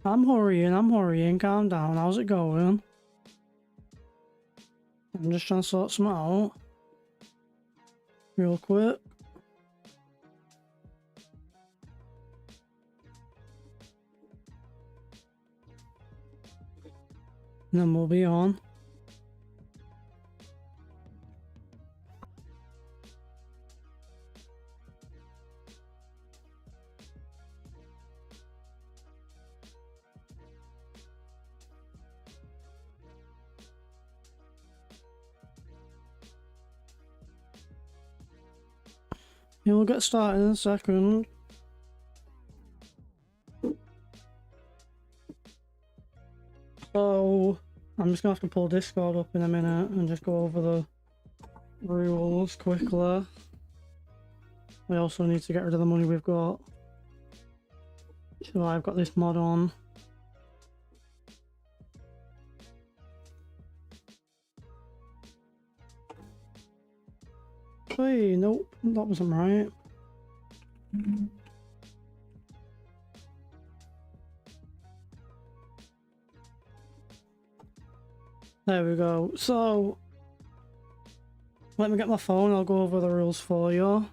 I'm hurrying, calm down, how's it going? I'm just trying to sort some out. Real quick. And then we'll be on. Yeah, we'll get started in a second. So, I'm just gonna have to pull Discord up in a minute and just go over the rules quickly. We also need to get rid of the money we've got. So I've got this mod on. Hey, nope, that wasn't right. There we go. So, let me get my phone, I'll go over the rules for you.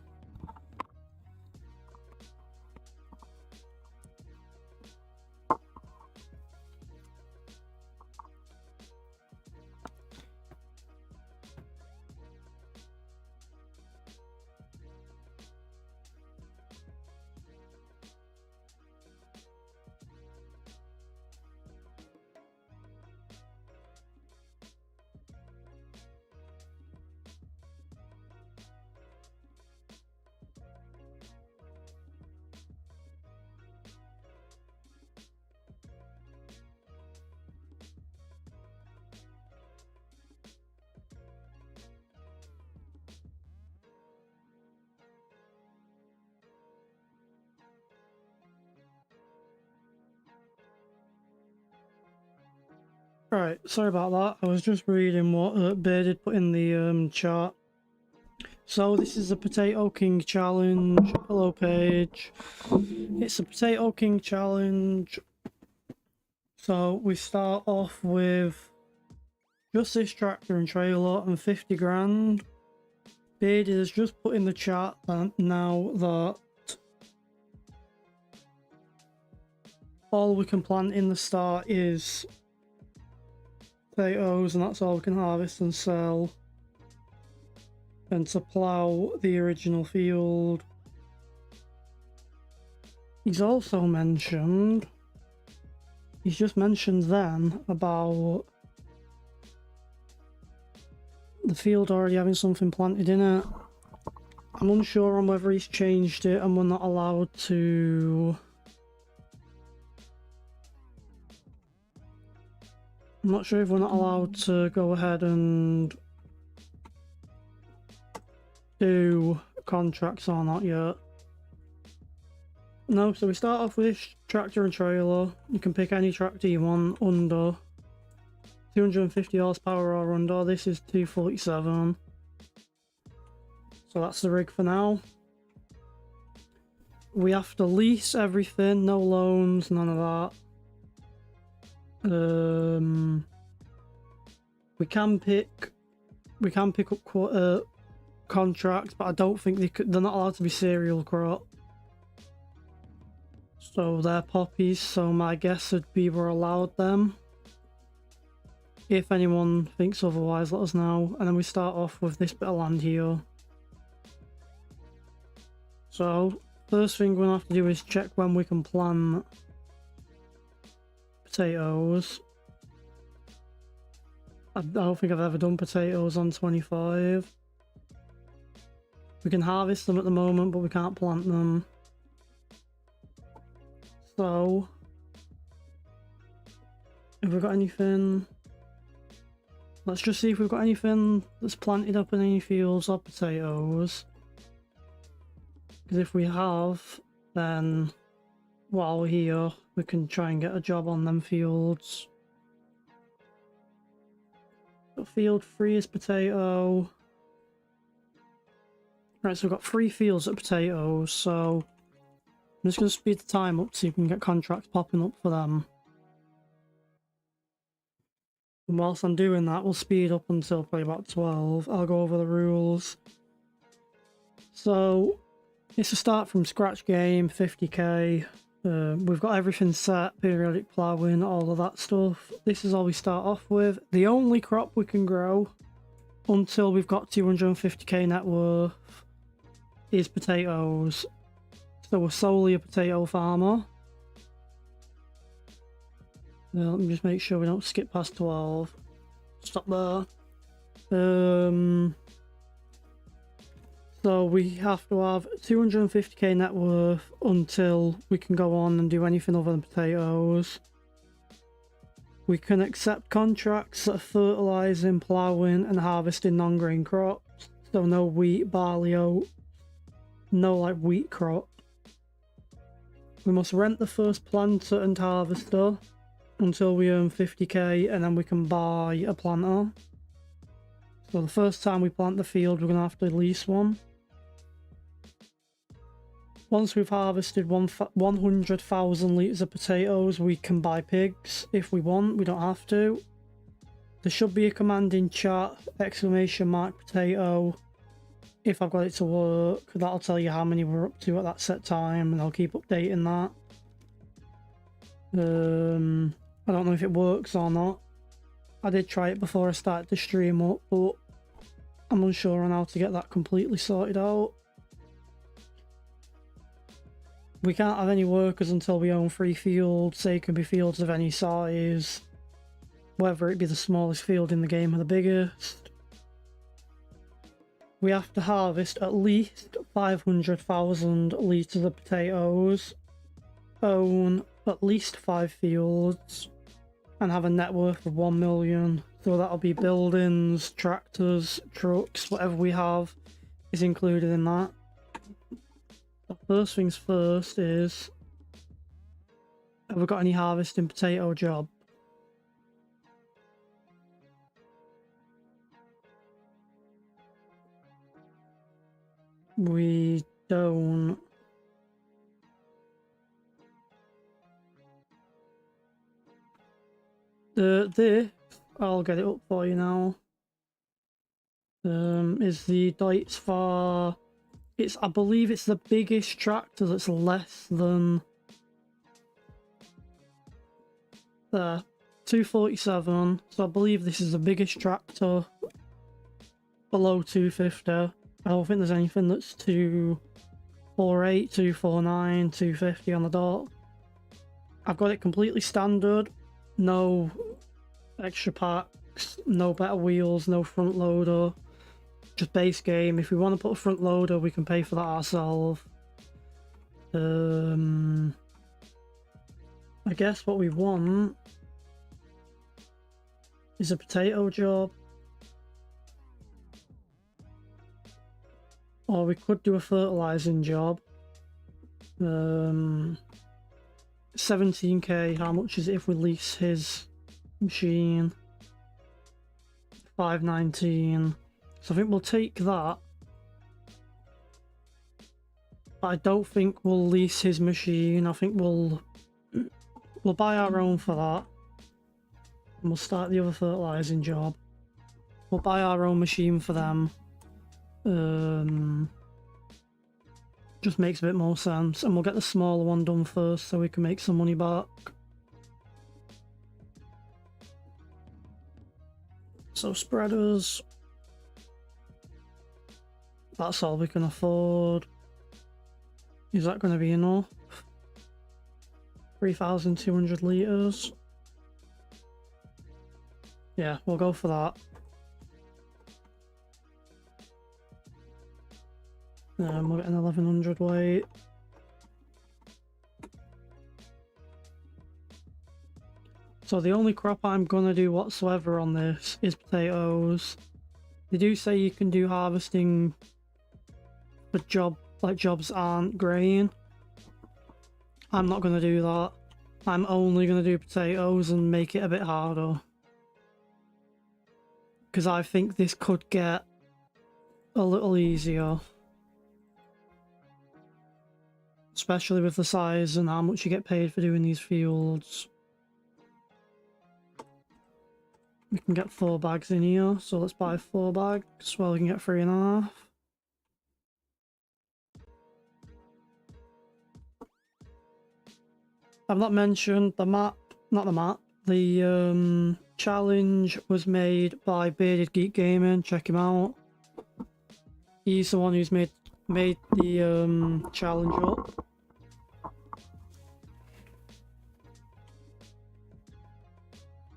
Right, sorry about that. I was just reading what Bear did put in the chat. So this is a Potato King challenge. Hello, Paige. It's a Potato King challenge. So we start off with just this tractor and trailer and 50 grand. Bearded has just put in the chat now that all we can plant in the start is potatoes, and that's all we can harvest and sell. And to plough the original field. He's also mentioned, he's just mentioned then about the field already having something planted in it. I'm unsure on whether he's changed it and we're not allowed to... I'm not sure if we're not allowed to go ahead and do contracts or not yet. No, so we start off with this tractor and trailer. You can pick any tractor you want under 250 horsepower or under. This is 247. So that's the rig for now. We have to lease everything, no loans, none of that. We can pick up contracts, but I don't think they're not allowed to be cereal crop. So they're poppies, so my guess would be we're allowed them. If anyone thinks otherwise, let us know. And then we start off with this bit of land here. So first thing we're gonna have to do is check when we can plant potatoes. I don't think I've ever done potatoes on 25. We can harvest them at the moment, but we can't plant them. So, have we got anything? Let's just see if we've got anything that's planted up in any fields or potatoes. Because if we have, then while we're here, we can try and get a job on them fields. So field 3 is potato. Right, so we've got 3 fields of potatoes, so I'm just going to speed the time up so you can get contracts popping up for them. And whilst I'm doing that, we'll speed up until probably about 12. I'll go over the rules. So, it's a start from scratch game, 50k. We've got everything set, periodic ploughing, all of that stuff. This is all we start off with. The only crop we can grow until we've got 250k net worth is potatoes. So we're solely a potato farmer. Let me just make sure we don't skip past 12. Stop there. So we have to have 250k net worth until we can go on and do anything other than potatoes. We can accept contracts that are fertilizing, ploughing and harvesting non-grain crops. So no wheat, barley, oat, no like wheat crop. We must rent the first planter and harvester until we earn 50k, and then we can buy a planter. So the first time we plant the field, we're going to have to lease one. Once we've harvested 100,000 litres of potatoes, we can buy pigs if we want. We don't have to. There should be a command in chat, !potato. If I've got it to work, that'll tell you how many we're up to at that set time, and I'll keep updating that. I don't know if it works or not. I did try it before I started the stream up, but I'm unsure on how to get that completely sorted out. We can't have any workers until we own 3 fields. They can be fields of any size, whether it be the smallest field in the game or the biggest. We have to harvest at least 500,000 litres of potatoes, own at least 5 fields, and have a net worth of 1 million. So that'll be buildings, tractors, trucks, whatever we have is included in that. The first things first is, have we got any harvesting potato job? We don't. This, I'll get it up for you now. Is the Deutz for... I believe it's the biggest tractor that's less than... There. 247. So I believe this is the biggest tractor below 250. I don't think there's anything that's 248, 249, 250 on the dot. I've got it completely standard. No extra packs, no better wheels, no front loader. Just base game. If we want to put a front loader, we can pay for that ourselves. I guess what we want is a potato job. Or we could do a fertilizing job. 17k, how much is it if we lease his machine? 519. So I think we'll take that. But I don't think we'll lease his machine. I think we'll buy our own for that. And we'll start the other fertilizing job. We'll buy our own machine for them. Just makes a bit more sense, and we'll get the smaller one done first so we can make some money back. So spreaders, that's all we can afford. Is that going to be enough? 3,200 litres. Yeah, we'll go for that. We're getting 1100 weight. So the only crop I'm gonna do whatsoever on this is potatoes. They do say you can do harvesting for jobs aren't grain. I'm not gonna do that. I'm only gonna do potatoes and make it a bit harder. Because I think this could get a little easier. Especially with the size and how much you get paid for doing these fields. We can get 4 bags in here, so let's buy 4 bags. Well, we can get 3.5. I've not mentioned the map, not the map, the challenge was made by Bearded Geek Gaming, check him out. He's the one who's made the challenge up.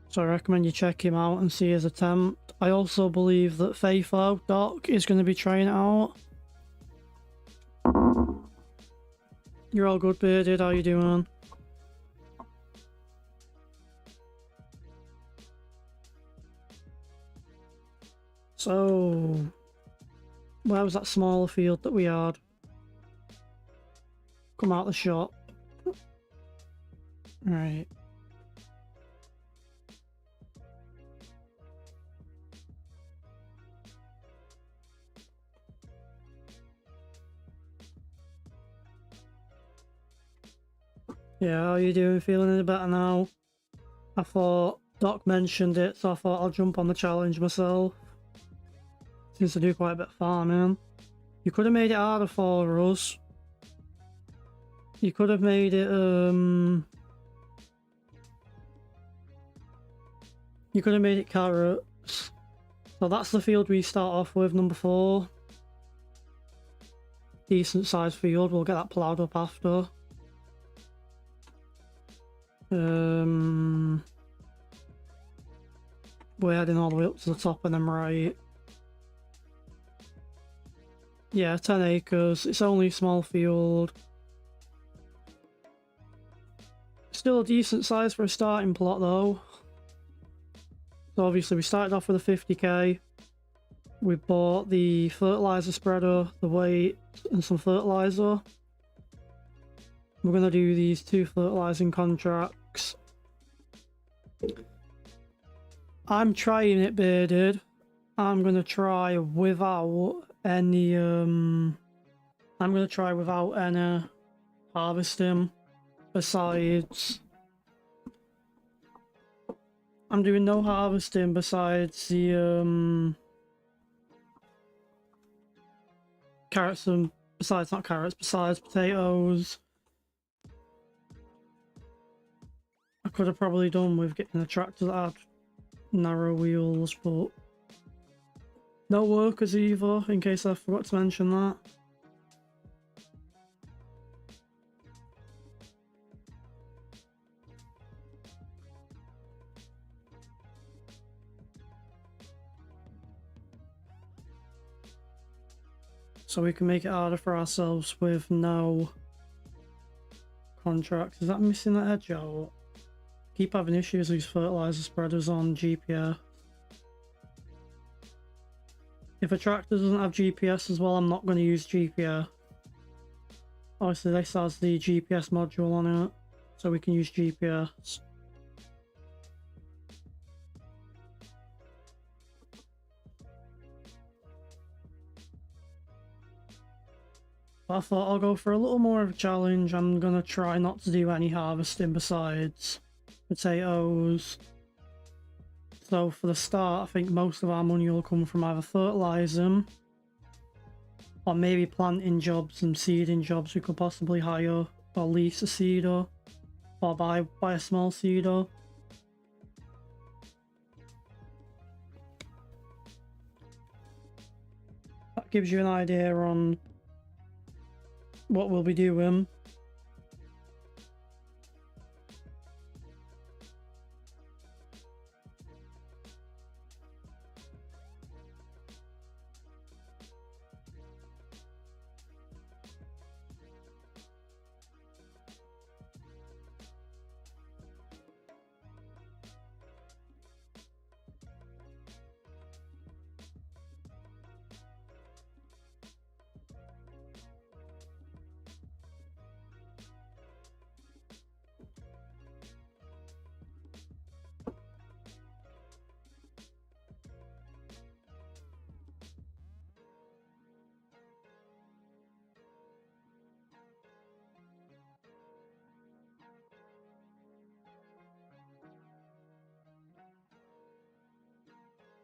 So I recommend you check him out and see his attempt. I also believe that Faithful Doc is going to be trying it out. You're all good, Bearded, how you doing? So, where was that smaller field that we had? Come out the shop. Right. Yeah, how you doing? Feeling any better now? I thought Doc mentioned it, so I thought I'll jump on the challenge myself. Seems to do quite a bit of farming. You could have made it harder for us. You could have made it, you could have made it carrots. So that's the field we start off with, number 4. Decent sized field, we'll get that ploughed up after. We're heading all the way up to the top and then right. Yeah, 10 acres. It's only a small field. Still a decent size for a starting plot though. So obviously we started off with a 50k. We bought the fertilizer spreader, the weight, and some fertilizer. We're going to do these 2 fertilizing contracts. I'm trying it, Bearded. I'm going to try without any, I'm going to try without any harvesting besides... I'm doing no harvesting besides the, carrots and... Besides, not carrots, besides potatoes. I could have probably done with getting a tractor that had narrow wheels, but no workers either, in case I forgot to mention that. So we can make it harder for ourselves with no contracts. Is that missing that edge out? Keep having issues with these fertilizer spreaders on GPS. If a tractor doesn't have GPS as well, I'm not going to use GPS. Obviously this has the GPS module on it, so we can use GPS. But I thought I'll go for a little more of a challenge. I'm going to try not to do any harvesting besides potatoes. So for the start, I think most of our money will come from either fertilizing or maybe planting jobs and seeding jobs we could possibly hire or lease a seeder or buy a small seeder. That gives you an idea on what we'll be doing.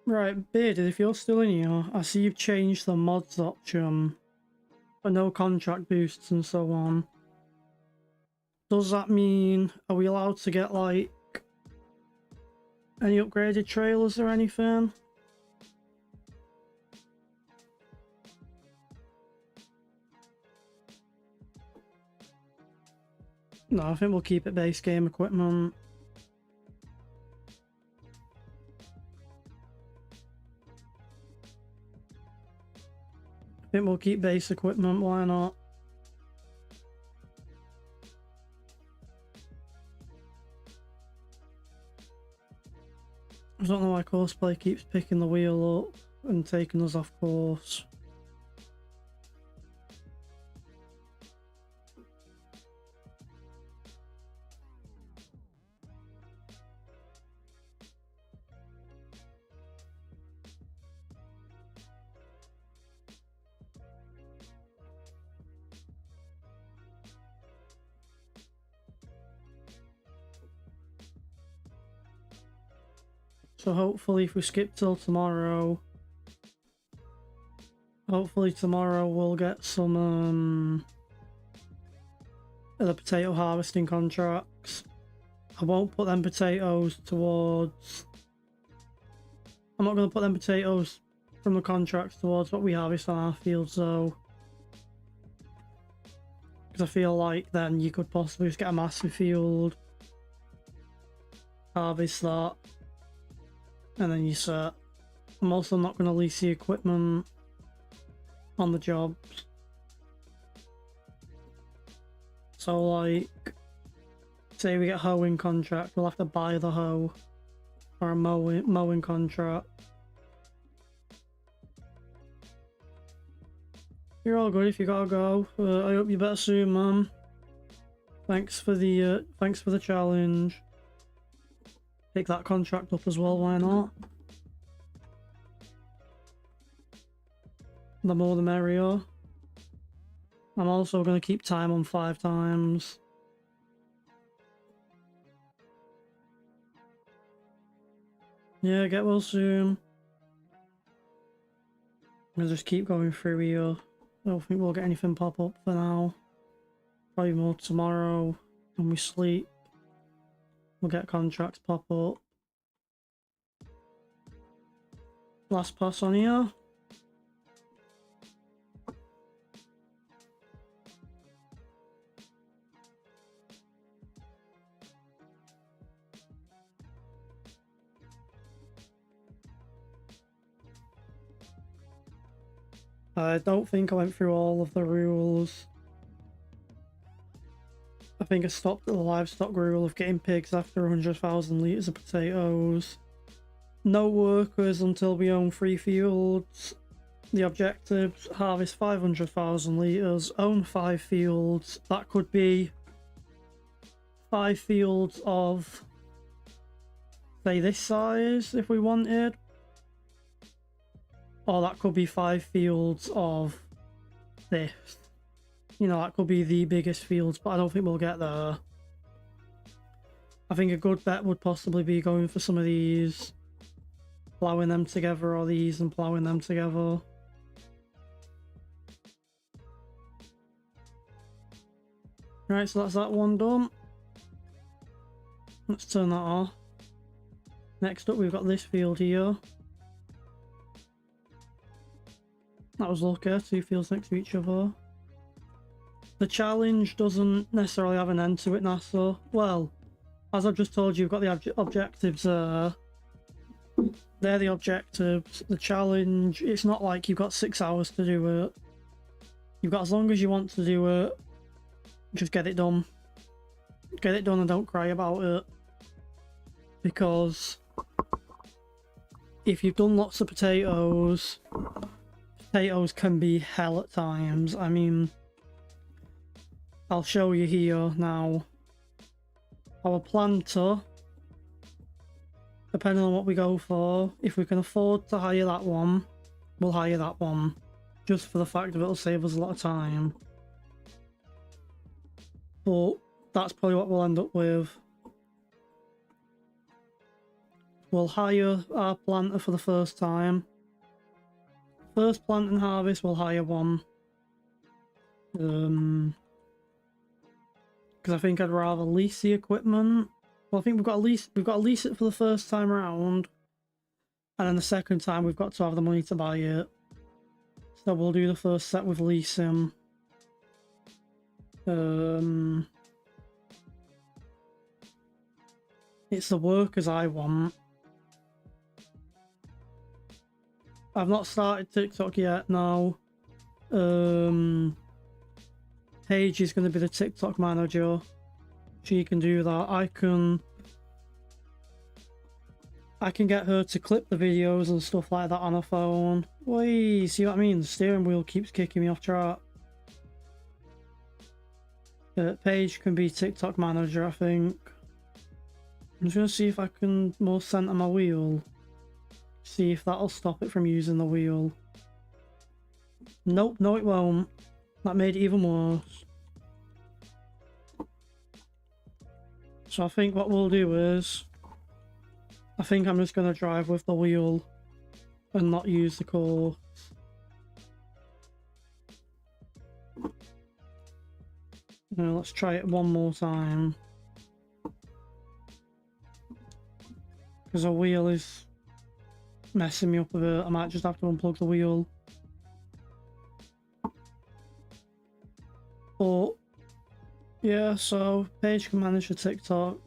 Right, Bearded, if you're still in here, I see you've changed the mods option for no contract boosts and so on. Does that mean, are we allowed to get like any upgraded trailers or anything? No, I think we'll keep it base game equipment. I think we'll keep base equipment, why not? I don't know why Courseplay keeps picking the wheel up and taking us off course. So hopefully if we skip till tomorrow, hopefully tomorrow we'll get some of the potato harvesting contracts. I won't put them potatoes towards... I'm not going to put them potatoes from the contracts towards what we harvest on our fields though. Because I feel like then you could possibly just get a massive field, harvest that, and then you set. I'm also not going to lease the equipment on the jobs. So like, say we get a hoeing contract, we'll have to buy the hoe, or a mowing contract. You're all good if you gotta go. I hope you better soon, man. Thanks for the challenge. Pick that contract up as well, why not? The more the merrier. I'm also going to keep time on 5 times. Yeah, get well soon. I'll just keep going through here. I don't think we'll get anything pop up for now. Probably more tomorrow when we sleep. We'll get contracts pop up. Last pass on here. I don't think I went through all of the rules. I think I stopped at the livestock rule of getting pigs after 100,000 litres of potatoes. No workers until we own 3 fields. The objectives: harvest 500,000 litres, own 5 fields. That could be 5 fields of, say, this size if we wanted. Or that could be 5 fields of this. You know, that could be the biggest fields, but I don't think we'll get there. I think a good bet would possibly be going for some of these, ploughing them together, or these and ploughing them together. Right, so that's that one done. Let's turn that off. Next up, we've got this field here. That was lucky, 2 fields next to each other. The challenge doesn't necessarily have an end to it, NASA. Well, as I've just told you, you've got the objectives there. They're the objectives. The challenge, it's not like you've got 6 hours to do it. You've got as long as you want to do it. Just get it done. Get it done and don't cry about it. Because if you've done lots of potatoes, potatoes can be hell at times. I mean, I'll show you here now. Our planter, depending on what we go for, if we can afford to hire that one, we'll hire that one. Just for the fact that it'll save us a lot of time. But that's probably what we'll end up with. we'll hire our planter for the first time. First plant and harvest, we'll hire one. Because I think I'd rather lease the equipment. Well, I think we've got to lease it for the first time around, and then the second time we've got to have the money to buy it. So we'll do the first set with leasing. It's the workers I want. I've not started TikTok yet, no. Paige is going to be the TikTok manager. She can do that. I can get her to clip the videos and stuff like that on her phone. Wait, see what I mean? The steering wheel keeps kicking me off track. Paige can be TikTok manager, I think. I'm just going to see if I can more center my wheel. See if that'll stop it from using the wheel. Nope, no it won't. That made it even worse. So I think what we'll do is, I think I'm just going to drive with the wheel and not use the course. Now let's try it one more time. Because the wheel is messing me up a bit. I might just have to unplug the wheel. But yeah, so Paige can manage the TikTok.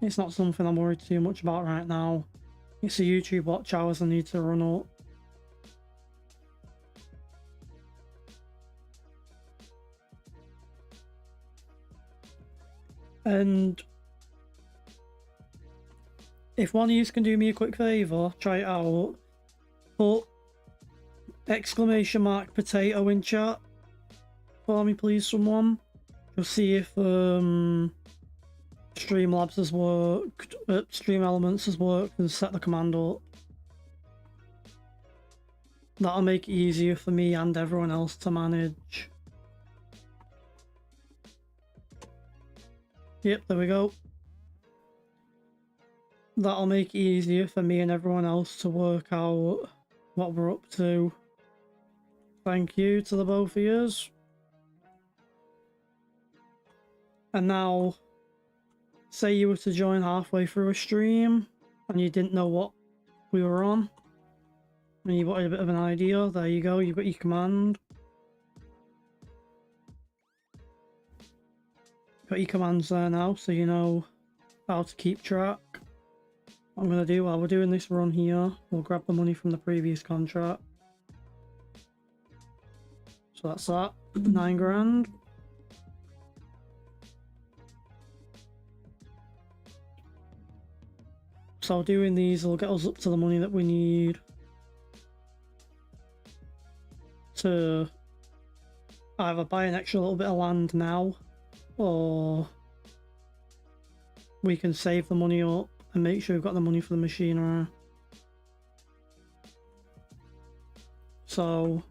It's not something I'm worried too much about right now. It's the YouTube watch hours I need to run up. And if one of you can do me a quick favour, try it out. Put !potato in chat for me, please, someone. Just see if Streamlabs has worked, Stream Elements has worked, and set the command up. That'll make it easier for me and everyone else to manage. Yep, there we go. That'll make it easier for me and everyone else to work out what we're up to. Thank you to the both of yous. And now, say you were to join halfway through a stream and you didn't know what we were on, and you wanted a bit of an idea, there you go, you've got your command. Got your commands there now, so you know how to keep track. What I'm going to do while we're doing this run here, we'll grab the money from the previous contract. So that's that, 9 grand. So doing these will get us up to the money that we need to either buy an extra little bit of land now, or we can save the money up and make sure we've got the money for the machinery. So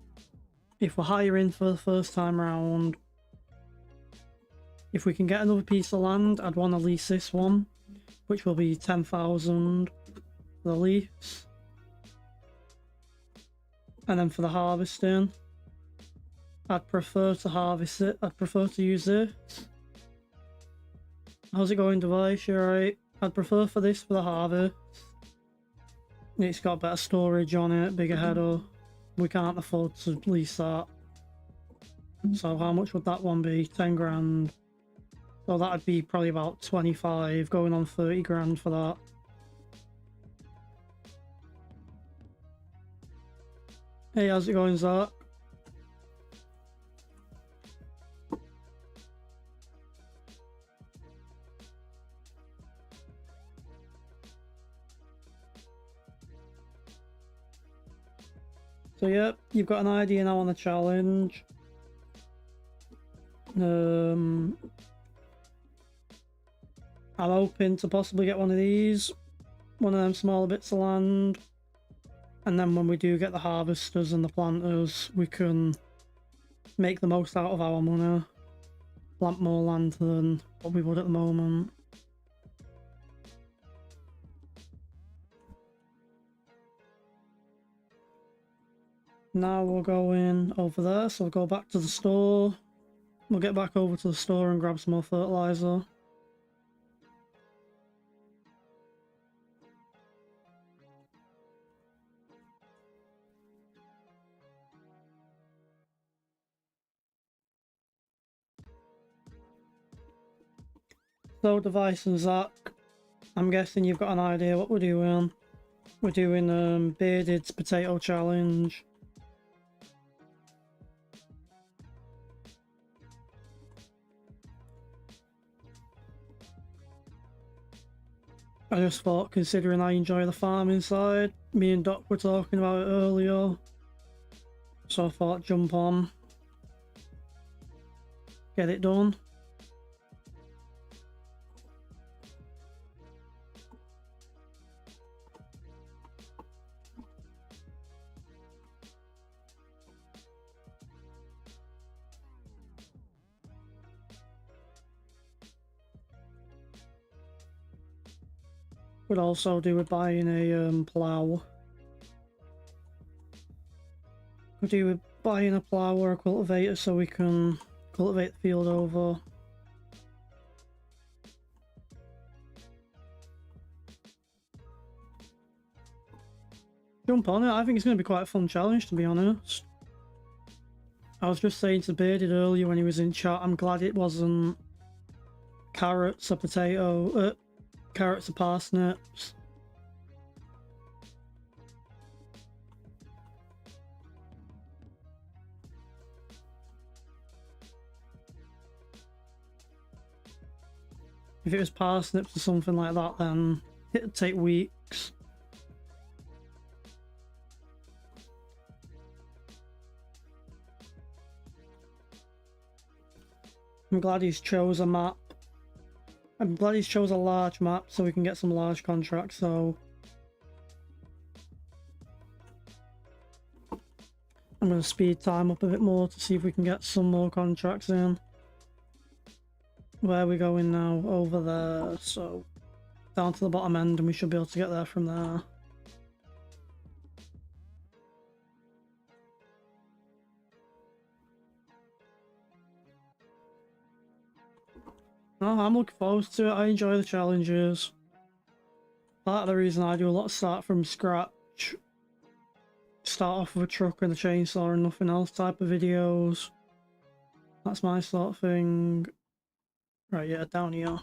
if we're hiring for the first time round, if we can get another piece of land, I'd want to lease this one, which will be 10,000 for the lease. And then for the harvesting, I'd prefer to harvest it. I'd prefer to use this. How's it going, device? You're right. I'd prefer for this for the harvest. It's got better storage on it, bigger header. We can't afford to lease that. So how much would that one be? 10 grand. So that'd be probably about 25, going on 30 grand for that. Hey, how's it going, Zach? So yeah, you've got an idea now on the challenge. I'm hoping to possibly get one of these, one of them smaller bits of land, and then when we do get the harvesters and the planters, we can make the most out of our money, plant more land than what we would at the moment. Now we'll go in over there, so we'll go back to the store. We'll get back over to the store and grab some more fertilizer. So, Device and Zach, I'm guessing you've got an idea what we're doing. We're doing Bearded's Potato Challenge. I just thought, considering I enjoy the farming side, me and Doc were talking about it earlier, so I thought jump on, get it done. Would also do with buying a plough. Could do with buying a plough or a cultivator so we can cultivate the field over. Jump on it. I think it's going to be quite a fun challenge, to be honest. I was just saying to Bearded earlier when he was in chat, I'm glad it wasn't carrots or potato, carrots or parsnips. If it was parsnips or something like that, then it'd take weeks. I'm glad he's chose a map. I'm glad he's chose a large map so we can get some large contracts, so I'm going to speed time up a bit more to see if we can get some more contracts in. Where are we going now? Over there, so down to the bottom end and we should be able to get there from there. Oh, I'm looking forward to it. I enjoy the challenges. Part of the reason I do a lot of start from scratch, start off with a truck and a chainsaw and nothing else type of videos. That's my sort of thing. Right, yeah, down here.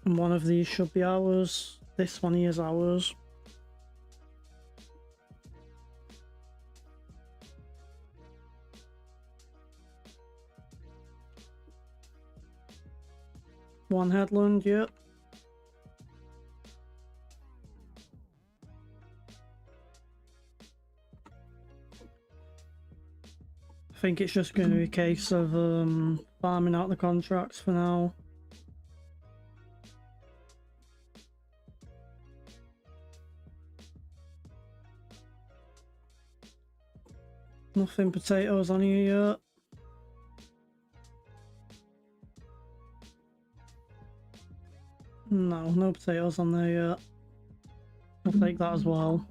And one of these should be ours. This one here is ours. One headland, yep. I think it's just going to be a case of farming out the contracts for now. Nothing potatoes on here yet. No, no potatoes on there yet. I'll take that as well.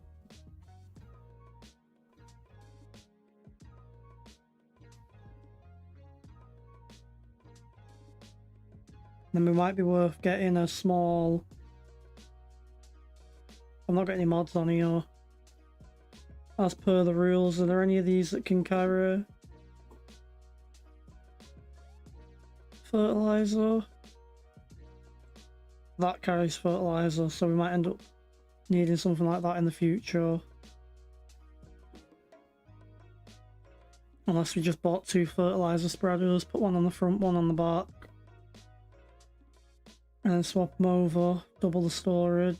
Then we might be worth getting a small... I'm not getting any mods on here. As per the rules, are there any of these that can carry fertilizer? That carries fertilizer, so we might end up needing something like that in the future. Unless we just bought 2 fertilizer spreaders, put one on the front, one on the back. And then swap them over, double the storage.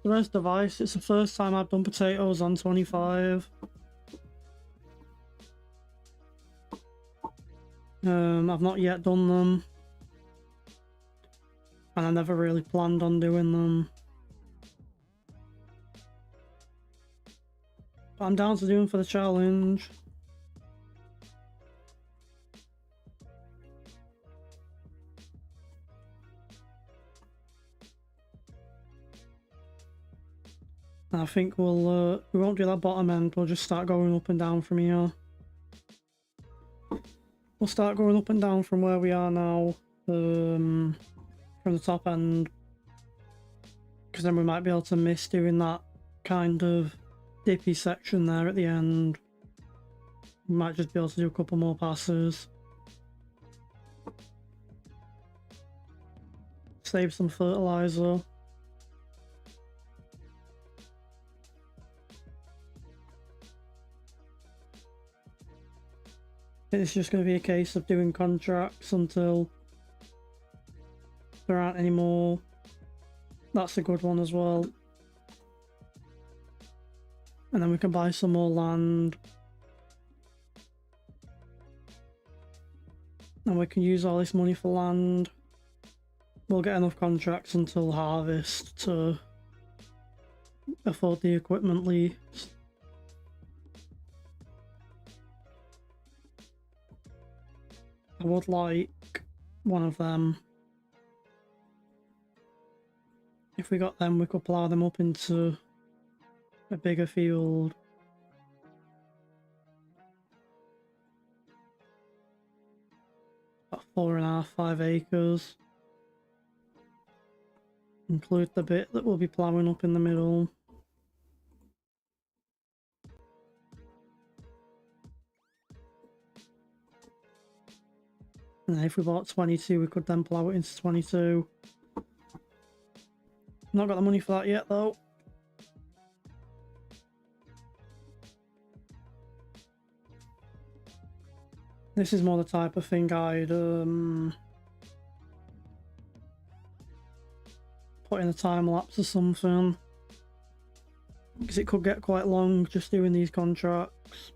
The rest device, it's the first time I've done potatoes on 25. I've not yet done them. And I never really planned on doing them. But I'm down to do them for the challenge. And I think we won't do that bottom end, we'll just start going up and down from here. We'll start going up and down from where we are now, from the top end. Because then we might be able to miss doing that kind of dippy section there at the end. We might just be able to do a couple more passes. Save some fertilizer. It's just going to be a case of doing contracts until there aren't any more. That's a good one as well. And then we can buy some more land. And we can use all this money for land. We'll get enough contracts until harvest to afford the equipment lease. I would like one of them. If we got them, we could plough them up into a bigger field. About 4.5, 5 acres. Include the bit that we'll be ploughing up in the middle. And then if we bought 22, we could then plough it into 22. Not got the money for that yet though. This is more the type of thing I'd put in a time lapse or something. Because it could get quite long just doing these contracts.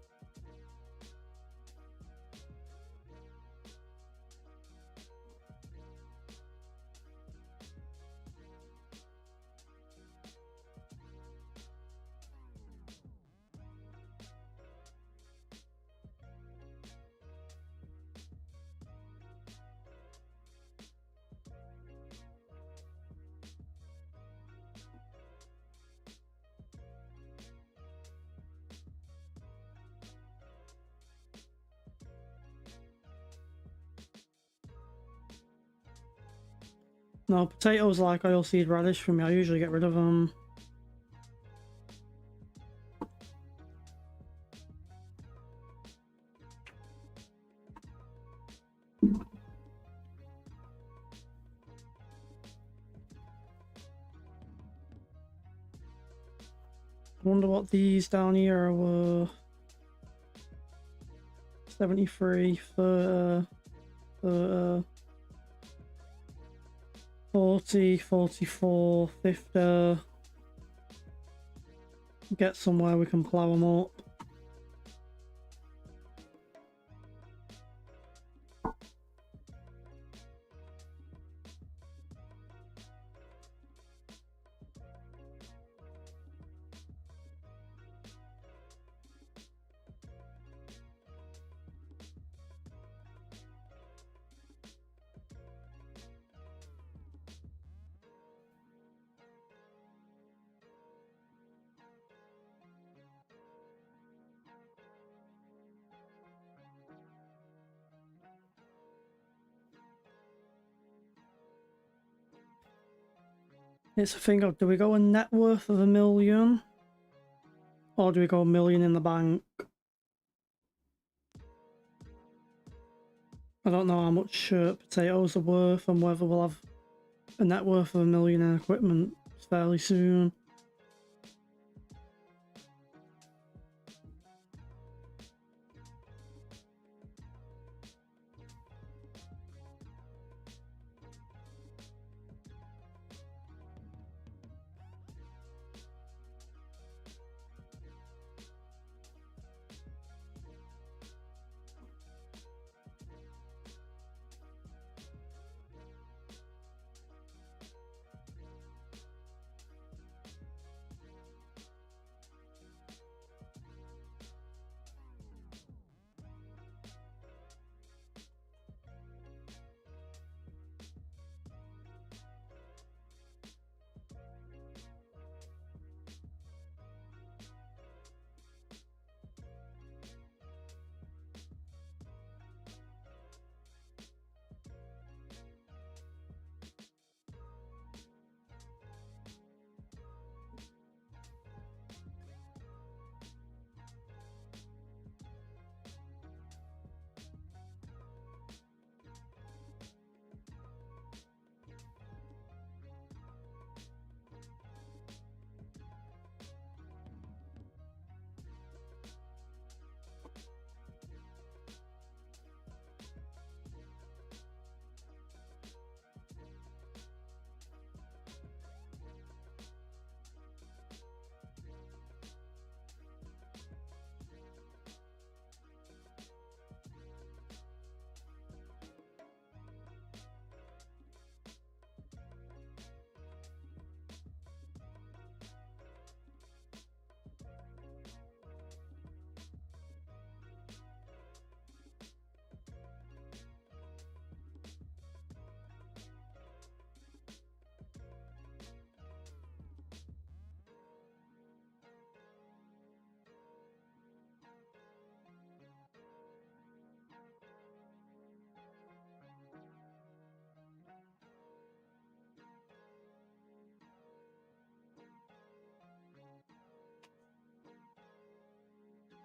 No, potatoes like oilseed radish for me, I usually get rid of them. I wonder what these down here were. 73 for 40, 44, 50. Get somewhere we can plough them up. It's a thing of, do we go a net worth of 1 million? Or do we go 1 million in the bank? I don't know how much potatoes are worth and whether we'll have a net worth of 1 million in equipment fairly soon.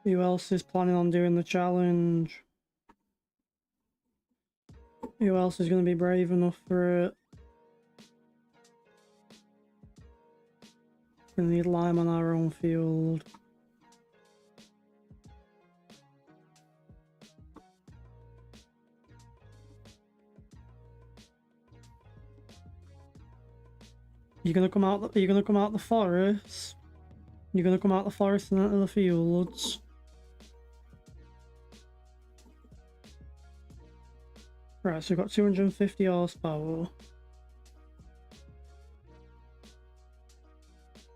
Who else is planning on doing the challenge? Who else is going to be brave enough for it? We need lime on our own field. You're gonna come out. You're gonna come out the forest. You're gonna come out the forest and into the fields. Right, so we've got 250 horsepower.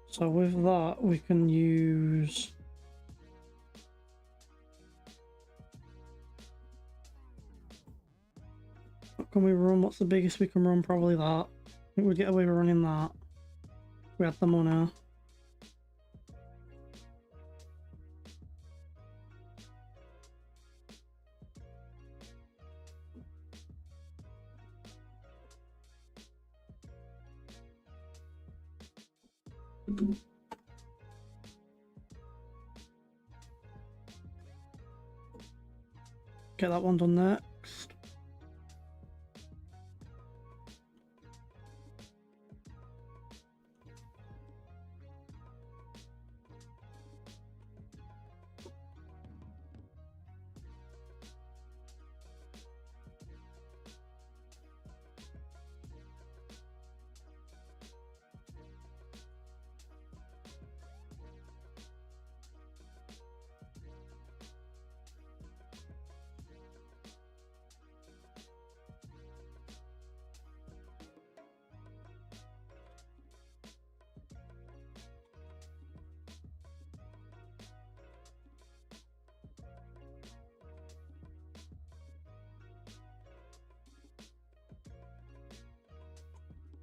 So with that, we can use... What can we run? What's the biggest we can run? Probably that. I think we'd get away with running that. We had the money. Get that one done next.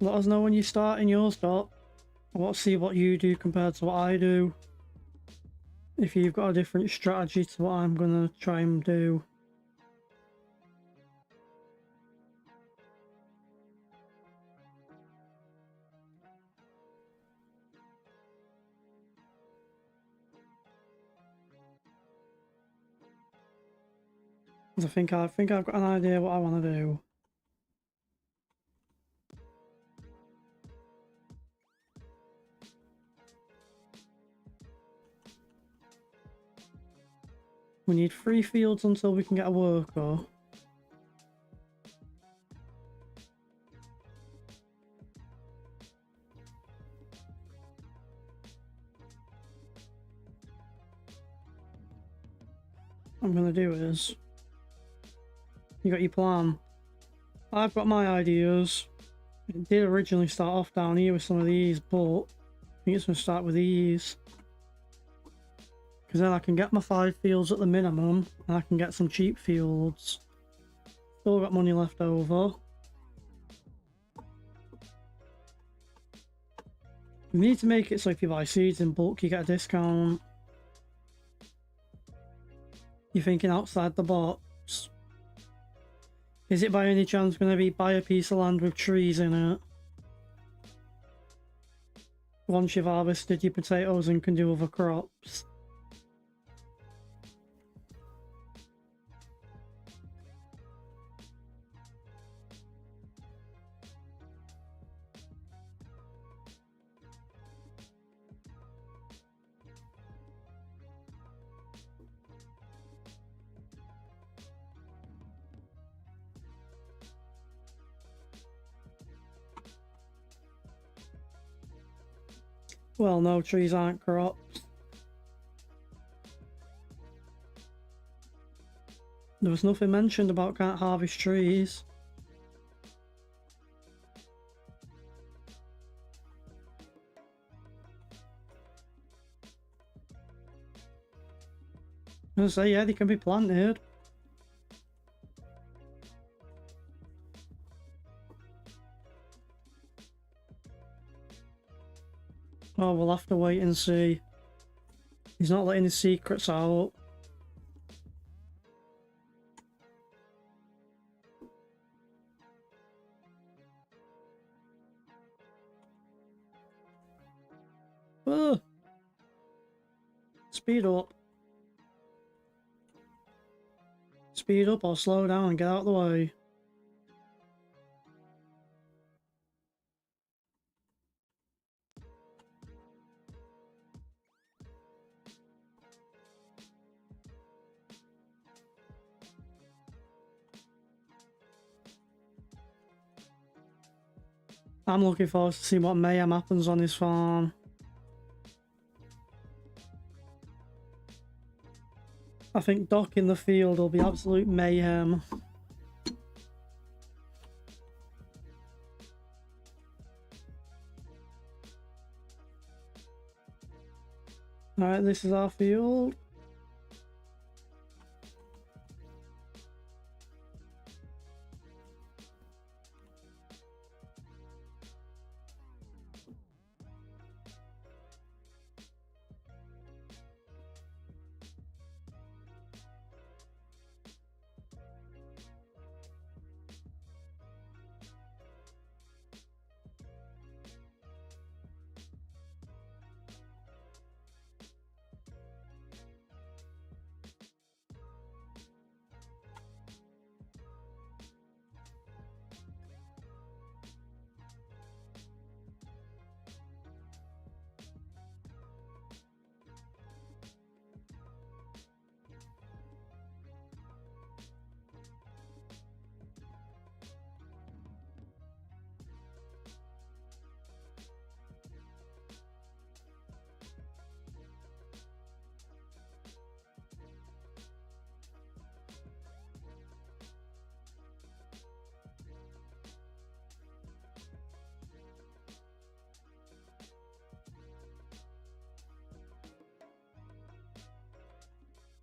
Let us know when you start in yours, Dot. I want to see what you do compared to what I do. If you've got a different strategy to what I'm gonna try and do. I think I've got an idea what I want to do. We need 3 fields until we can get a worker. What I'm gonna do is... You got your plan. I've got my ideas. It did originally start off down here with some of these, but I think it's gonna start with these. Because then I can get my 5 fields at the minimum, and I can get some cheap fields. Still got money left over. We need to make it so if you buy seeds in bulk, you get a discount. You're thinking outside the box. Is it by any chance going to be buy a piece of land with trees in it? Once you've harvested your potatoes and can do other crops. Well, no, trees aren't crops. There was nothing mentioned about can't harvest trees. I was gonna say, yeah, they can be planted. Oh, we'll have to wait and see. He's not letting his secrets out. Oh. Speed up. speed up or slow down and get out of the way. I'm looking forward to see what mayhem happens on this farm. I think docking the field will be absolute mayhem. Alright, this is our field.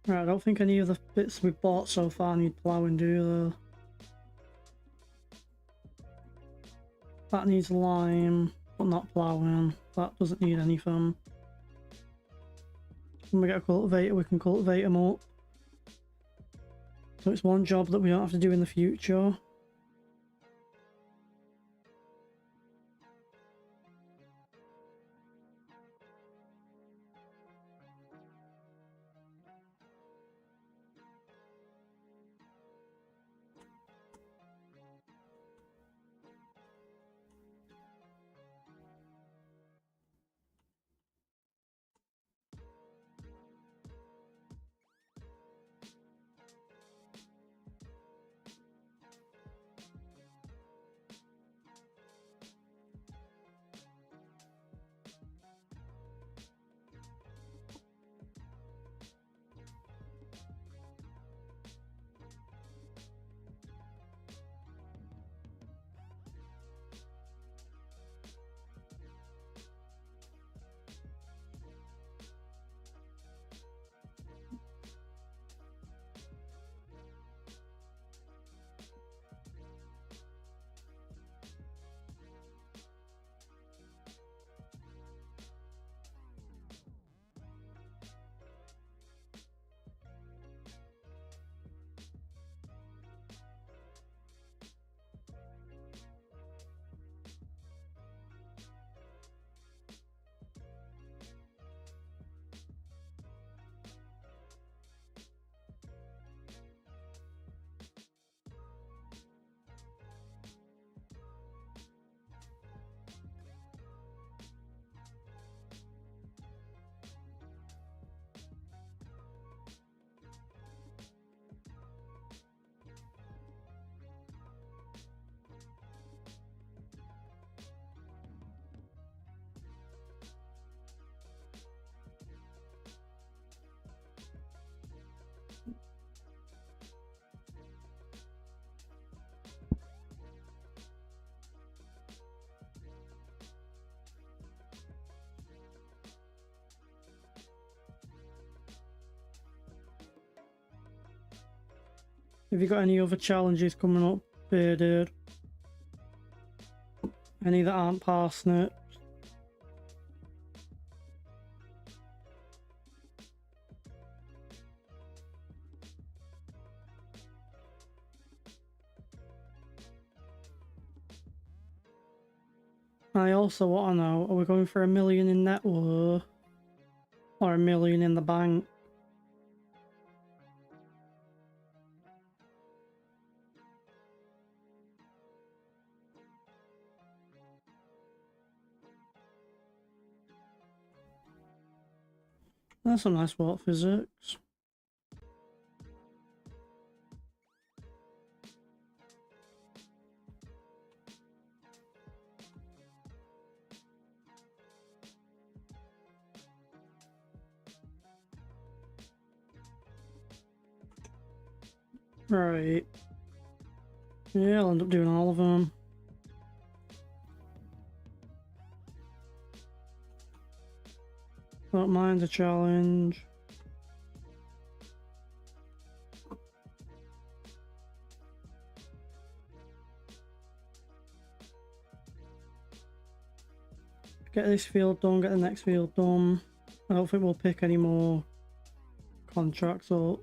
Right, I don't think any of the bits we've bought so far need plowing, do they? That needs lime, but not plowing. That doesn't need anything. When we get a cultivator, we can cultivate them up. So it's one job that we don't have to do in the future. Have you got any other challenges coming up here, dude? Any that aren't parsnip? I also want to know, are we going for 1 million in net worth? Or 1 million in the bank? That's some nice water physics. Right. Yeah, I'll end up doing all of them. Don't mind the challenge. Get this field done, get the next field done. I don't think we'll pick any more contracts up.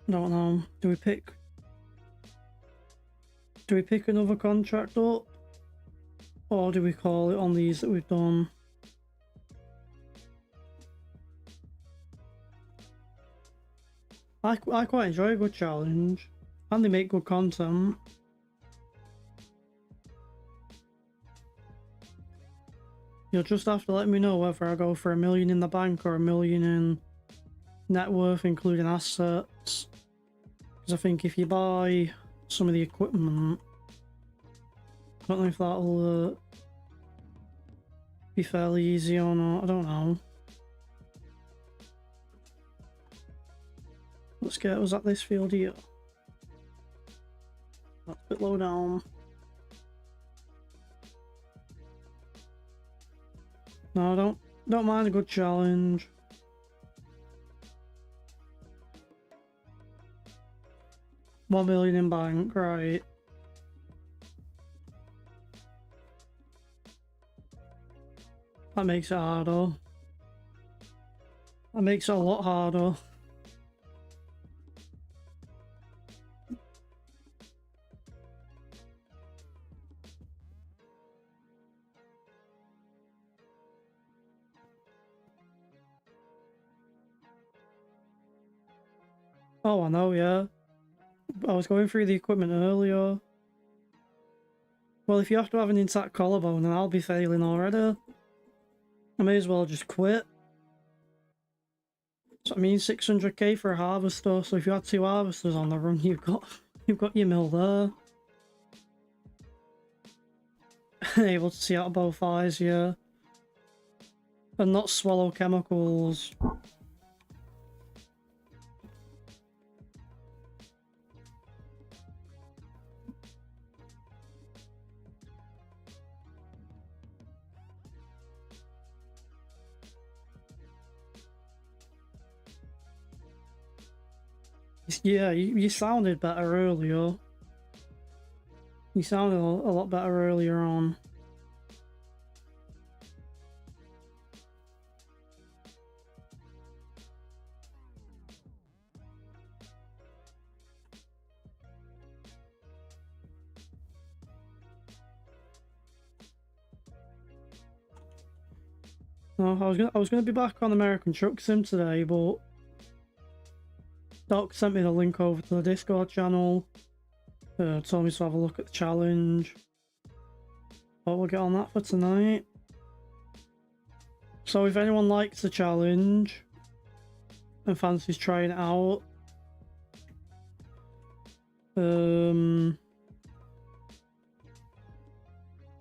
Don't know. Do we pick another contract up? Or do we call it on these that we've done? I quite enjoy a good challenge. And they make good content. You'll just have to let me know whether I go for $1 million in the bank or $1 million in net worth, including assets. Because I think if you buy some of the equipment, I don't know if that'll be fairly easy or not. I don't know. Let's get us at this field here. That's a bit low down. No, don't mind a good challenge. $1 million in bank, right. That makes it harder. That makes it a lot harder. Oh, I know, yeah. I was going through the equipment earlier. Well, if you have to have an intact collarbone, then I'll be failing already. I may as well just quit. So I mean 600k for a harvester, so if you had 2 harvesters on the run, you've got your mill there. Able to see out of both eyes, yeah. And not swallow chemicals. Yeah, you sounded better earlier. You sounded a lot better earlier on. No, I was gonna be back on American Truck Sim today, but Doc sent me the link over to the Discord channel. Told me to have a look at the challenge. But we'll get on that for tonight. So if anyone likes the challenge and fancies trying it out,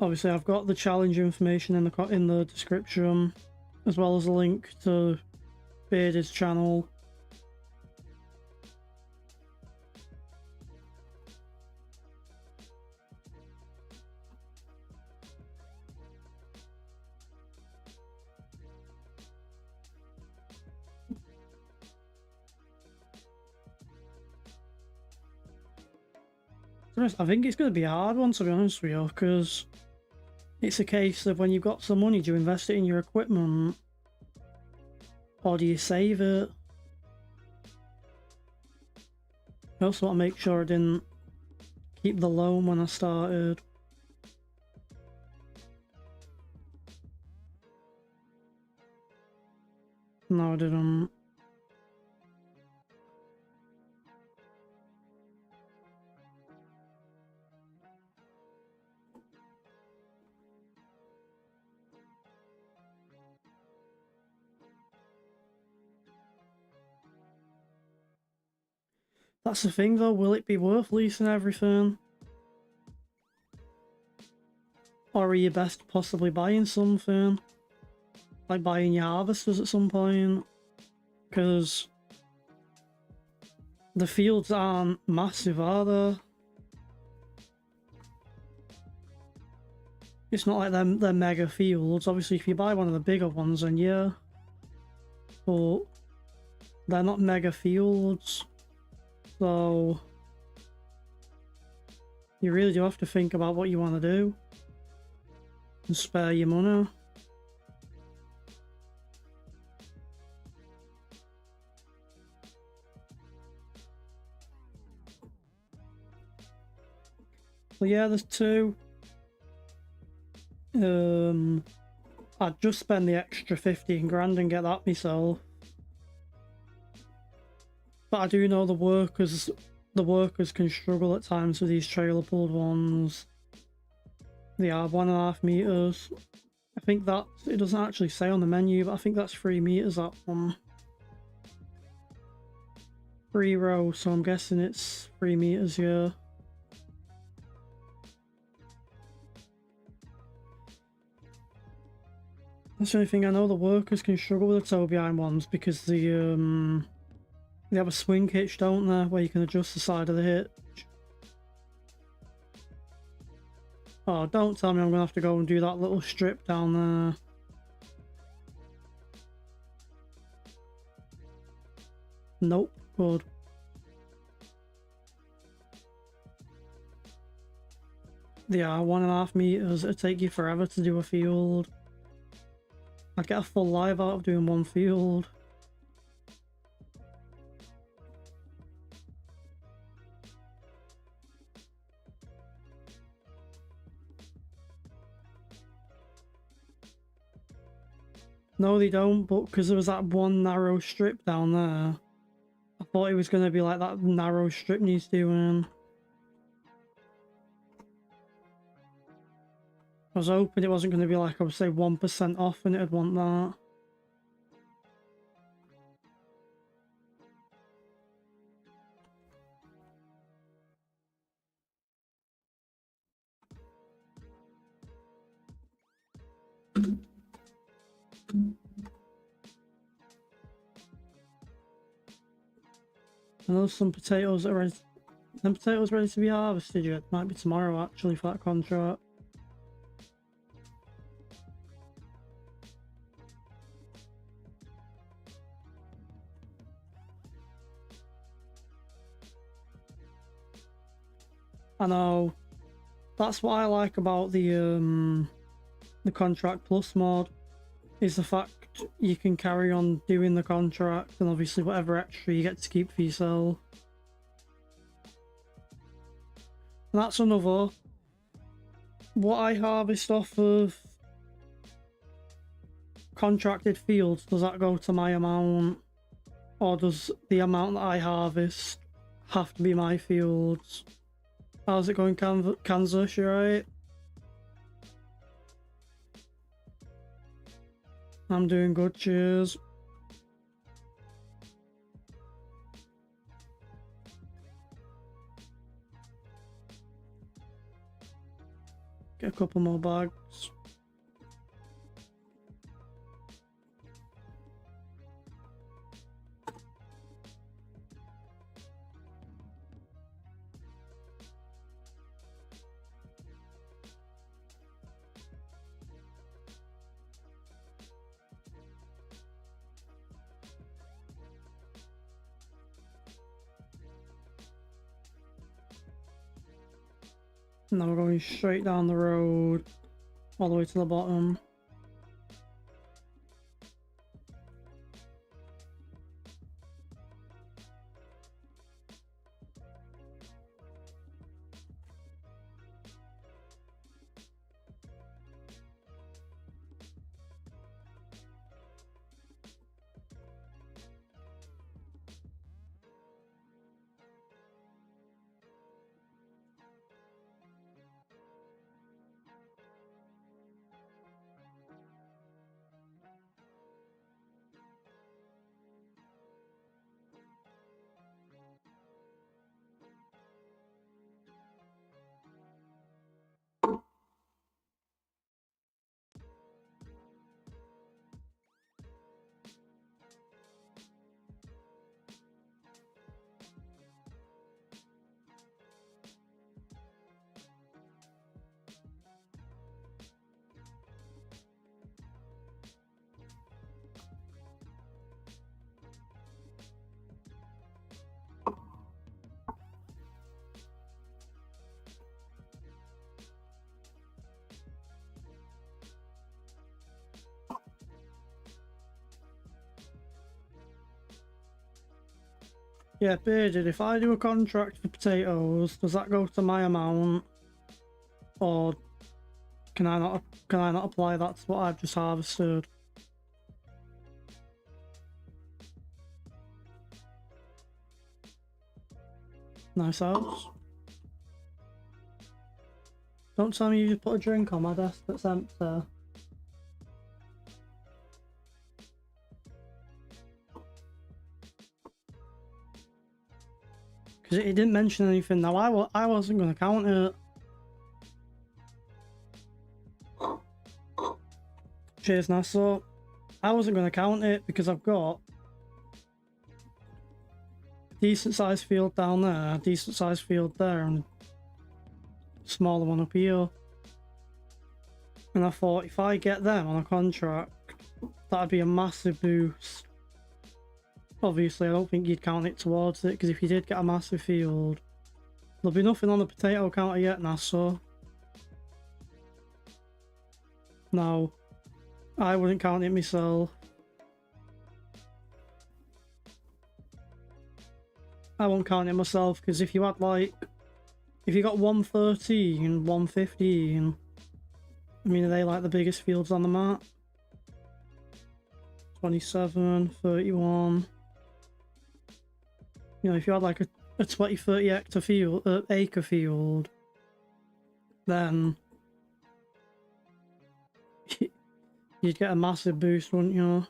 obviously I've got the challenge information in the description, as well as a link to Bearded's channel. I think it's going to be a hard one, to be honest with you, because it's a case of when you've got some money, do you invest it in your equipment or do you save it? I also want to make sure I didn't keep the loan when I started. No, I didn't. That's the thing though, will it be worth leasing everything? Or are you best possibly buying something? Like buying your harvesters at some point? Because the fields aren't massive, are they? It's not like they're mega fields. Obviously, if you buy one of the bigger ones, then yeah. But they're not mega fields. So you really do have to think about what you want to do. And spare your money. So yeah, there's two. I'd just spend the extra 15 grand and get that myself. But I do know the workers can struggle at times with these trailer pulled ones. They are 1.5 meters. I think that it doesn't actually say on the menu, but I think that's 3 meters, that one. 3 rows, so I'm guessing it's 3 meters, yeah. That's the only thing. I know the workers can struggle with the tow behind ones because they have a swing hitch, don't they, where you can adjust the side of the hitch. Oh, don't tell me I'm gonna have to go and do that little strip down there. Nope, good. They are 1.5 meters. It'll take you forever to do a field. I'd get a full live out of doing one field. No, they don't, but because there was that one narrow strip down there, I thought it was going to be like that narrow strip needs doing. I was hoping it wasn't going to be like, I would say 1% off and it'd want that. I know some potatoes that are ready. Them potatoes ready to be harvested yet? Might be tomorrow actually for that contract. I know. That's what I like about the contract plus mod, is the fact you can carry on doing the contract and obviously whatever extra you get to keep for yourself. And that's another. What I harvest off of contracted fields, does that go to my amount? Or does the amount that I harvest have to be my fields? How's it going, Kansas? You right? I'm doing good, cheers. Get a couple more bags. Now we're going straight down the road, all the way to the bottom. Yeah, Bearded, if I do a contract for potatoes, does that go to my amount? Or can I not apply that to what I've just harvested? Nice house. Don't tell me you just put a drink on my desk that's empty. Because it didn't mention anything. Now, I wasn't going to count it. Cheers, Nassau. I wasn't going to count it because I've got a decent sized field down there, a decent sized field there, and a smaller one up here. And I thought if I get them on a contract, that'd be a massive boost. Obviously, I don't think you'd count it towards it, because if you did get a massive field, there'll be nothing on the potato counter yet, Nassau. No, I wouldn't count it myself. I won't count it myself, because if you had like, if you got 113, 115, I mean, are they like the biggest fields on the map? 27, 31. You know, if you had like a 20-30 hectare field, acre field, then you'd get a massive boost, wouldn't you?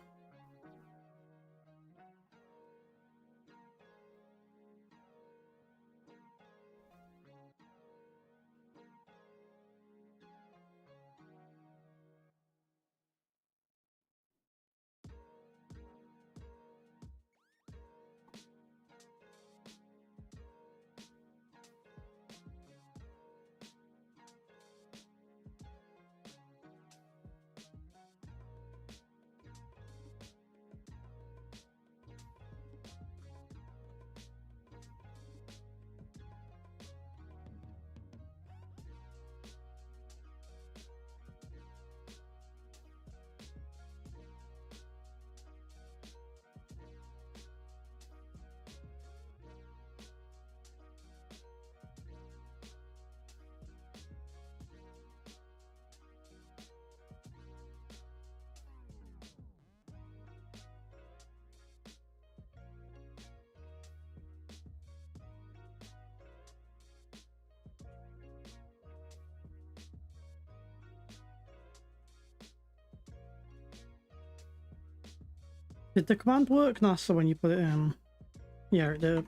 Did the command work, NASA, when you put it in? Yeah, it did.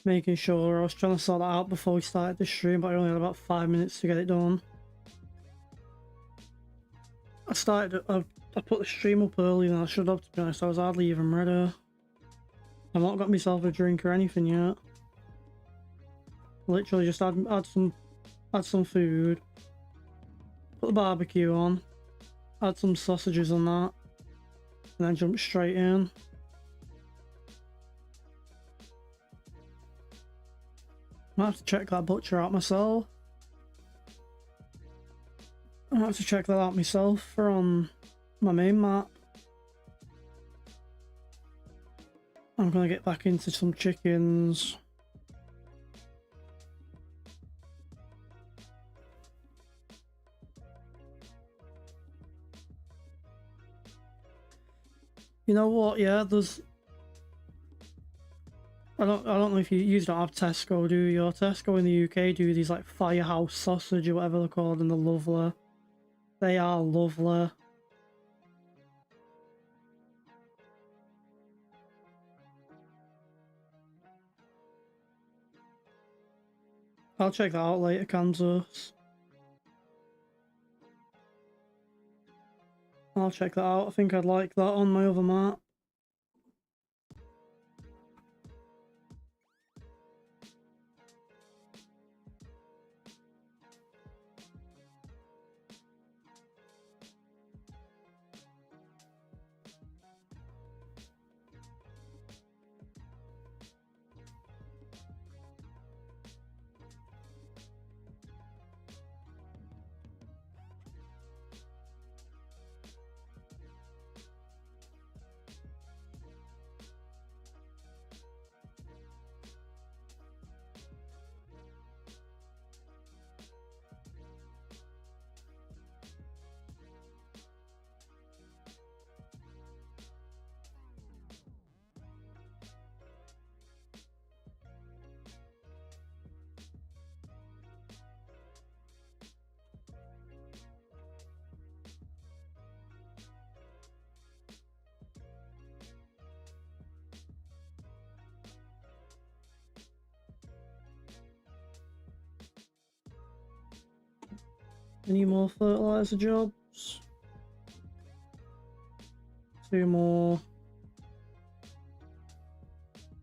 Making sure. I was trying to sort that out before we started the stream, but I only had about 5 minutes to get it done. I put the stream up earlier than I should have, to be honest. I was hardly even ready. I've not got myself a drink or anything yet. Literally just add some food, put the barbecue on, add some sausages on that, and then jump straight in. I might have to check that butcher out myself. I might have to check that out myself for on my main map. I'm gonna get back into some chickens. You know what? Yeah, there's. I don't know if you don't have Tesco, do you? Or Tesco in the UK do these like firehouse sausage or whatever they're called, and they're lovely. They are lovely. I'll check that out later, Kansas. I'll check that out. I think I'd like that on my other map. Any more fertilizer jobs? 2 more.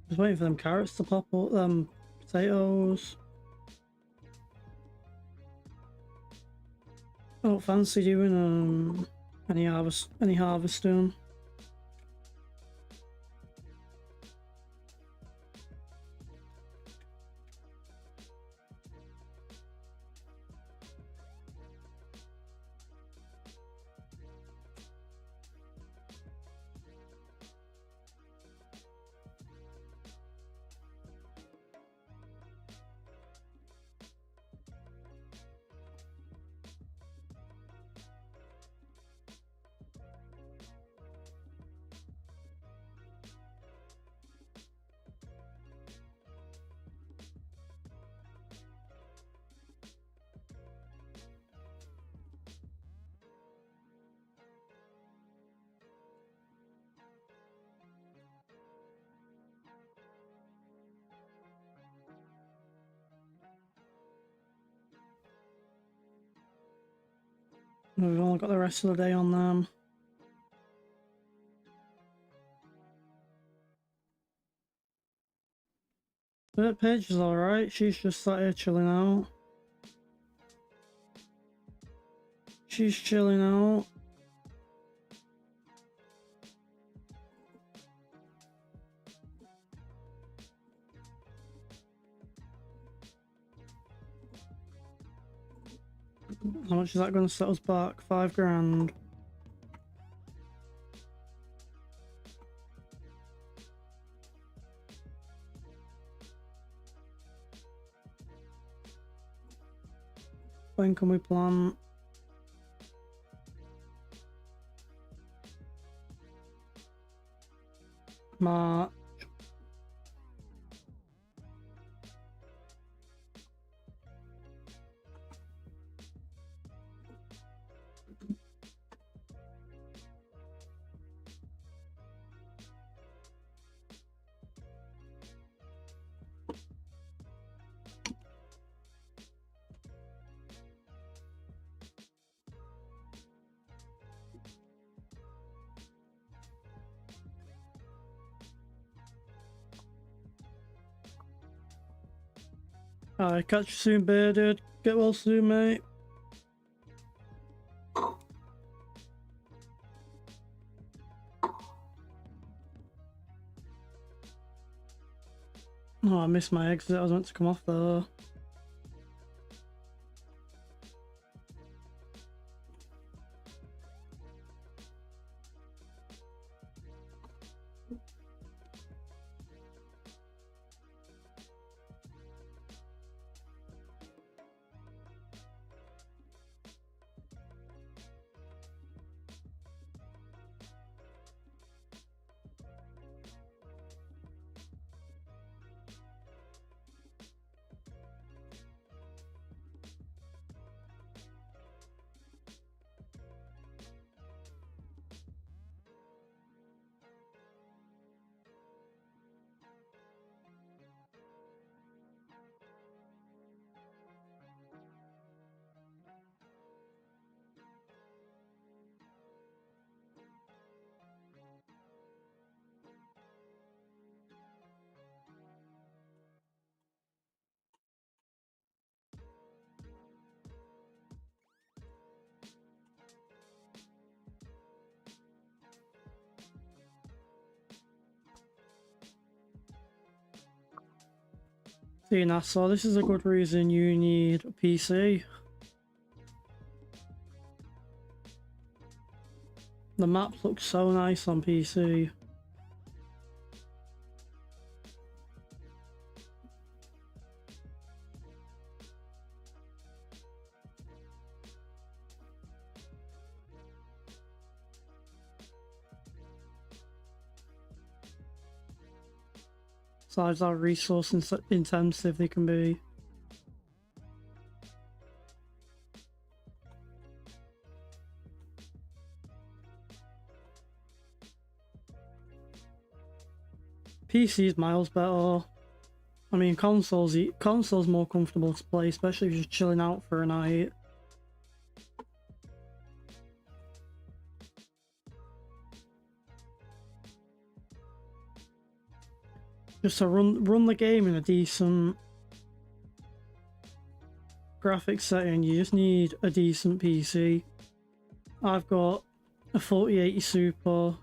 Just waiting for them carrots to pop up, them potatoes. I don't fancy doing any harvesting. We've only got the rest of the day on them. But Paige is alright, she's just sat here chilling out. She's chilling out. How much is that going to set us back? 5 grand. When can we plant? March. Alright, catch you soon, bearded. Get well soon, mate. Oh, I missed my exit. I was meant to come off there. See, NASA, this is a good reason you need a PC. The map looks so nice on PC. Besides how resource intensive they can be. PC's miles better. I mean, console's more comfortable to play, especially if you're just chilling out for a night. just to run the game in a decent graphics setting, you just need a decent PC. I've got a 4080 Super.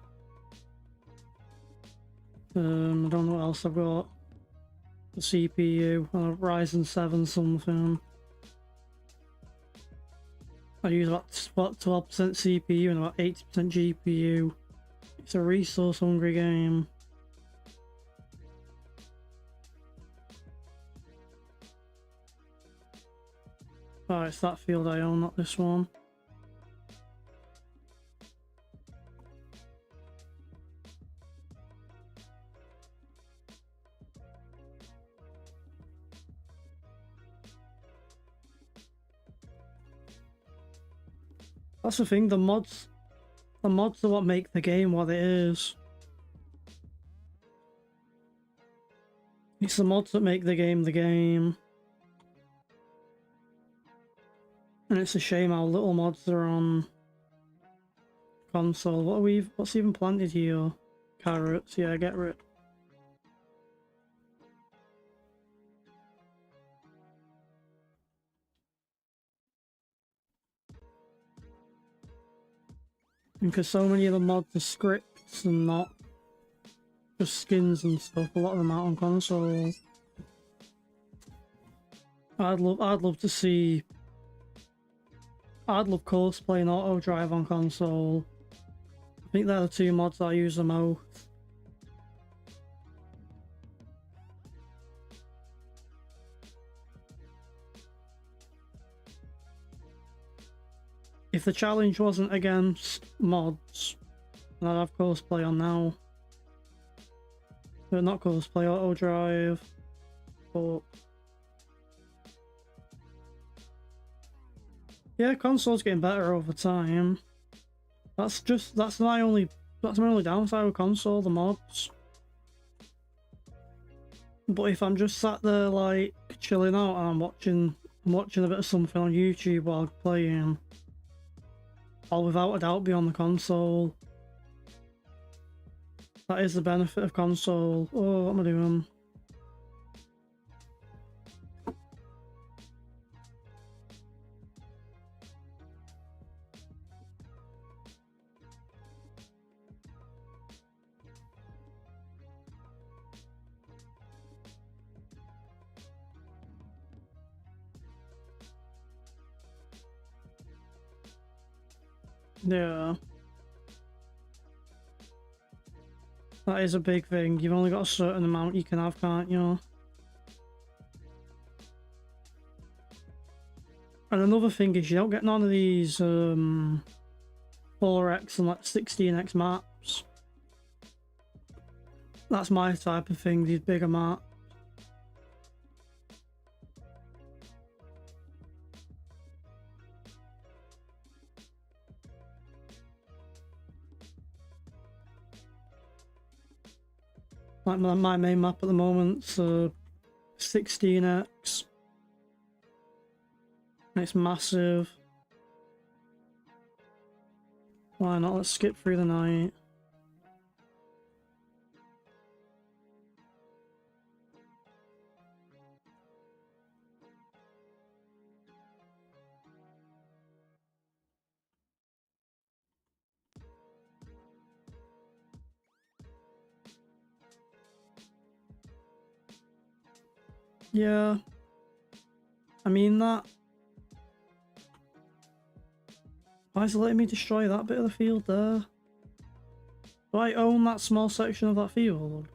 I don't know what else I've got. The CPU, a Ryzen 7 something. I use about 12% CPU and about 80% GPU. It's a resource hungry game. Oh, it's that field I own, not this one. That's the thing, the mods are what make the game what it is. It's the mods that make the game the game. And it's a shame how little mods are on console. What's even planted here? Carrots, yeah, get rid. Because so many of the mods are scripts and not just skins and stuff, a lot of them out on console. I'd love to see. I'd love cosplay and auto drive on console. I think they're the two mods that I use the most. If the challenge wasn't against mods, then I'd have cosplay on now. But not cosplay, auto drive. But yeah, console's getting better over time. That's my only downside with console, the mods. But if I'm just sat there like chilling out and I'm watching a bit of something on YouTube while playing, I'll without a doubt be on the console. That is the benefit of console. Oh, what am I doing? Yeah. That is a big thing. You've only got a certain amount you can have, can't you? And another thing is you don't get none of these 4x and like 16x maps. That's my type of thing, these bigger maps. Like my main map at the moment's 16x. And it's massive. Why not? Let's skip through the night. Yeah. I mean that. Why is it letting me destroy that bit of the field there? Do I own that small section of that field?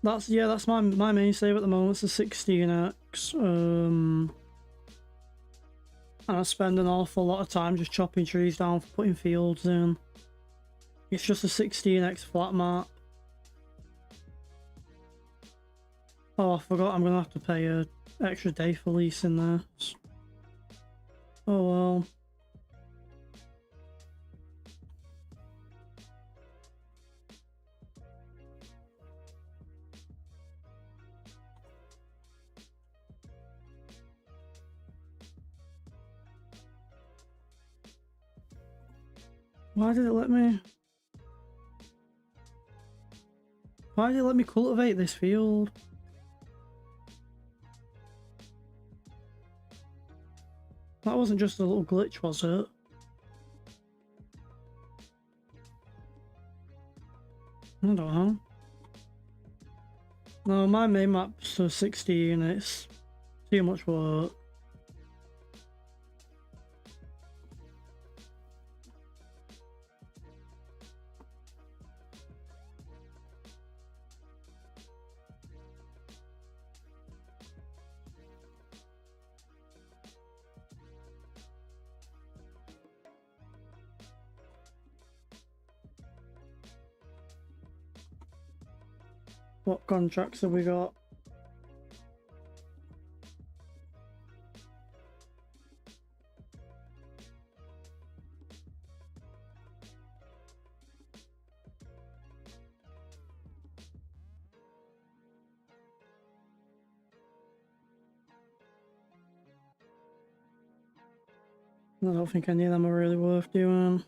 That's my main save at the moment. It's a 16x. And I spend an awful lot of time just chopping trees down for putting fields in. It's just a 16x flat map. Oh, I forgot I'm gonna have to pay a extra day for leasing this. Oh well. Why did it let me... Why did it let me cultivate this field? That wasn't just a little glitch, was it? I don't know. No, my main map's 16, it's too much work. What contracts have we got? I don't think any of them are really worth doing.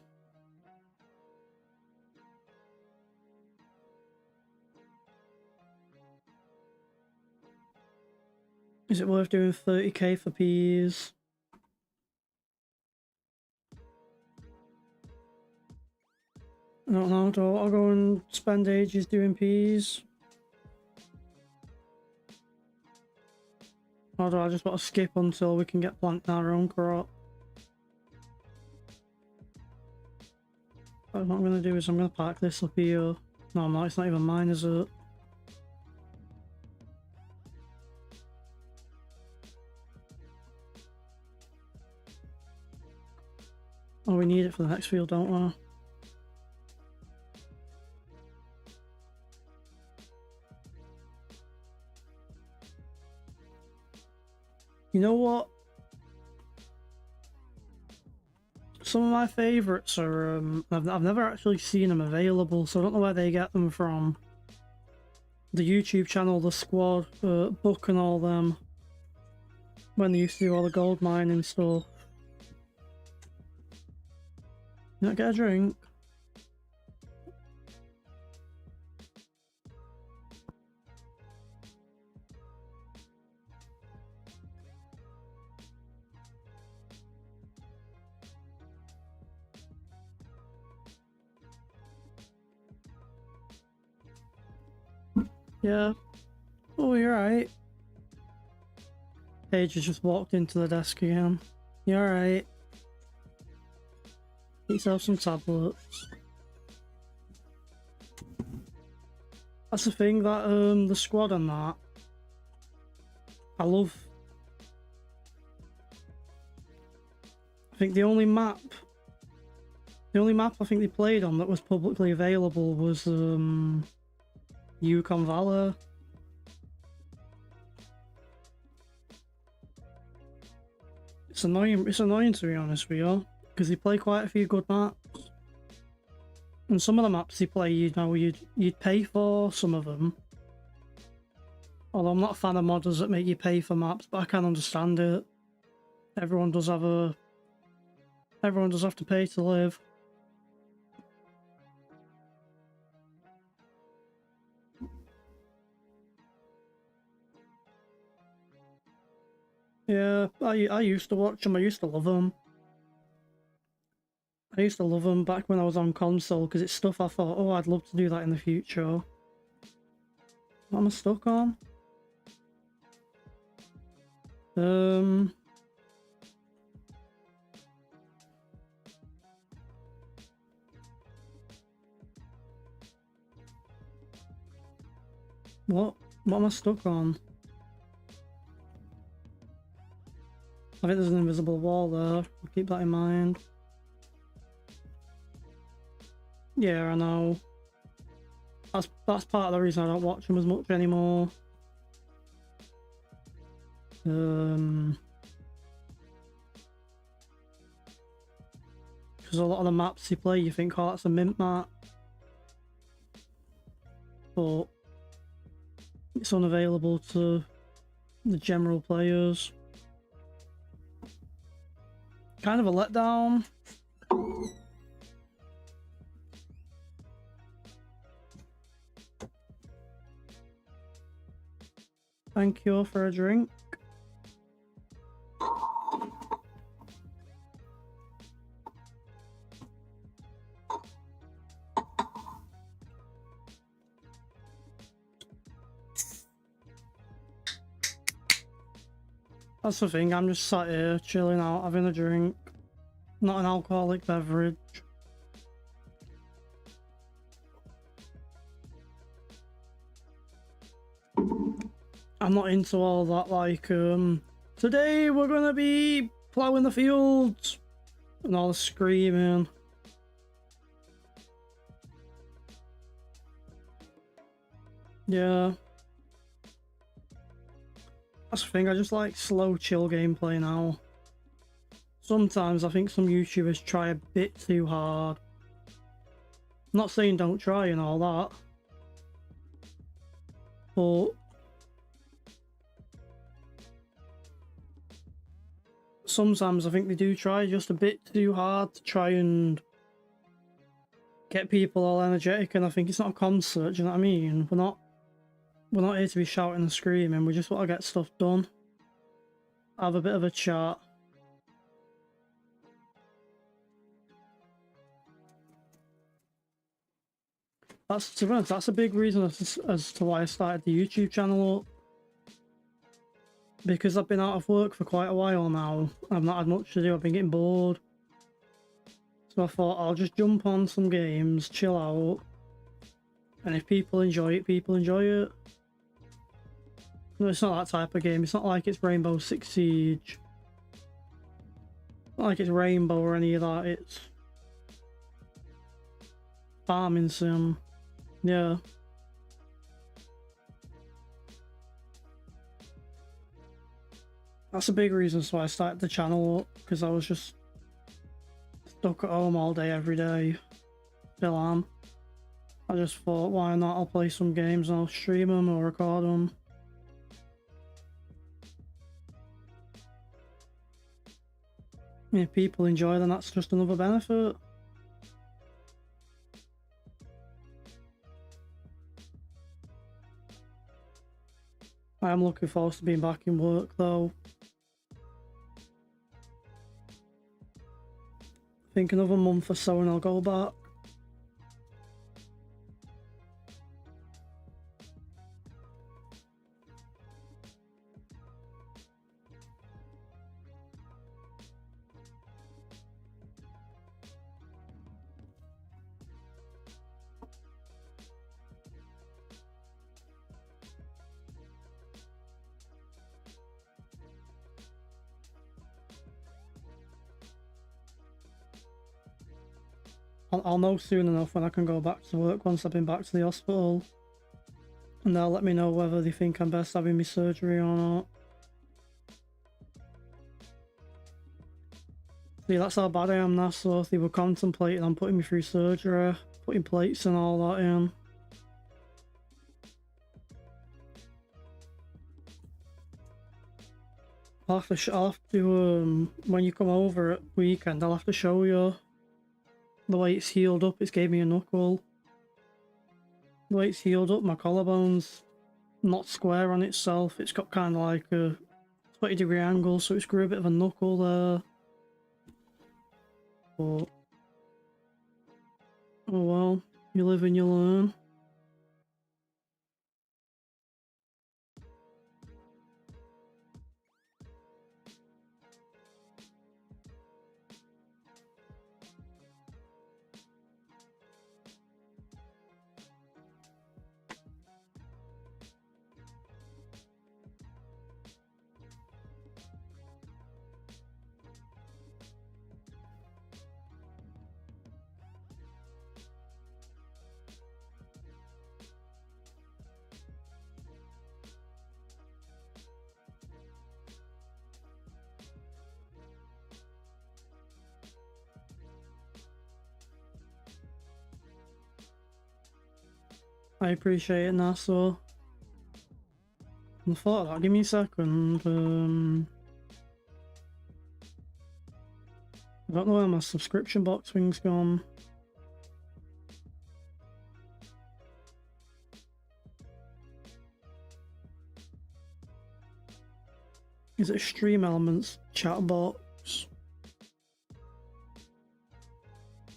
Is it worth doing 30k for peas? I don't know, I'll go and spend ages doing peas. Or do I just want to skip until we can get planting our own crop? What I'm going to do is I'm going to park this up here. No, I'm not, it's not even mine, is it? Oh, we need it for the next field, don't we? You know what? Some of my favourites are, I've never actually seen them available, so I don't know where they get them from. The YouTube channel, The Squad, Book and all them. When they used to do all the gold mining stuff. You not get a drink? Yeah. Oh, you're right. Paige has just walked into the desk again. You're right. Get yourself some tablets. That's the thing, that the squad and that I love. I think the only map I think they played on that was publicly available was Yukon Valley. It's annoying to be honest with you, because they play quite a few good maps. And some of the maps they play, you know, you'd pay for some of them. Although I'm not a fan of modders that make you pay for maps, but I can understand it. Everyone does have to pay to live. Yeah, I used to watch them. I used to love them. I used to love them back when I was on console, because it's stuff I thought, oh, I'd love to do that in the future. What am I stuck on? What am I stuck on? I think there's an invisible wall there. I'll keep that in mind. Yeah, I know. That's part of the reason I don't watch them as much anymore. Because a lot of the maps you play, you think, oh, that's a mint map. But it's unavailable to the general players. Kind of a letdown. Thank you for a drink. That's the thing, I'm just sat here chilling out, having a drink. Not an alcoholic beverage. I'm not into all that, like, today we're gonna be plowing the fields and all the screaming. Yeah. That's the thing, I just like slow, chill gameplay now. Sometimes I think some YouTubers try a bit too hard. I'm not saying don't try and all that, but sometimes I think they do try just a bit too hard to try and get people all energetic, and I think it's not a concert, do you know what I mean? We're not here to be shouting and screaming, we just want to get stuff done. Have a bit of a chat. That's, to be honest, that's a big reason as to why I started the YouTube channel up. Because I've been out of work for quite a while now, I've not had much to do, I've been getting bored. So I thought I'll just jump on some games, chill out, and if people enjoy it, people enjoy it. No, it's not that type of game, it's not like it's Rainbow Six Siege. It's not like it's Rainbow or any of that, it's farming sim. Yeah. That's a big reason why I started the channel up, because I was just stuck at home all day, every day. Still am. I just thought, why not? I'll play some games and I'll stream them or record them. If people enjoy them, that's just another benefit. I am looking forward to being back in work though. I think another month or so and I'll go back. I'll know soon enough when I can go back to work once I've been back to the hospital. And they'll let me know whether they think I'm best having my surgery or not. See, that's how bad I am now, so they were contemplating on putting me through surgery, putting plates and all that in. I'll have to, when you come over at weekend, I'll have to show you the way it's healed up. It's gave me a knuckle. The way it's healed up, my collarbone's not square on itself. It's got kind of like a 20-degree angle, so it's grew a bit of a knuckle there. But oh well, you live and you learn. I appreciate it, Nassau. I thought of that. Give me a second. I don't know where my subscription box thing's gone. Is it Stream Elements chat box?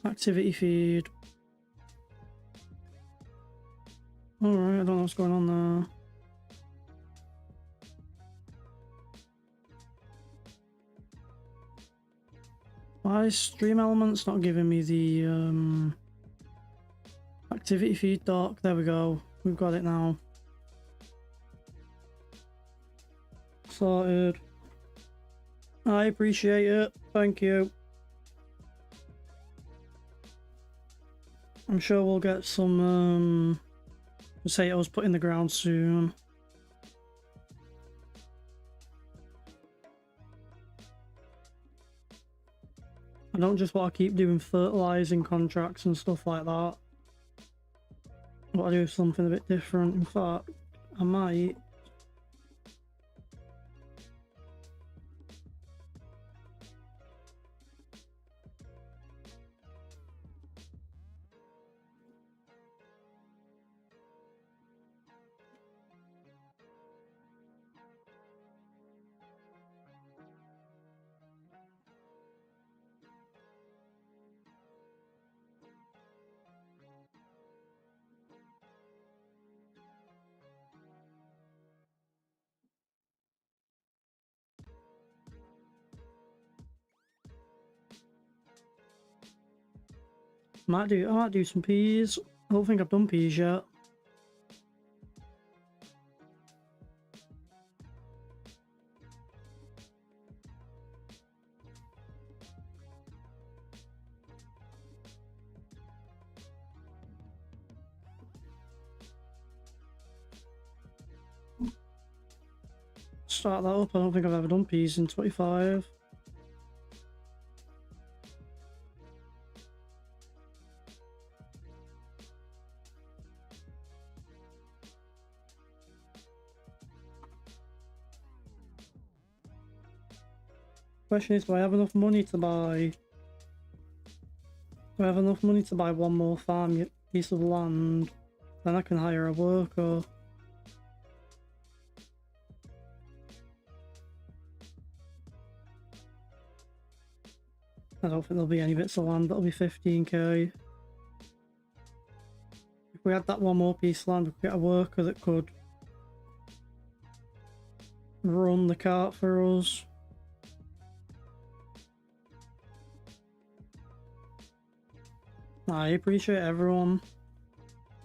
Activity feed. Alright, I don't know what's going on there. Why is Stream Elements not giving me the activity feed doc? There we go. We've got it now. Sorted. I appreciate it. Thank you. I'm sure we'll get some potatoes put in the ground soon. I don't just want to keep doing fertilizing contracts and stuff like that. I want to do something a bit different. In fact, I might. I might do some peas. I don't think I've done peas yet. Start that up. I don't think I've ever done peas in 25. Question is, do I have enough money to buy? Do I have enough money to buy one more farm piece of land? Then I can hire a worker. I don't think there'll be any bits of land. That'll be 15k. If we had that one more piece of land, we could get a worker that could run the cart for us. I appreciate everyone.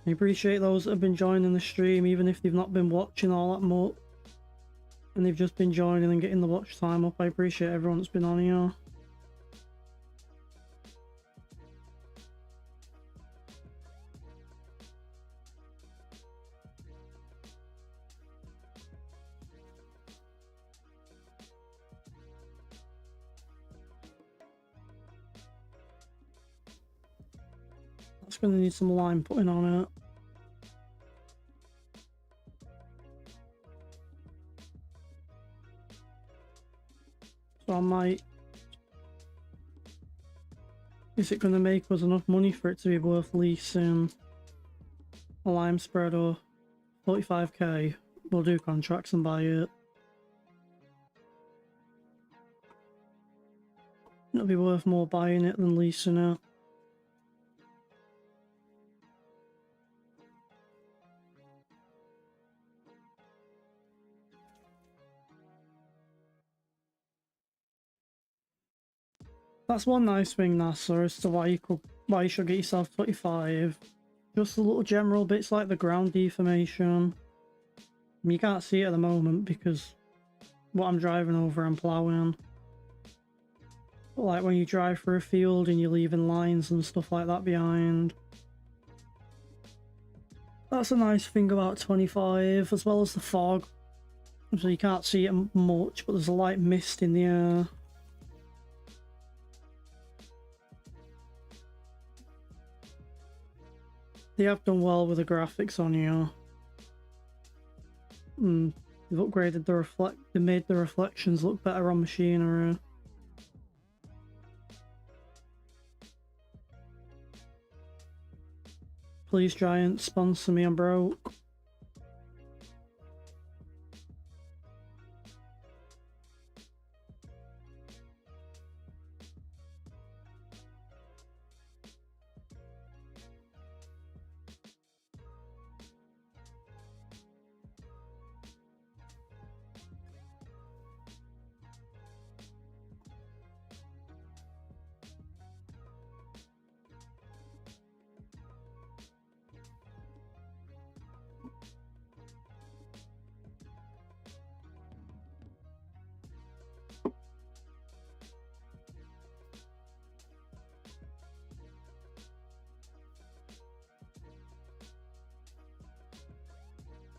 I appreciate those that have been joining the stream, even if they've not been watching all that much. And they've just been joining and getting the watch time up. I appreciate everyone that's been on here. That's going to need some lime putting on it. So I might... Is it going to make us enough money for it to be worth leasing a lime spreader? 45k. We'll do contracts and buy it. It'll be worth more buying it than leasing it. That's one nice thing, NASA, as to why you should get yourself 25. Just the little general bits like the ground deformation. I mean, you can't see it at the moment because what I'm driving over, I'm plowing. But like when you drive through a field and you're leaving lines and stuff like that behind. That's a nice thing about 25, as well as the fog. So you can't see it much, but there's a light mist in the air. They have done well with the graphics on here. They've upgraded the they made the reflections look better on machinery. Please, Giant, sponsor me, I'm broke.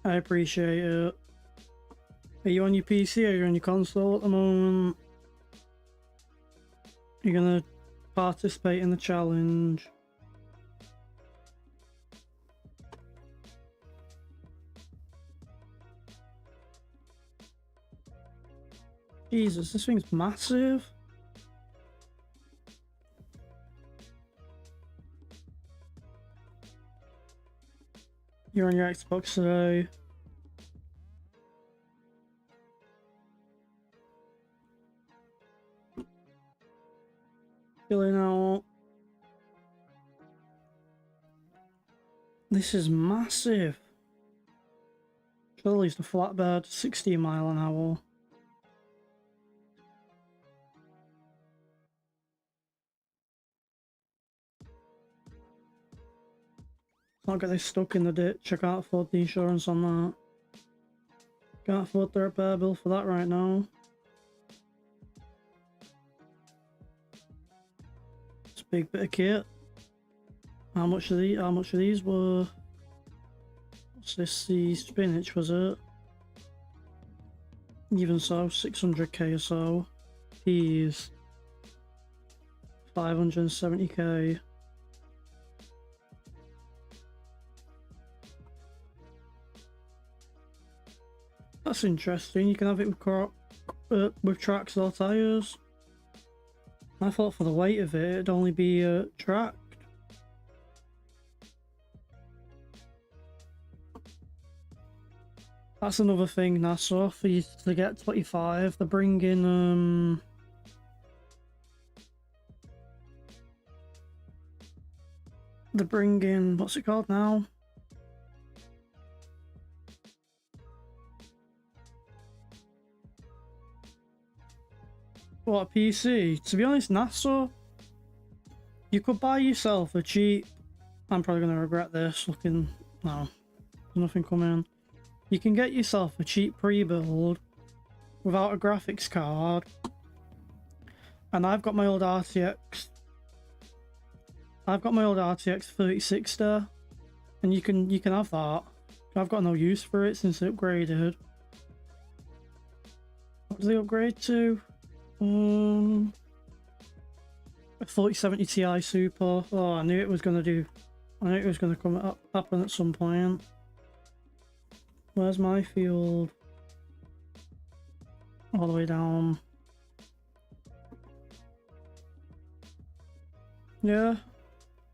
I appreciate it. Are you on your PC or are you on your console at the moment? You're gonna participate in the challenge. Jesus, this thing's massive. You're on your Xbox today. Chilling out. This is massive. Surely it's the flatbed, 60 mile an hour. I'll get this stuck in the ditch. I can't afford the insurance on that. Can't afford the repair bill for that right now. It's a big bit of kit. How much are these were? What's this? The spinach, was it? Even so, 600k or so. Peas, 570k. That's interesting. You can have it with tracks or tires. I thought for the weight of it, it'd only be tracked. That's another thing, NASA, for you to get 25. They're bringing what's it called now? What, a PC? To be honest, NASA, you could buy yourself a cheap... I'm probably going to regret this, looking... No, there's nothing coming. You can get yourself a cheap pre-build without a graphics card. And I've got my old RTX 3060, and you can have that. I've got no use for it since it upgraded. What does it upgrade to? A 4070 Ti Super. Oh, I knew it was gonna happen at some point. Where's my field? All the way down. Yeah,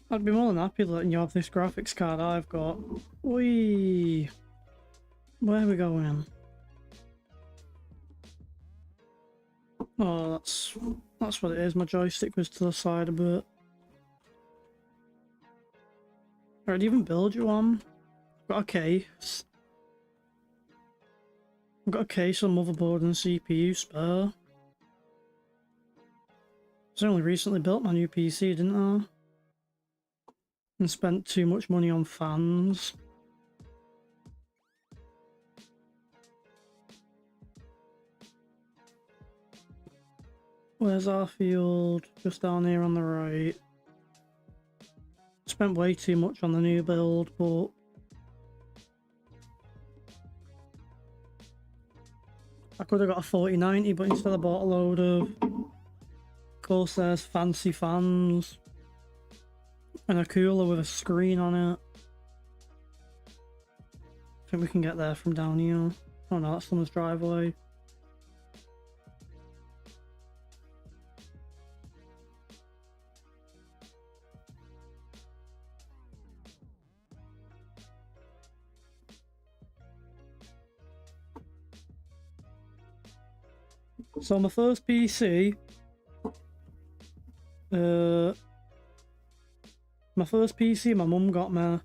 I'd be more than happy letting you have this graphics card I've got. Whee! Where are we going? Oh, that's what it is. My joystick was to the side a bit. Alright, even build you one. I've got a case. I've got a case, a motherboard and CPU spare. I only recently built my new PC, didn't I? And spent too much money on fans. Where's our field? Just down here on the right. Spent way too much on the new build, but I could have got a 4090, but instead I bought a load of Corsair's fancy fans and a cooler with a screen on it. I think we can get there from down here. Oh no, that's someone's driveway. So my first PC, my mum got me.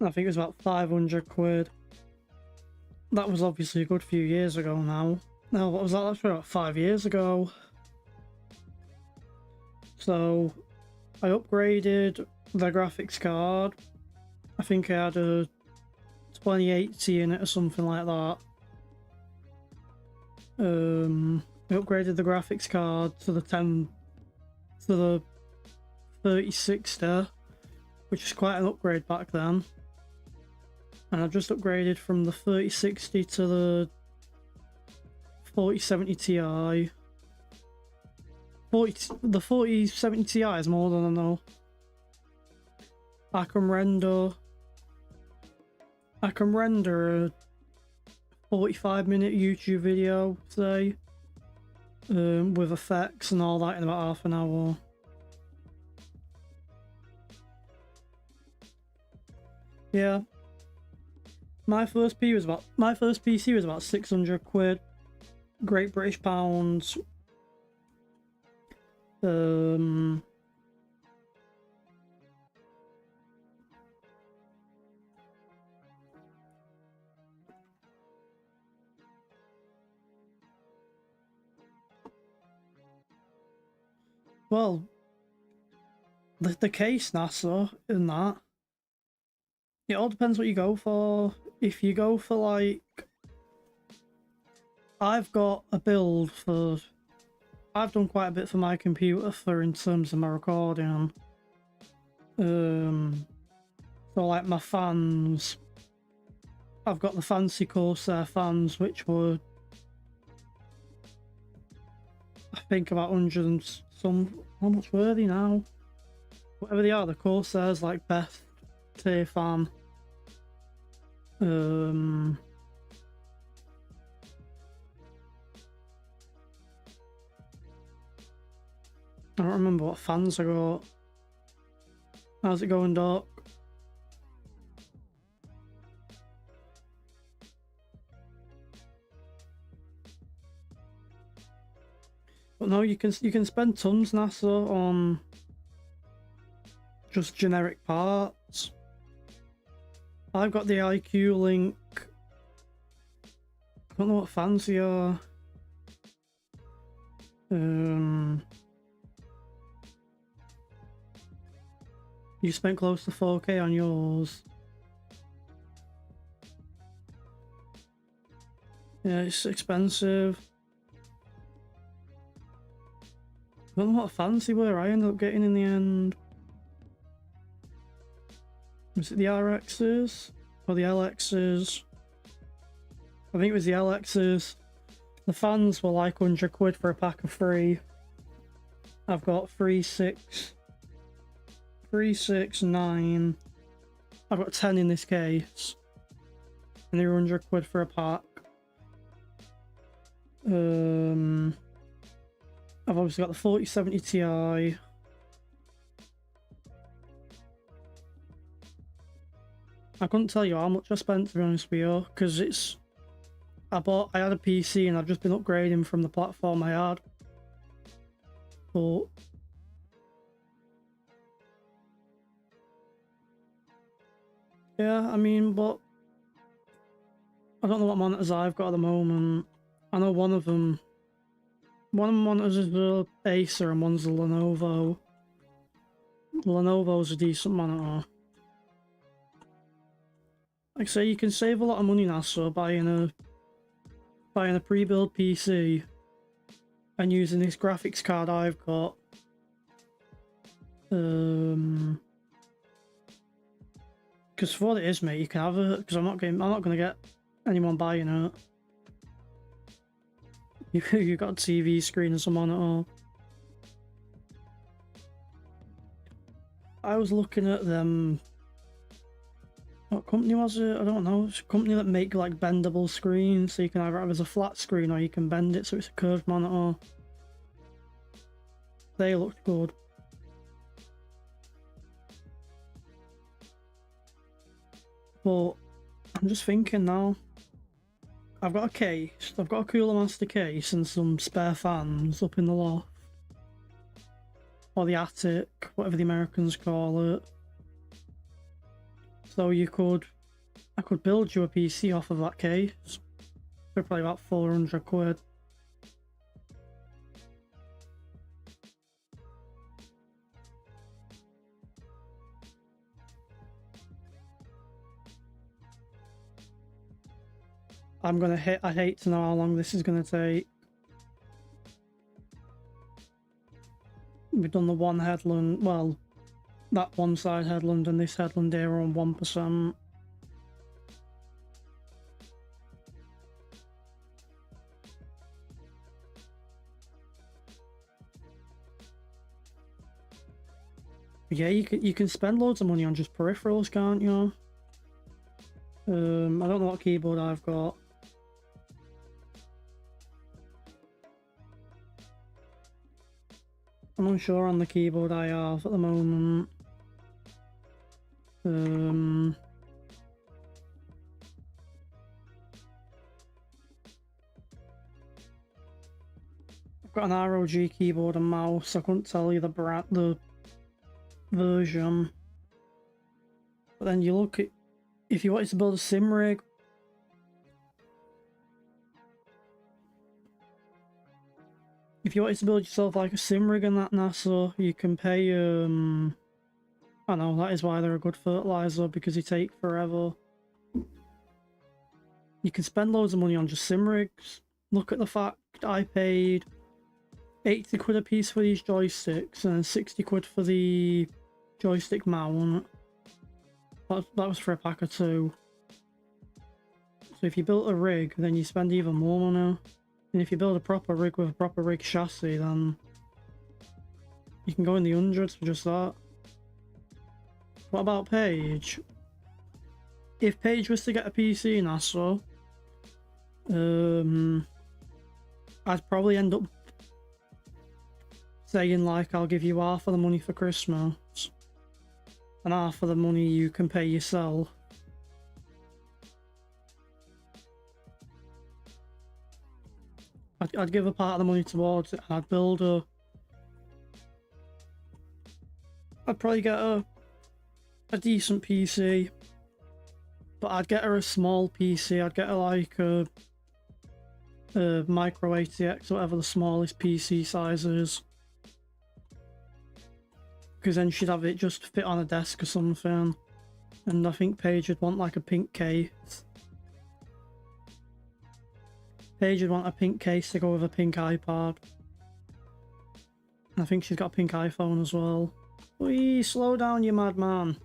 I think it was about 500 quid. That was obviously a good few years ago now. No, what was that? That's about 5 years ago. So I upgraded the graphics card. I think I had a 2080 in it or something like that. I upgraded the graphics card to the 3060, which is quite an upgrade back then. And I've just upgraded from the 3060 to the 4070 Ti. The 4070 Ti is more than I know. I can render a 45-minute YouTube video, say, with effects and all that in about half an hour. Yeah. My first PC was about 600 quid. Great British pounds. Well, the case NASA in that, it all depends what you go for. If you go for like, I've got a build for, I've done quite a bit for my computer for in terms of my recording. So like my fans, I've got the fancy Corsair fans, which were, I think, about 100 and some. How much were they now? Whatever they are, the Corsairs, like best tier fan. I don't remember what fans I got. How's it going, Doc? But no, you can spend tons, NASA, on just generic parts. I've got the IQ Link. I don't know what fans they are. You spent close to 4K on yours. Yeah, it's expensive. I don't know what fans they were I ended up getting in the end. Was it the RXs? Or the LXs? I think it was the LXs. The fans were like 100 quid for a pack of 3. I've got 3, 6, 9. I've got 10 in this case. And they're 100 quid for a pack. I've obviously got the 4070 Ti. I couldn't tell you how much I spent, to be honest with you, because I had a PC and I've just been upgrading from the platform I had. But yeah, I mean, but I don't know what monitors I've got at the moment. I know one of them monitors is the Acer and one's the Lenovo. The Lenovo's a decent monitor. Like I say, you can save a lot of money now, so buying a pre-built PC and using this graphics card I've got. Because for what it is, mate, you can have it. Because I'm not gonna get anyone buying it. You got a TV screen and some monitor. I was looking at them. What company was it? I don't know. It's a company that make like bendable screens, so you can either have it as a flat screen or you can bend it so it's a curved monitor. They looked good. But I'm just thinking now. I've got a case. I've got a Cooler Master case and some spare fans up in the loft. Or the attic, whatever the Americans call it. So I could build you a PC off of that case for probably about 400 quid. I hate to know how long this is gonna take. We've done the one headland, well, that one side headland and this headland here are on 1%. Yeah, you can spend loads of money on just peripherals, can't you? I don't know what keyboard I've got. I'm unsure on the keyboard I have at the moment. I've got an ROG keyboard and mouse. I couldn't tell you the version. But then you look at, if you wanted to build a sim rig, if you wanted to build yourself like a sim rig and that NASA, you can pay, I know, that is why they're a good fertilizer, because they take forever. You can spend loads of money on just sim rigs. Look at the fact I paid 80 quid a piece for these joysticks and 60 quid for the joystick mount. That was for a pack of 2. So if you built a rig, then you spend even more money. And if you build a proper rig with a proper rig chassis, then you can go in the hundreds for just that. What about Paige? If Paige was to get a PC, NASA, I'd probably end up saying like, I'll give you half of the money for Christmas and half of the money you can pay yourself. I'd give a part of the money towards it, and I'd build a... I'd probably get a decent PC, but I'd get her a small PC. I'd get her like a micro ATX, whatever the smallest PC size is. Because then she'd have it just fit on a desk or something. And I think Paige would want like a pink case. Paige would want a pink case to go with a pink iPad. I think she's got a pink iPhone as well. Wee, slow down, you madman.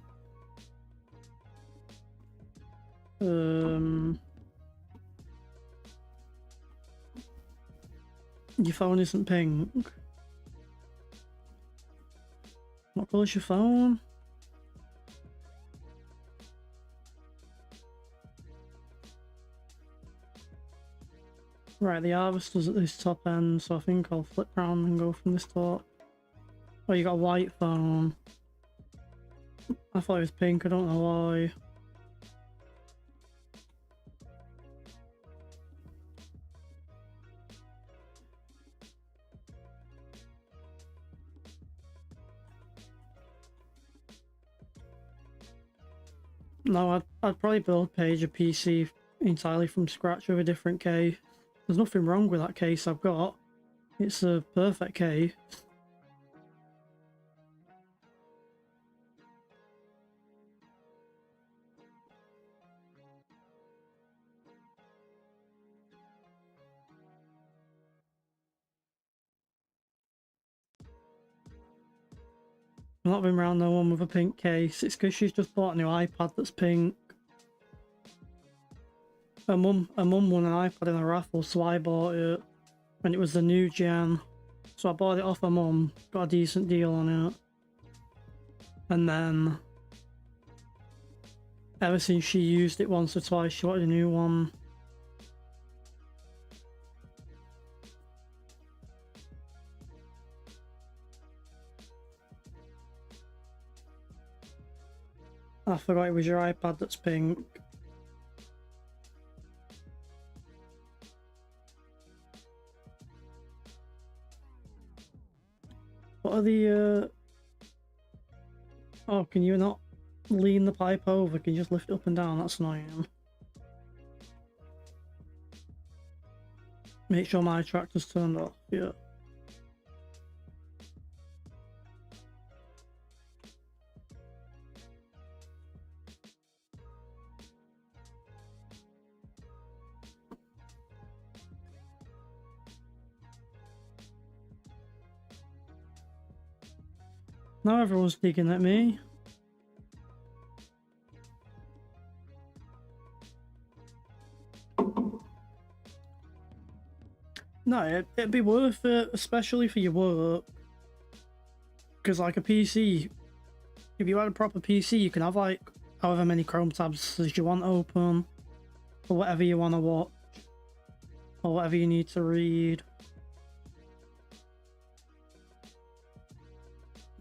Your phone isn't pink. What colour's your phone? Right, the harvester's at this top end, so I think I'll flip round and go from this top. Oh, you got a white phone. I thought it was pink, I don't know why. No, I'd probably build Paige a PC entirely from scratch with a different case. There's nothing wrong with that case I've got. It's a perfect case. I'm not been around no one with a pink case. It's because she's just bought a new iPad that's pink. Her mum won an iPad in a raffle, so I bought it. And it was the new gen. So I bought it off her mum, got a decent deal on it. And then ever since she used it once or twice, she wanted a new one. I forgot it was your iPad that's pink. What are the Oh, can you not lean the pipe over? Can you just lift it up and down? That's annoying. Make sure my tractor's turned off, yeah. Now everyone's digging at me. No, it'd be worth it, especially for your work. Because like a PC If you had a proper PC, you can have like however many Chrome tabs as you want open, for whatever you want to watch, or whatever you need to read.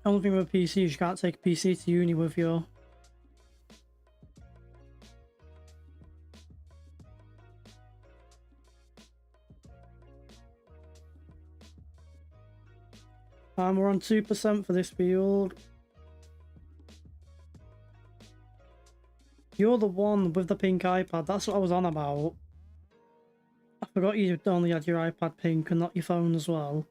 The only thing with a PC is you can't take a PC to uni with you. We're on 2% for this field. You're the one with the pink iPad, that's what I was on about. I forgot you only had your iPad pink and not your phone as well.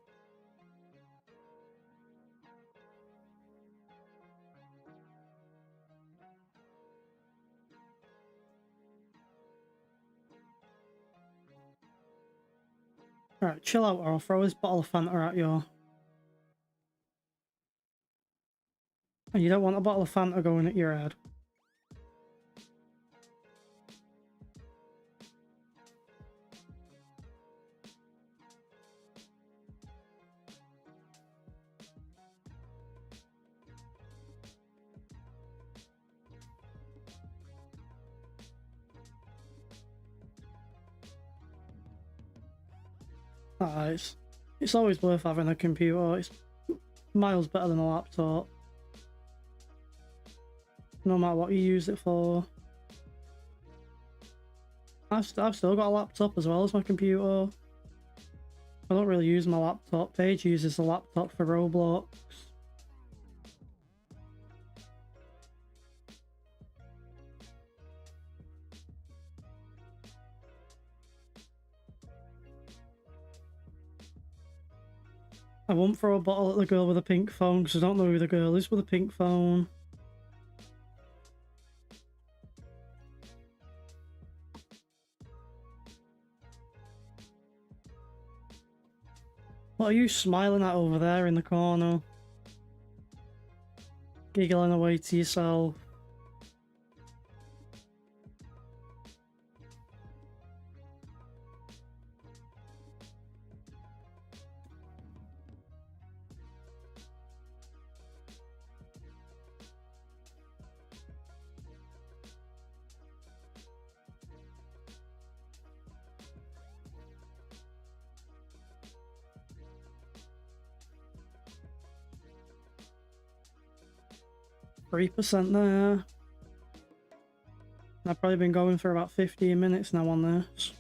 Alright, chill out or I'll throw this bottle of Fanta at you. And you don't want a bottle of Fanta going at your head. It's always worth having a computer. It's miles better than a laptop. No matter what you use it for. I've still got a laptop as well as my computer. I don't really use my laptop. Paige uses the laptop for Roblox. I won't throw a bottle at the girl with a pink phone because I don't know who the girl is with a pink phone. What are you smiling at over there in the corner? Giggling away to yourself. %3 there. I've probably been going for about 15 minutes now on this.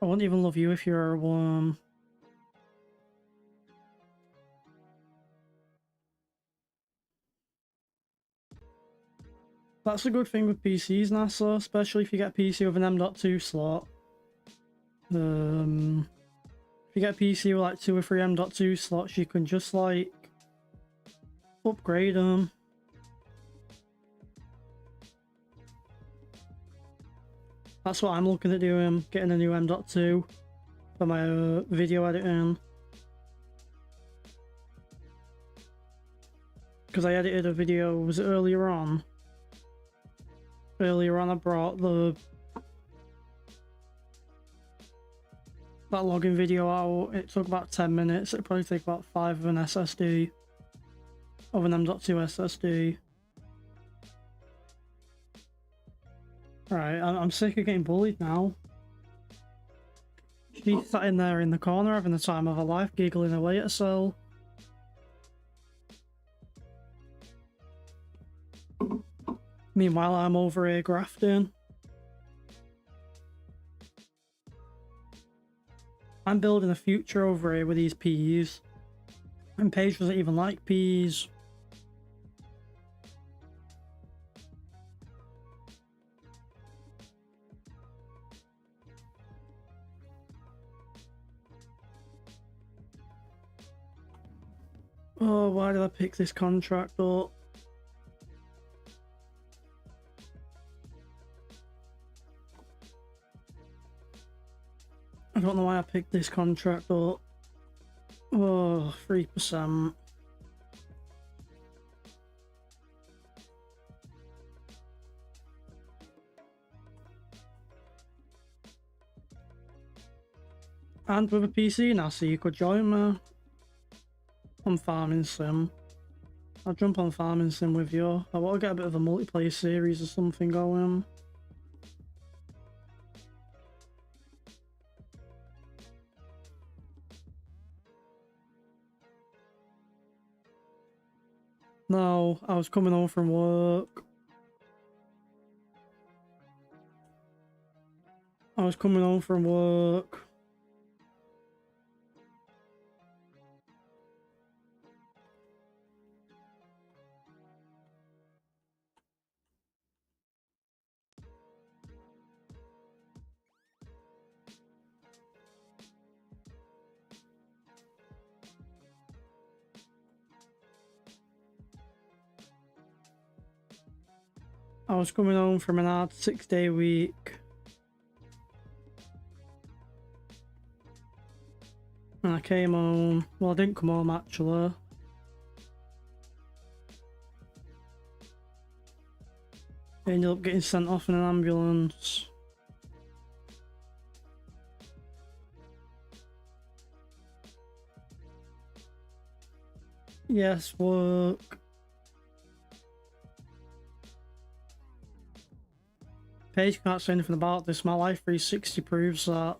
I wouldn't even love you if you're a worm. That's a good thing with PCs, NASA, especially if you get a PC with an M.2 slot. If you get a PC with like 2 or 3 M.2 slots, you can just like upgrade them. That's what I'm looking at doing, getting a new M.2 for my video editing. Because I edited a video, was it earlier on? Earlier on I brought that login video out. It took about 10 minutes. It'd probably take about 5 of an SSD. Of an M.2 SSD. Right, I'm sick of getting bullied now. She's sat in there in the corner having the time of her life, giggling away at herself. Meanwhile, I'm over here grafting. I'm building a future over here with these peas. And Paige doesn't even like peas. Oh, why did I pick this contract up? I don't know why I picked this contract up. Oh, 3%. And with a PC now, so you could join me on Farming Sim. I'll jump on Farming Sim with you. I want to get a bit of a multiplayer series or something going. No, I was coming home from work. I was coming home from work. I was coming home from an hard 6-day week. And I came home. Well, I didn't come home actually. I ended up getting sent off in an ambulance. Yes, work. Paige can't say anything about this. My Life 360 proves that.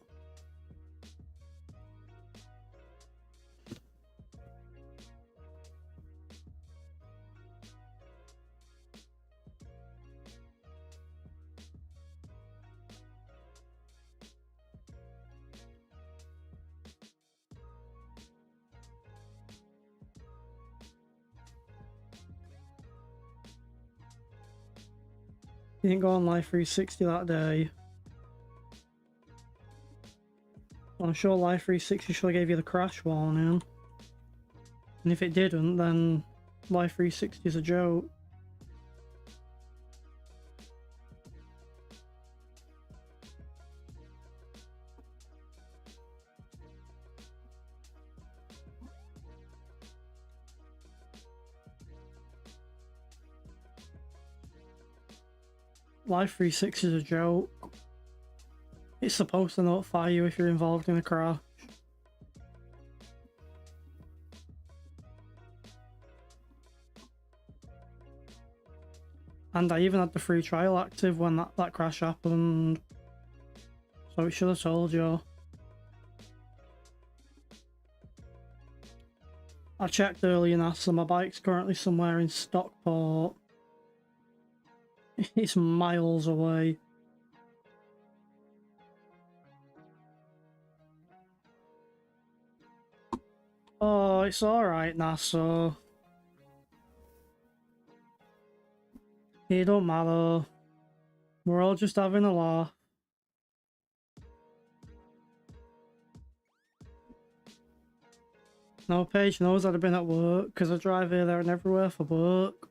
You didn't go on Life 360 that day. Well, I'm sure Life 360 should have gave you the crash warning. And if it didn't, then Life 360 is a joke. Life 360 is a joke. It's supposed to notify you if you're involved in a crash. And I even had the free trial active when that crash happened. So it should have told you. I checked earlier now, so my bike's currently somewhere in Stockport. It's miles away. Oh, it's alright, Nassau. It don't matter. We're all just having a laugh. No, Paige knows that I've been at work, because I drive here, there and everywhere for work.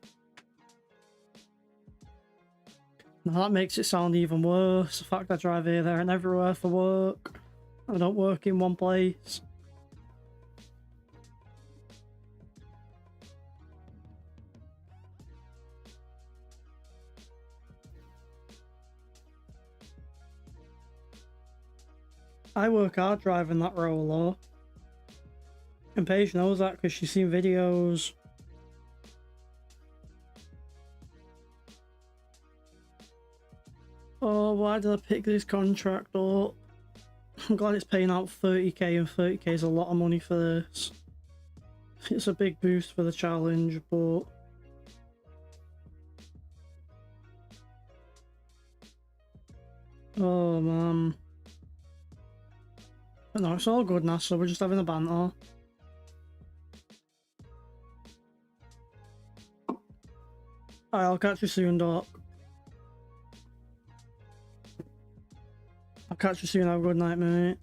Now that makes it sound even worse, the fact I drive here, there and everywhere for work. I don't work in one place. I work hard driving that roller. And Paige knows that because she's seen videos. Oh, why did I pick this contract up? I'm glad it's paying out 30k, and 30k is a lot of money for this. It's a big boost for the challenge, but... Oh, man. But no, it's all good, NASA. We're just having a banter. Alright, I'll catch you soon, Doc. I'll catch you soon. Have a good night, mate.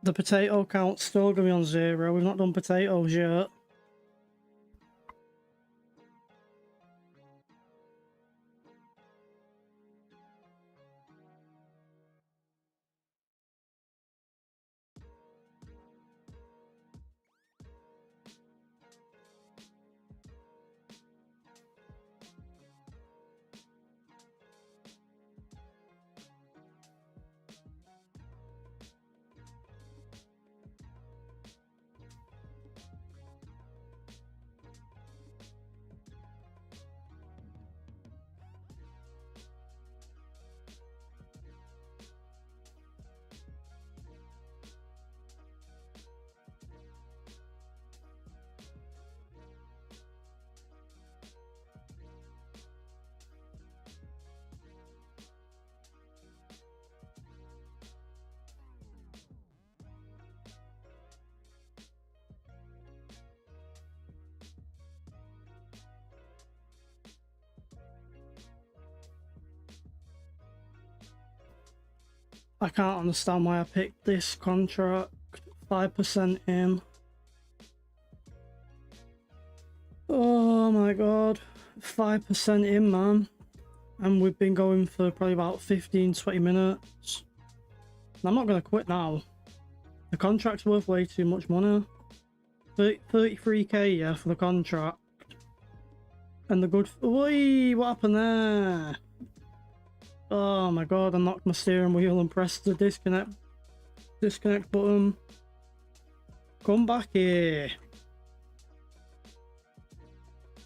The potato count's still going to be on 0. We've not done potatoes yet. I can't understand why I picked this contract. 5% in. Oh my god. 5% in, man. And we've been going for probably about 15-20 minutes. I'm not going to quit now. The contract's worth way too much money. 33k, yeah, for the contract. And the good... Oi, what happened there? Oh my god, I knocked my steering wheel and pressed the disconnect button. Come back here.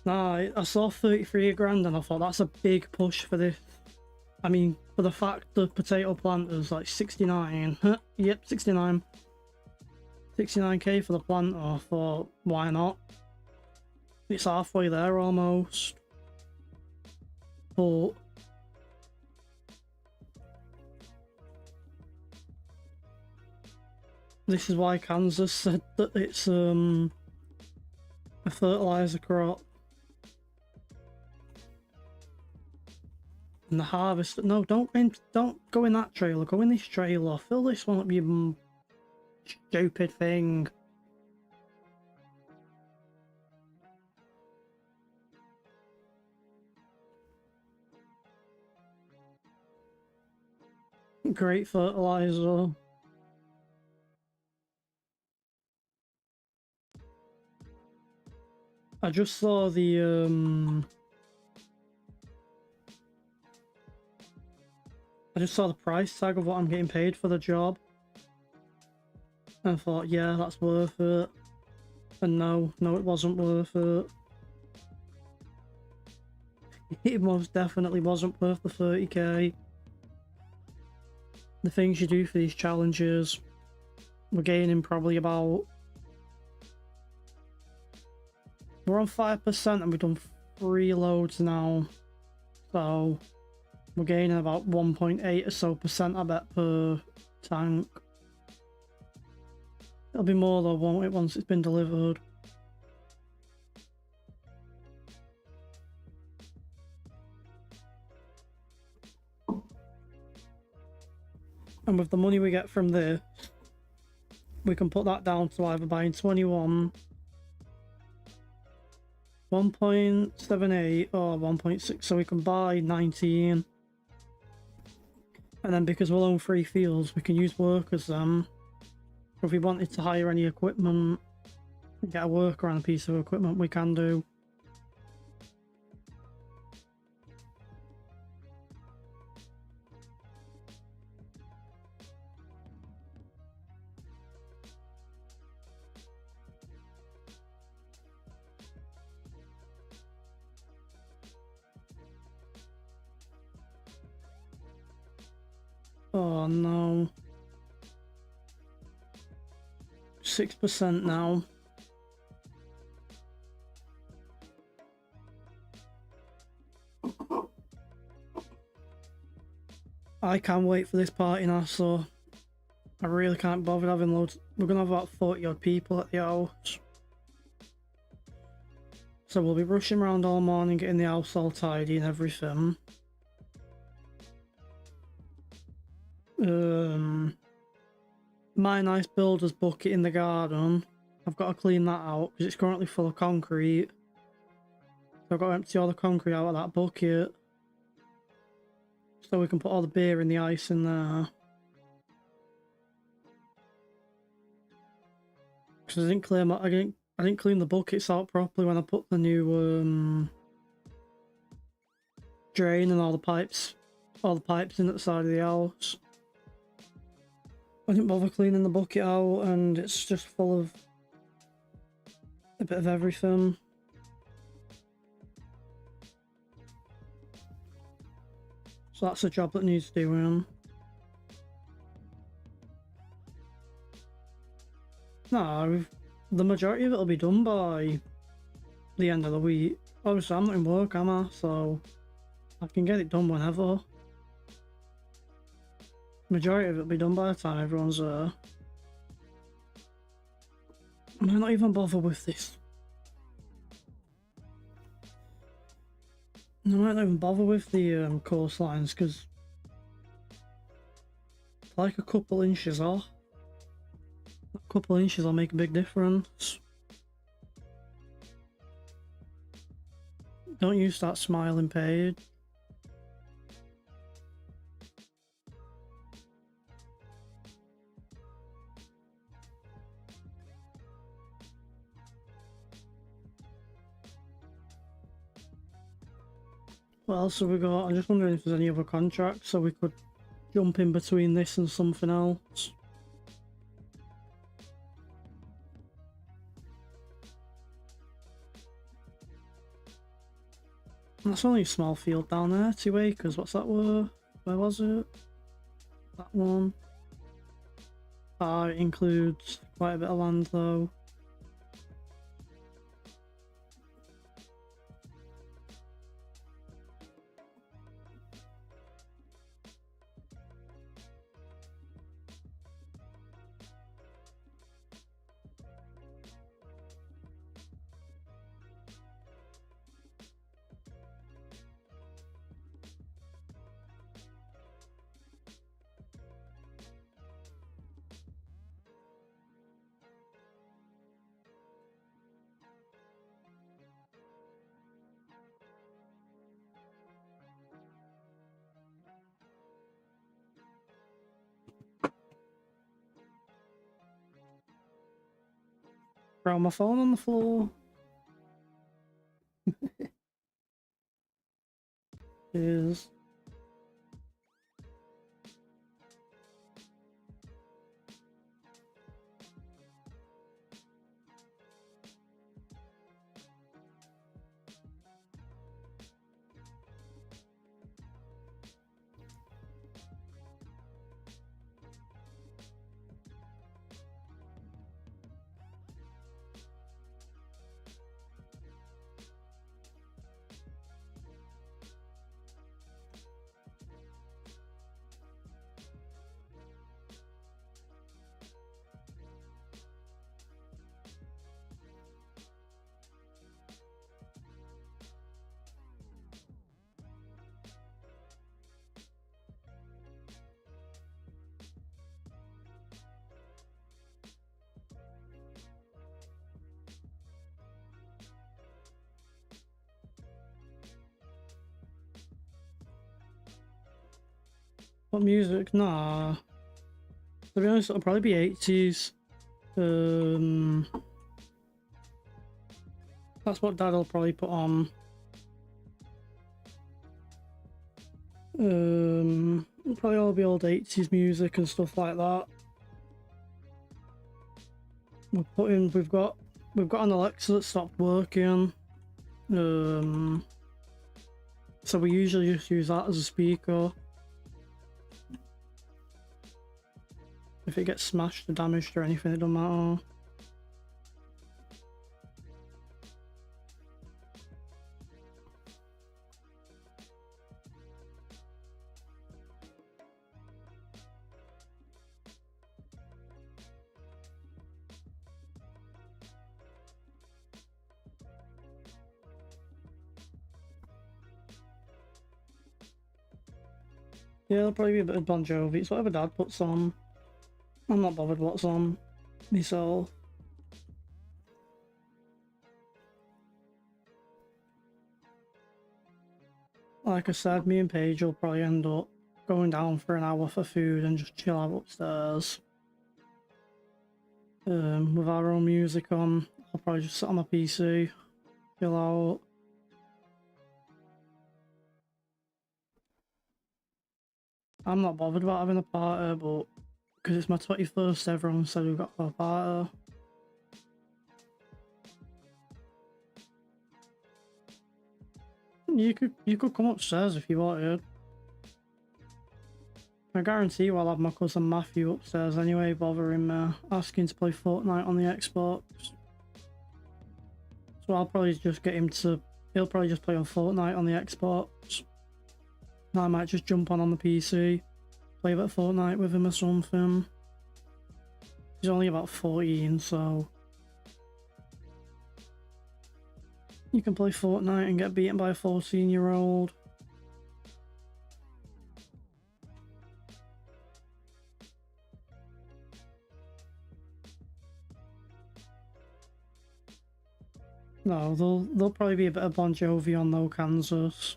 Nah, I saw 33 grand and I thought that's a big push for this. I mean, for the fact the potato planter's like 69. Yep, 69. 69k for the planter. I thought, why not? It's halfway there almost. But this is why Kansas said that it's a fertilizer crop. And the harvest. No, don't go in that trailer. Go in this trailer. Fill this one up, you stupid thing. Great fertilizer. I just saw the price tag of what I'm getting paid for the job. And I thought, yeah, that's worth it. And no, it wasn't worth it. It most definitely wasn't worth the 30k. The things you do for these challenges, we're gaining probably about... We're on 5% and we've done 3 loads now. So we're gaining about 1.8 or so percent, I bet, per tank. It'll be more though, won't it, once it's been delivered? And with the money we get from this, we can put that down to either buying 21, 1.78 or 1.6, so we can buy 19. And then because we'll own 3 fields, we can use workers then. If we wanted to hire any equipment, get a worker on a piece of equipment, we can do. Oh no. 6% now. I can't wait for this party now, so I really can't bother having loads. We're gonna have about 40 odd people at the house. So we'll be rushing around all morning, getting the house all tidy and everything. my nice builder's bucket in the garden. I've got to clean that out because it's currently full of concrete. So I've got to empty all the concrete out of that bucket. So we can put all the beer and the ice in there. Because I didn't clean I didn't clean the buckets out properly when I put the new drain and all the pipes in at the side of the house. I didn't bother cleaning the bucket out, and it's just full of a bit of everything. So that's a job that needs doing. No, the majority of it will be done by the end of the week. Obviously, I'm not in work, am I? So I can get it done whenever. Majority of it will be done by the time everyone's there. I might not even bother with this. I might not even bother with the coastlines because like a couple inches off. A couple inches will make a big difference. Don't you start smiling, Paige. What else have we got? I'm just wondering if there's any other contracts so we could jump in between this and something else. That's only a small field down there, 2 acres. What's that worth? Where was it? That one. Ah, it includes quite a bit of land though. Throw my phone on the floor. Cheers. What music? Nah. To be honest, it'll probably be 80s. That's what Dad will probably put on. It'll probably all be old 80s music and stuff like that. We've got an Alexa that stopped working. So we usually just use that as a speaker. If it gets smashed or damaged or anything, it doesn't matter. Yeah, there'll probably be a bit of Bon Jovi. It's whatever Dad puts on. I'm not bothered what's on myself. Like I said, me and Paige will probably end up going down for an hour for food and just chill out upstairs. With our own music on. I'll probably just sit on my PC, chill out. I'm not bothered about having a party, but because it's my 21st, everyone said we've got a party. You could come upstairs if you wanted. I guarantee you I'll have my cousin Matthew upstairs anyway, bothering me, asking to play Fortnite on the Xbox. So I'll probably just get him to... He'll probably just play on Fortnite on the Xbox. And I might just jump on the PC, play a bit of Fortnite with him or something. He's only about 14, so... You can play Fortnite and get beaten by a 14-year-old. No, there'll probably be a bit of Bon Jovi on though, Kansas.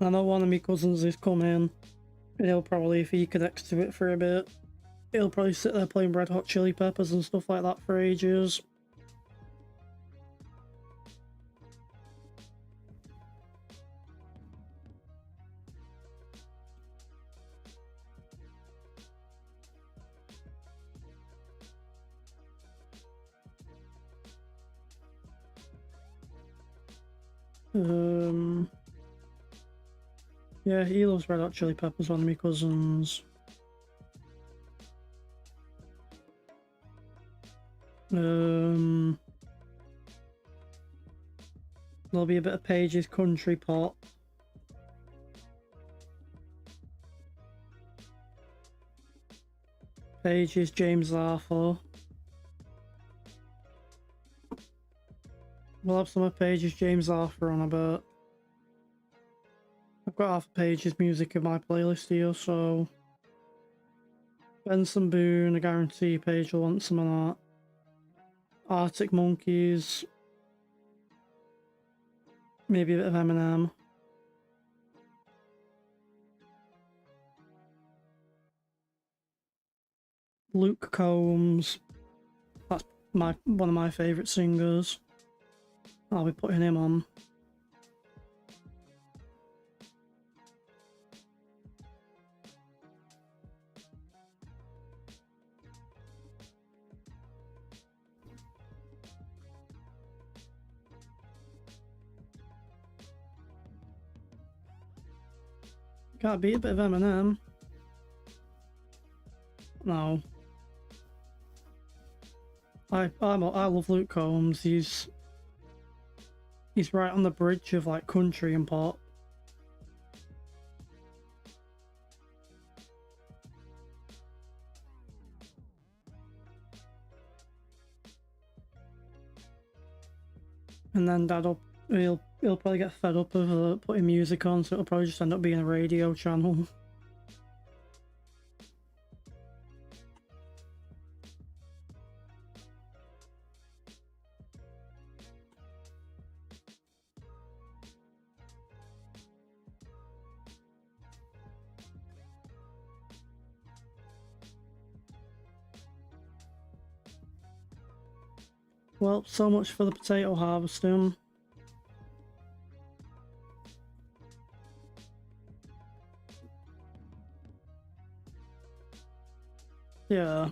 I know one of my cousins is coming. He'll probably, if he connects to it for a bit, he'll probably sit there playing Red Hot Chili Peppers and stuff like that for ages. Yeah, he loves Red Hot Chili Peppers, one of my cousins. There'll be a bit of Paige's country pop. Paige's James Arthur. We'll have some of Paige's James Arthur on a bit. I've got half of Paige's music in my playlist here, so... Benson Boone, I guarantee Paige will want some of that. Arctic Monkeys. Maybe a bit of Eminem. Luke Combs. That's one of my favourite singers. I'll be putting him on. Can't beat a bit of Eminem. No. I love Luke Combs. He's right on the bridge of like country and pop. And then he'll probably get fed up of putting music on, so it'll probably just end up being a radio channel. Well, so much for the potato harvesting. Yeah.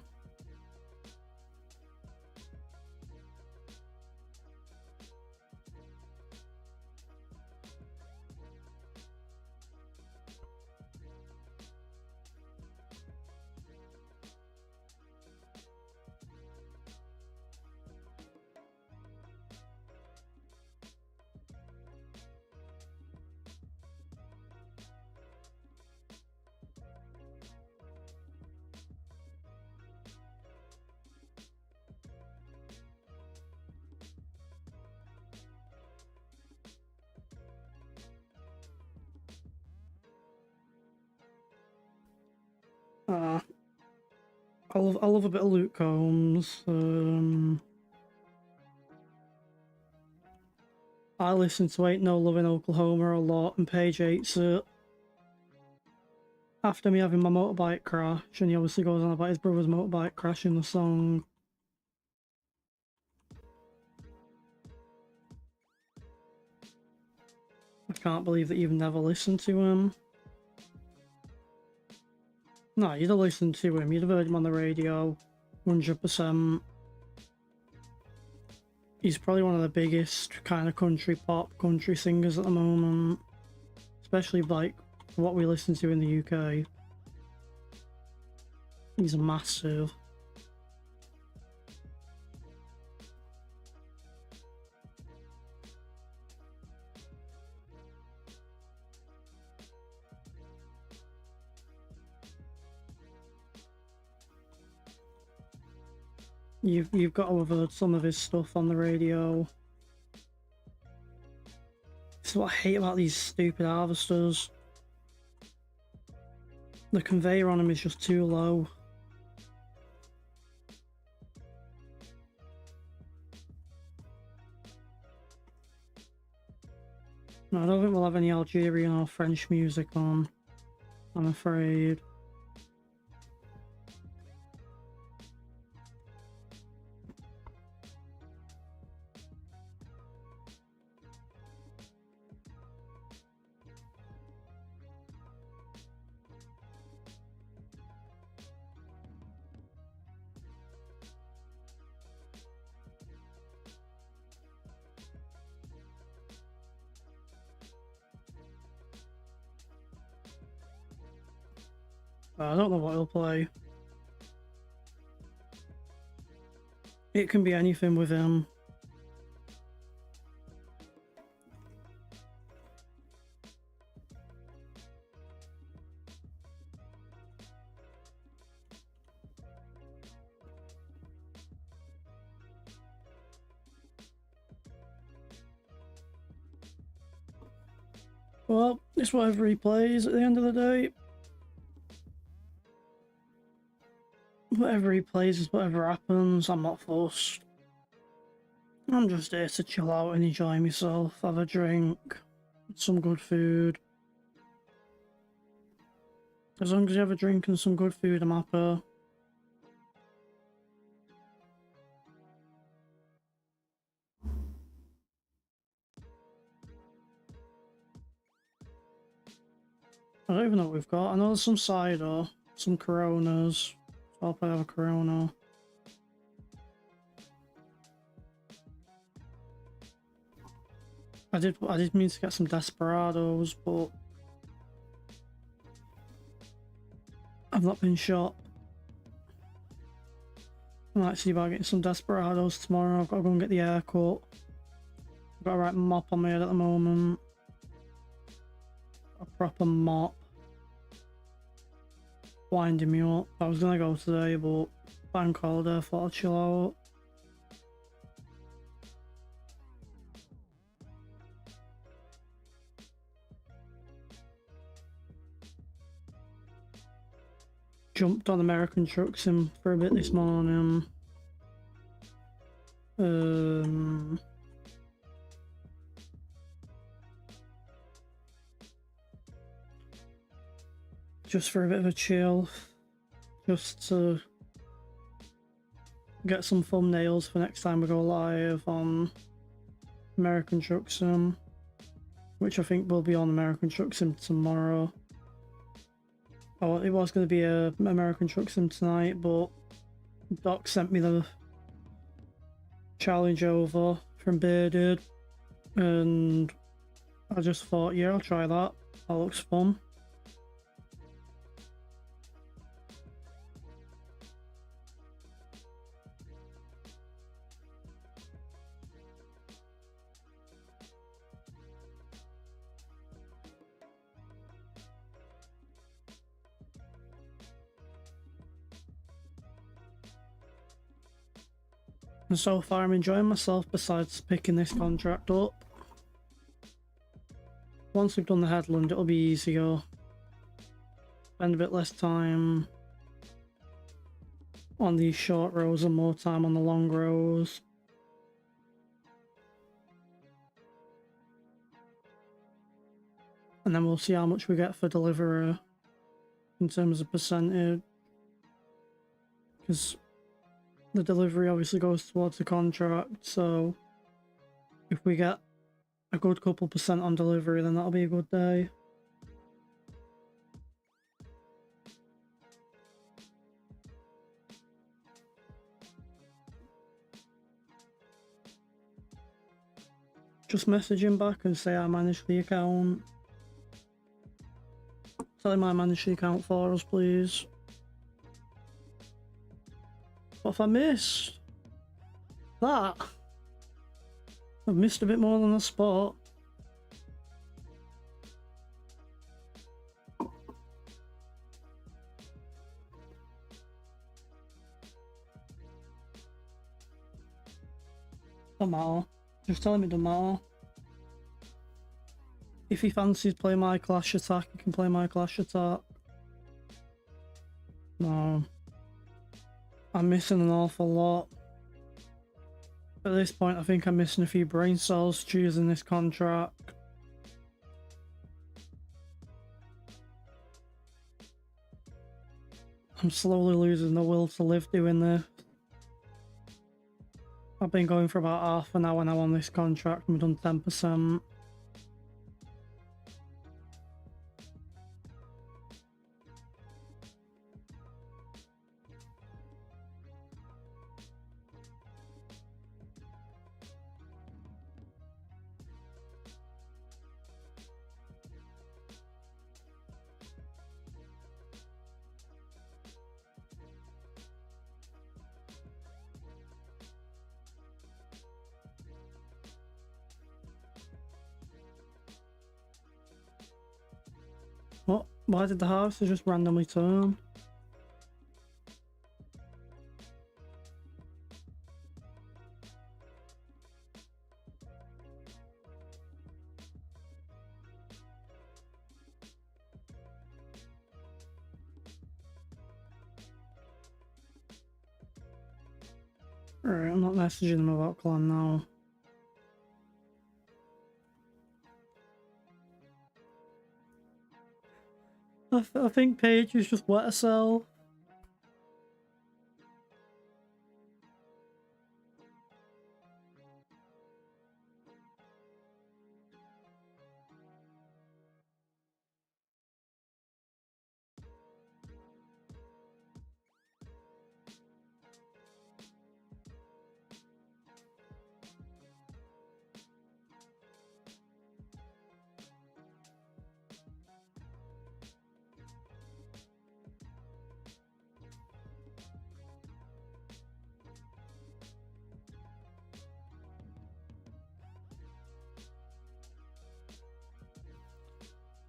I love a bit of Luke Combs. I listen to Ain't No Love in Oklahoma a lot, and Paige hates it. After me having my motorbike crash, and he obviously goes on about his brother's motorbike crash in the song. I can't believe that you've never listened to him. No, you'd have listened to him. You'd have heard him on the radio, 100%. He's probably one of the biggest kind of country pop, country singers at the moment. Especially like what we listen to in the UK. He's massive. You've got to have heard some of his stuff on the radio. This is what I hate about these stupid harvesters. The conveyor on them is just too low. No, I don't think we'll have any Algerian or French music on, I'm afraid. I don't know what he'll play. It can be anything with him. Well, it's whatever he plays at the end of the day. Whatever he plays is whatever happens. I'm not fussed. I'm just here to chill out and enjoy myself, have a drink, some good food. As long as you have a drink and some good food, I'm happy. I don't even know what we've got. I know there's some cider, some Coronas. So I'll probably have a Corona. I did mean to get some Desperados, but I've not been shot. I might see about getting some Desperados tomorrow. I've got to go and get the haircut. I've got a right mop on my head at the moment. A proper mop. Winding me up. I was gonna go today, but bank holiday, I thought I'd chill out. Jumped on American Truck Sim for a bit this morning. Just for a bit of a chill, just to get some thumbnails for next time we go live on American Truck Sim, which I think will be on American Truck Sim tomorrow. Oh, it was going to be a American Truck Sim tonight, but Doc sent me the challenge over from Bearded, and I just thought, yeah, I'll try that. That looks fun. And so far I'm enjoying myself besides picking this contract up. Once we've done the headland it'll be easier. Spend a bit less time on these short rows and more time on the long rows. And then we'll see how much we get for delivery in terms of percentage. Because the delivery obviously goes towards the contract, so if we get a good couple percent on delivery, then that'll be a good day. Just message him back and say I managed the account. Tell him I managed the account for us, please. What if I missed? That? I've missed a bit more than a spot. Don't matter. Just tell him it doesn't matter. If he fancies play my clash attack, he can play my clash attack. No. I'm missing an awful lot. At this point, I think I'm missing a few brain cells choosing this contract. I'm slowly losing the will to live doing this. I've been going for about half an hour now on this contract and we've done 10%. What? Why did the harvester just randomly turn? Alright, I'm not messaging them about clan now. I think Paige is just wet herself.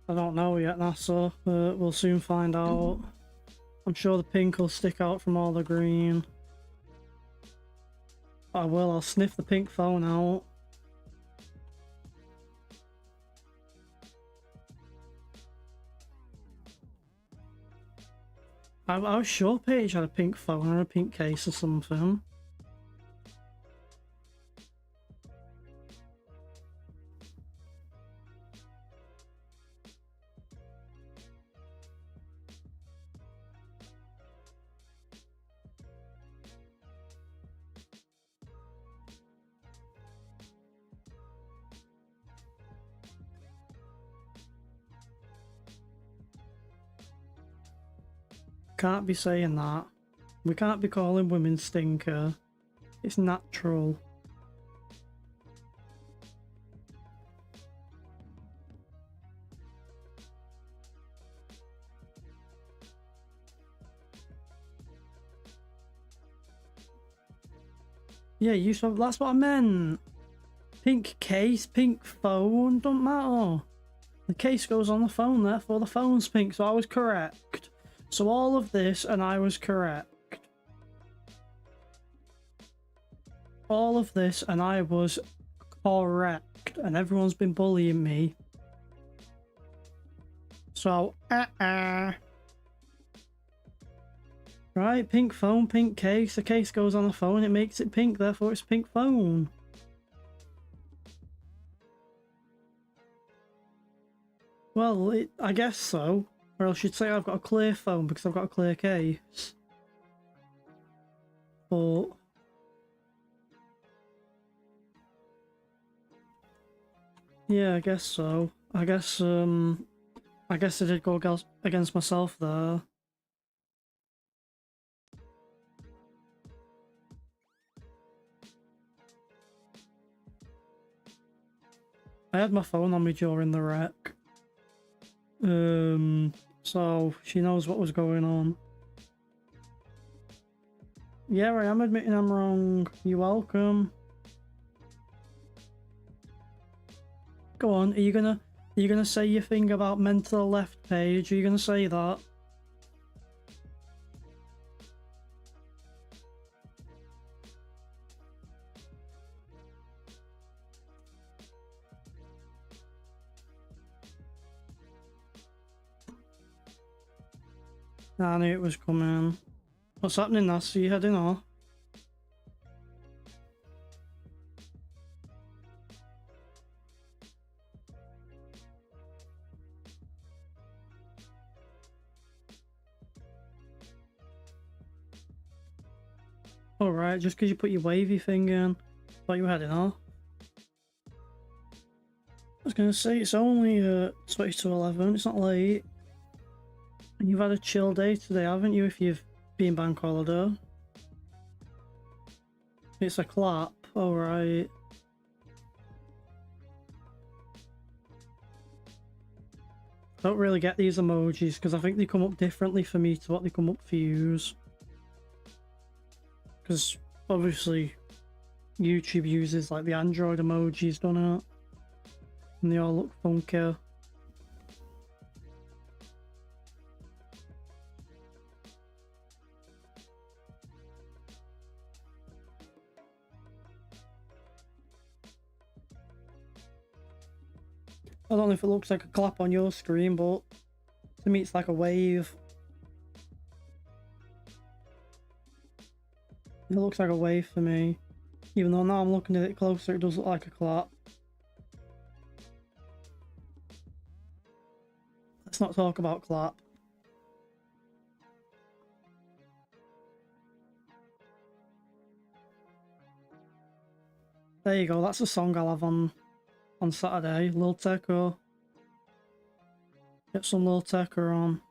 I don't know yet, NASA, but we'll soon find out. I'm sure the pink will stick out from all the green. I will, I'll sniff the pink phone out. I was sure Paige had a pink phone or a pink case or something. Can't be saying that. We can't be calling women stinker. It's natural. Yeah, you said that's what I meant. Pink case, pink phone, don't matter. The case goes on the phone, therefore the phone's pink, so I was correct. So all of this, and I was correct. All of this, and I was correct. And everyone's been bullying me. So, Right, pink phone, pink case. The case goes on the phone, it makes it pink, therefore it's pink phone. Well, I guess so. Or else you'd say I've got a clear phone because I've got a clear case. But... yeah, I guess so. I guess I did go against myself there. I had my phone on me during the wreck. So she knows what was going on. Yeah, I am admitting I'm wrong. You're welcome. Go on, are you gonna say your thing about men to the left page? Are you gonna say that? I knew it was coming. What's happening, Nasty? You heading off? Alright, just because you put your wavy thing in. Thought you were heading off. I was gonna say, it's only 20 to 11, it's not late. And you've had a chill day today, haven't you, if you've been bank holiday? It's a clap, alright. Don't really get these emojis, because I think they come up differently for me to what they come up for yous. Because, obviously, YouTube uses, like, the Android emojis, don't it? And they all look funky. I don't know if it looks like a clap on your screen, but to me it's like a wave. It looks like a wave for me. Even though now I'm looking at it closer, it does look like a clap. Let's not talk about clap. There you go, that's a song I'll have on Saturday. Lil Tecco. Get some Lil Tecco on.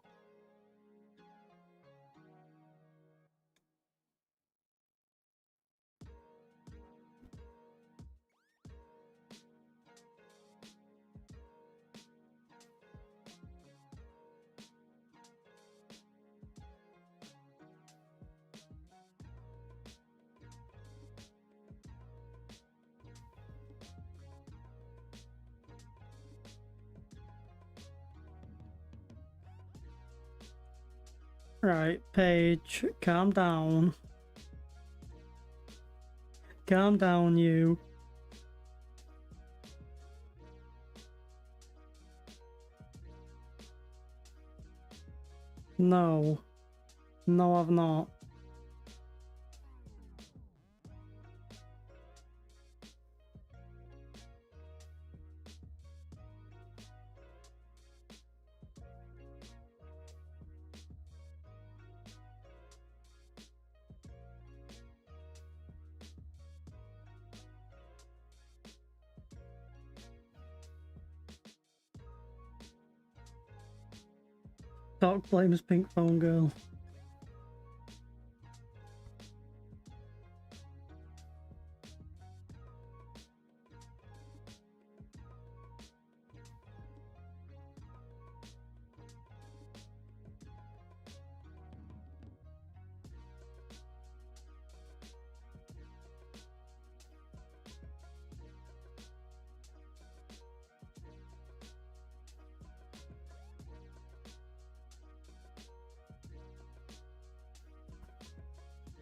Right, Paige, calm down. Calm down, you. No. No, I've not. Talk blames Pink Phone Girl.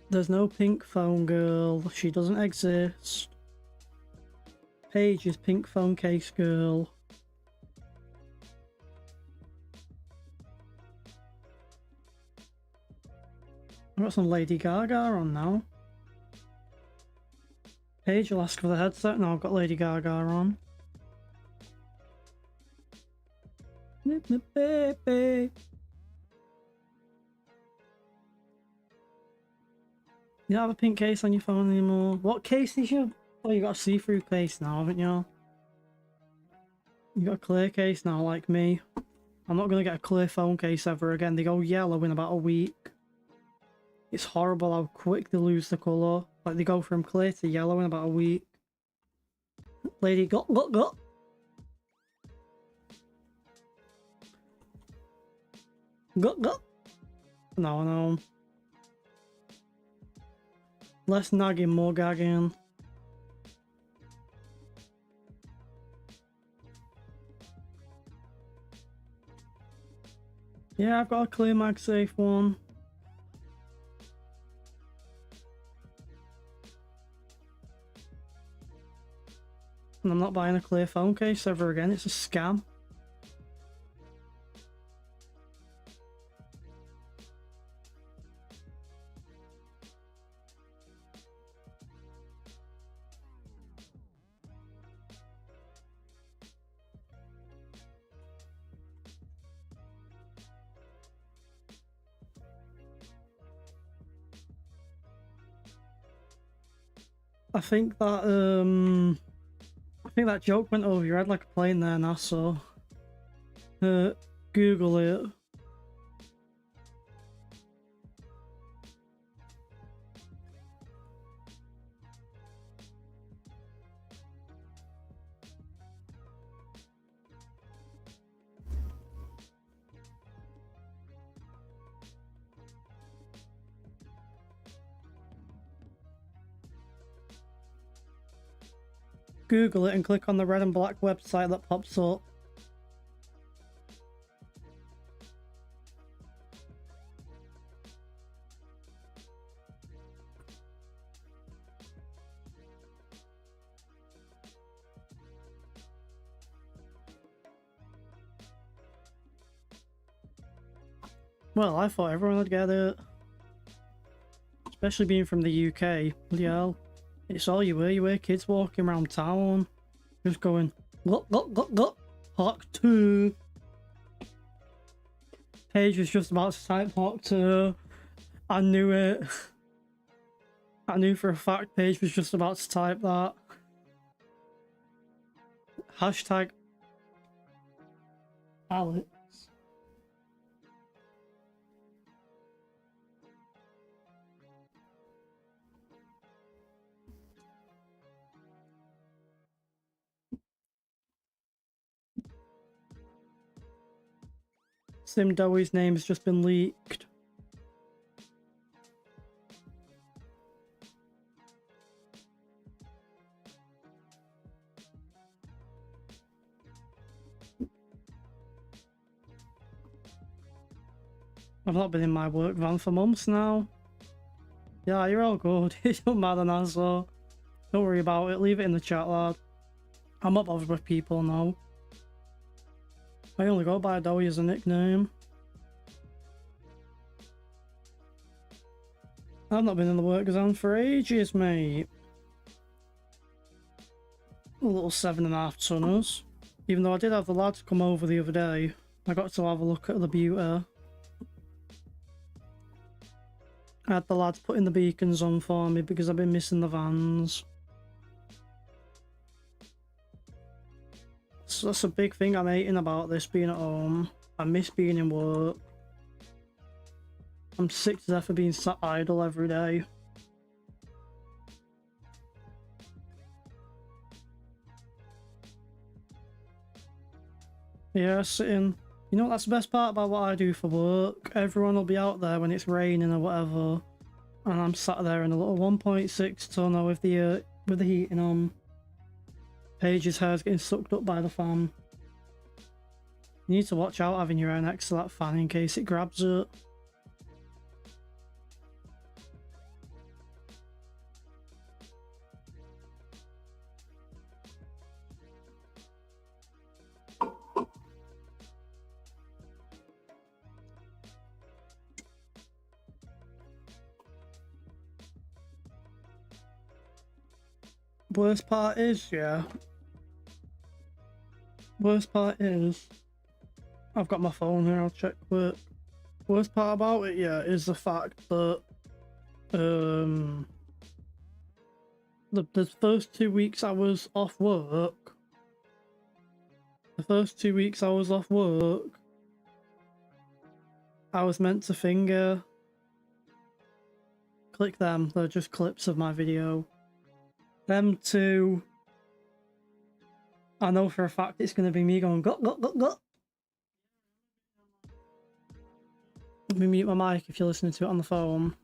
There's no Pink Phone Girl. She doesn't exist. Paige is Pink Phone Case Girl. I've got some Lady Gaga on now. Paige will ask for the headset. Now I've got Lady Gaga on. Baby. You don't have a pink case on your phone anymore. What case is your... Oh, you got a see-through case now, haven't you? You got a clear case now, like me. I'm not going to get a clear phone case ever again. They go yellow in about a week. It's horrible how quick they lose the colour. Like, they go from clear to yellow in about a week. Lady, go. Go. No. Less nagging, more gagging. Yeah, I've got a clear MagSafe one. And I'm not buying a clear phone case ever again. It's a scam. I think that joke went over your head like a plane there, NASA. Google it. Google it and click on the red and black website that pops up. Well, I thought everyone would get it. Especially being from the UK. Bloody hell. It's all you wear kids walking around town. Just going, look, Hawk 2. Paige was just about to type Hawk 2. I knew it. I knew for a fact Paige was just about to type that. Hashtag Alex. Sim Dowie's name has just been leaked. I've not been in my work van for months now. Yeah, you're all good. It don't matter now, so don't worry about it. Leave it in the chat, lad. I'm not bothered with people now. I only go by Dowie as a nickname. I've not been in the work van for ages, mate. A little 7.5 tonners. Even though I did have the lads come over the other day, I got to have a look at the beauty. I had the lads putting the beacons on for me because I've been missing the vans. So that's a big thing I'm hating about this being at home. I miss being in work. I'm sick to death of being sat idle every day. Yeah, sitting. You know what, that's the best part about what I do for work? Everyone will be out there when it's raining or whatever. And I'm sat there in a little 1.6 tonner with the heating on. Paige's hair's getting sucked up by the fan. You need to watch out having your hair next to that fan in case it grabs it. Worst part is, yeah. Worst part is, I've got my phone here, I'll check quick. Worst part about it, yeah, is the fact that the first 2 weeks I was off work. The first 2 weeks I was off work, I was meant to finger. Click them, they're just clips of my video. Them two, I know for a fact it's going to be me going gut. Let me mute my mic if you're listening to it on the phone.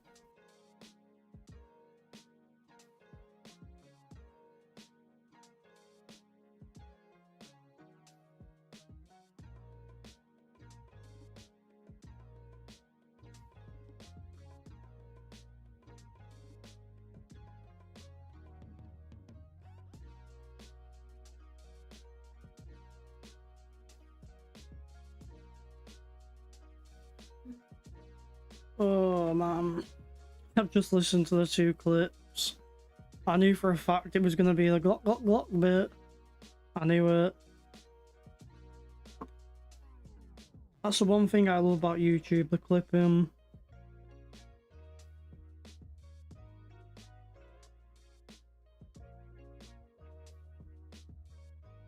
Oh man, I've just listened to the 2 clips. I knew for a fact it was going to be the glock bit. I knew it. That's the one thing I love about YouTube, the clipping.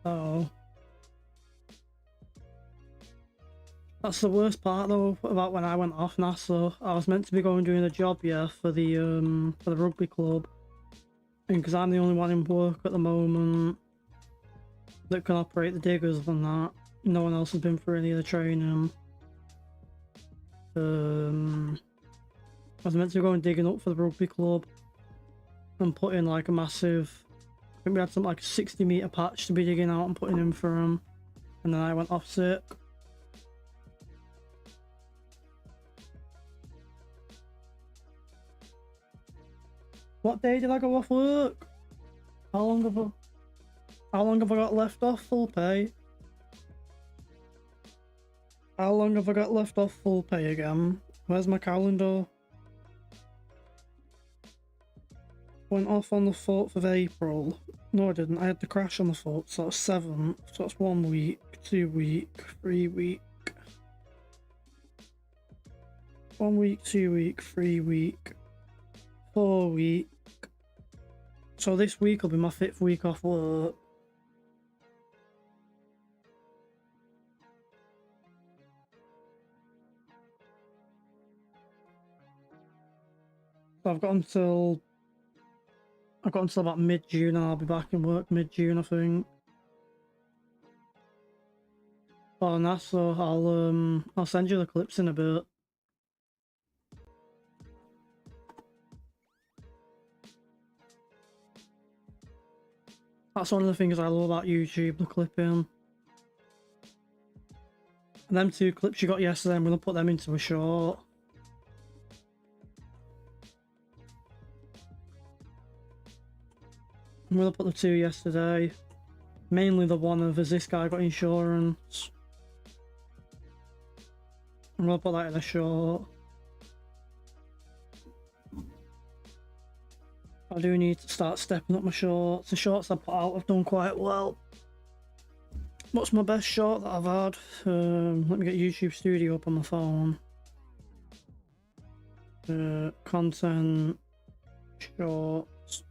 Oh. That's the worst part though about when I went off NASA. I was meant to be going doing a job, yeah, for the rugby club. And because I'm the only one in work at the moment that can operate the diggers than that. No one else has been through any of the training. I was meant to be going digging up for the rugby club and put in like a massive, I think we had something like a 60-meter patch to be digging out and putting in for them. And then I went off sick. What day did I go off work? How long have I got left off full pay? How long have I got left off full pay again? Where's my calendar? Went off on the 4th of April. No, I didn't. I had the crash on the 4th, so that's 7th. So that's 1 week, 2 week, 3 week. 1 week, 2 week, 3 week, 4 week. So this week will be my 5th week off work. So I've got until about mid-June and I'll be back in work mid-June, I think. Oh, and that's so I'll send you the clips in a bit. That's one of the things I love about YouTube, the clipping. And them 2 clips you got yesterday, I'm going to put them into a short. I'm going to put the 2 yesterday. Mainly the one of, has this guy got insurance? I'm going to put that in a short. I do need to start stepping up my shorts. The shorts I put out have done quite well. What's my best short that I've had? Let me get YouTube Studio up on my phone. Content shorts.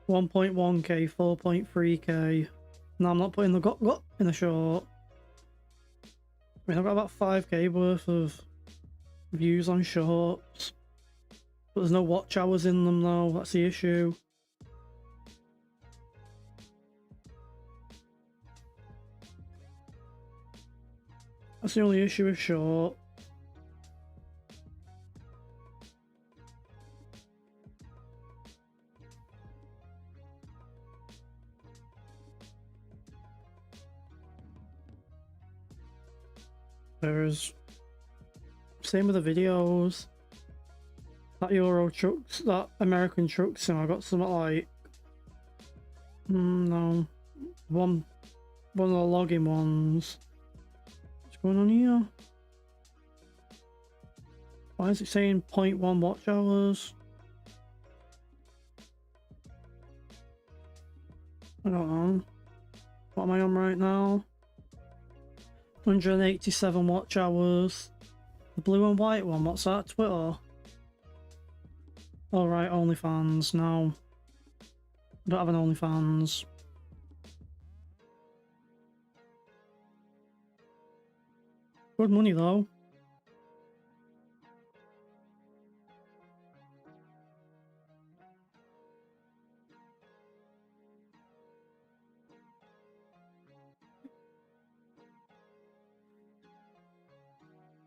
1.1k, 4.3k. No, I'm not putting the got in the short. I mean, I've got about 5k worth of views on shorts. But there's no watch hours in them though, that's the issue. That's the only issue with short. There's... Same with the videos. That Euro trucks, that American trucks, and I got something like... no. One of the logging ones. What's going on here? Why is it saying 0.1 watch hours? I don't know. What am I on right now? 187 watch hours. The blue and white one, what's that? Twitter? Alright, OnlyFans. No. I don't have an OnlyFans. Good money though.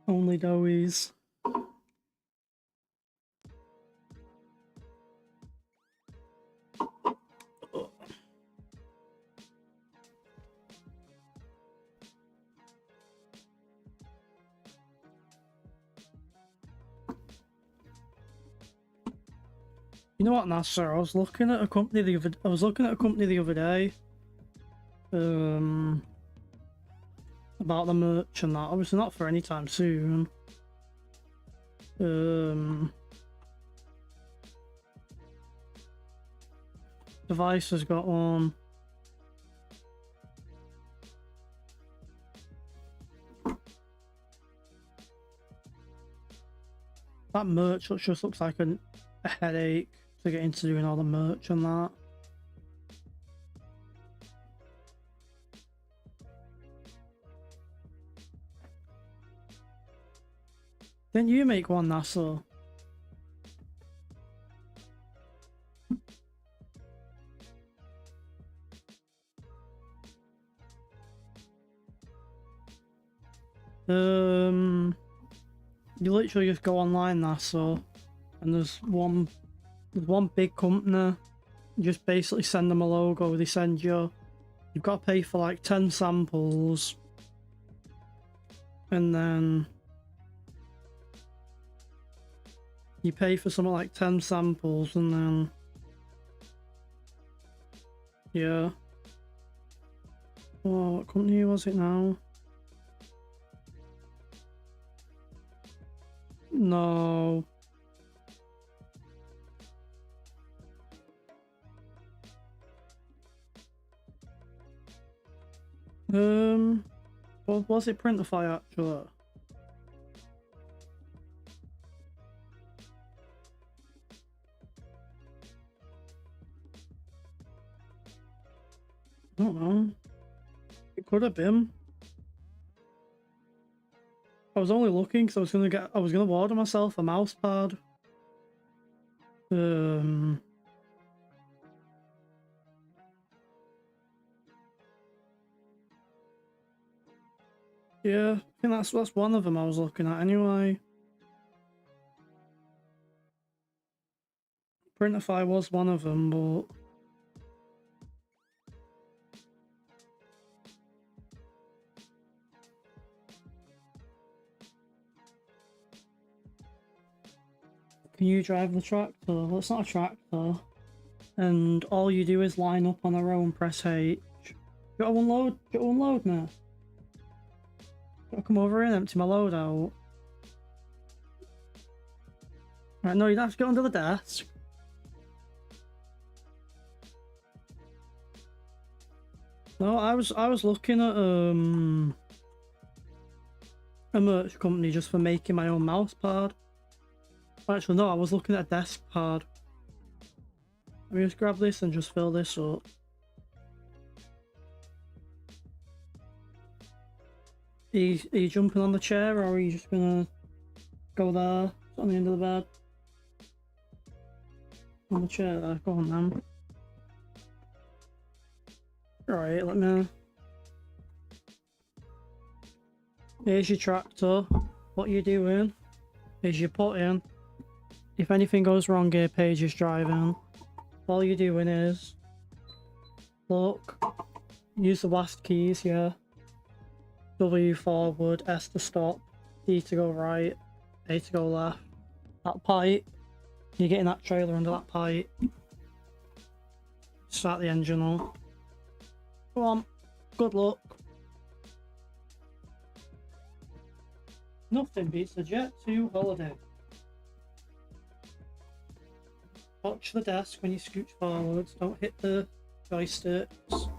Only doughies. You know what, Nasser? I was looking at a company the other day. About the merch and that. Obviously not for any time soon. Device has got one. That merch just looks like a headache to get into doing all the merch and that. Didn't you make one, NASA? You literally just go online, NASA, and there's one big company. You just basically send them a logo. They send you. You've got to pay for like 10 samples, and then you pay for something like 10 samples, and then yeah. Oh, what company was it now? No. What was it? Printify actually? I don't know. It could have been. I was only looking because I was gonna order myself a mouse pad. Yeah, I think that's one of them I was looking at anyway. Printify was one of them, but can you drive the tractor? Well, it's not a tractor. And all you do is line up on a row and press H. Gotta unload now. Gotta come over here and empty my load out. Right, no, you'd have to get under the desk. No, I was looking at a merch company just for making my own mouse pad. Actually, no, I was looking at a desk pad. Let me just grab this and just fill this up. Are you jumping on the chair, or are you just gonna go there on the end of the bed? On the chair there, go on then. Right, let me... Here's your tractor. What you're doing is you're putting... If anything goes wrong here, Paige is driving. All you're doing is... Look. Use the last keys, yeah. W forward, S to stop, D to go right, A to go left. That pipe. You're getting that trailer under that pipe. Start the engine up. Go on. Good luck. Nothing beats a Jet 2 holiday. Watch the desk when you scooch forwards. Don't hit the joysticks.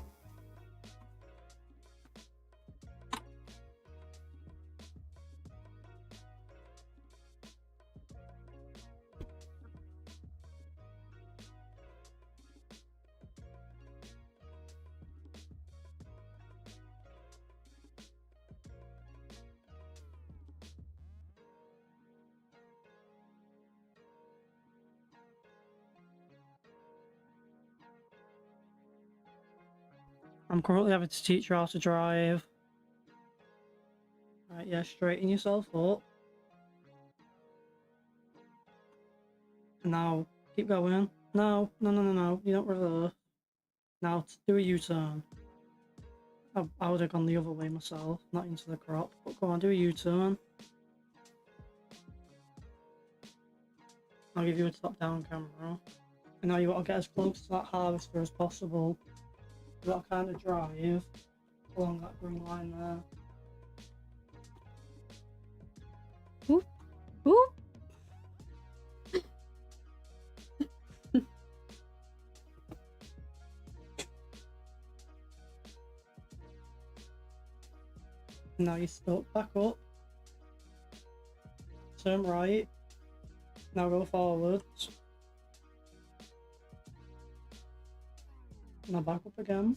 I'm currently having to teach her how to drive. Right, yeah, straighten yourself up. Now, keep going. No, no, no, no, no, you don't reverse. Now, do a U-turn. I would have gone the other way myself, not into the crop. But go on, do a U-turn. I'll give you a top-down camera. And now you want to get as close to that harvester as possible. You got to kind of drive along that green line there. Ooh. Ooh. Now you're stuck. Back up. Turn right. Now go forwards. Now back up again.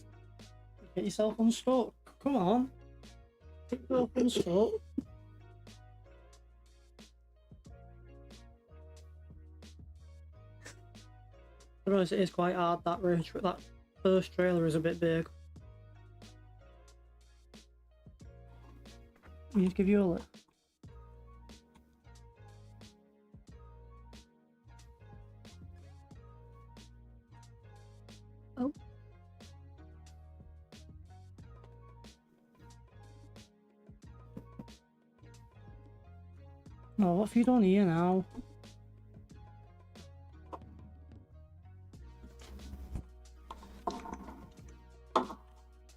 Get yourself unstuck. Come on. Get yourself unstuck. Otherwise, it is quite hard, that ridge, but that first trailer is a bit big. I need to give you a lift. Oh. Oh, what have you done here now?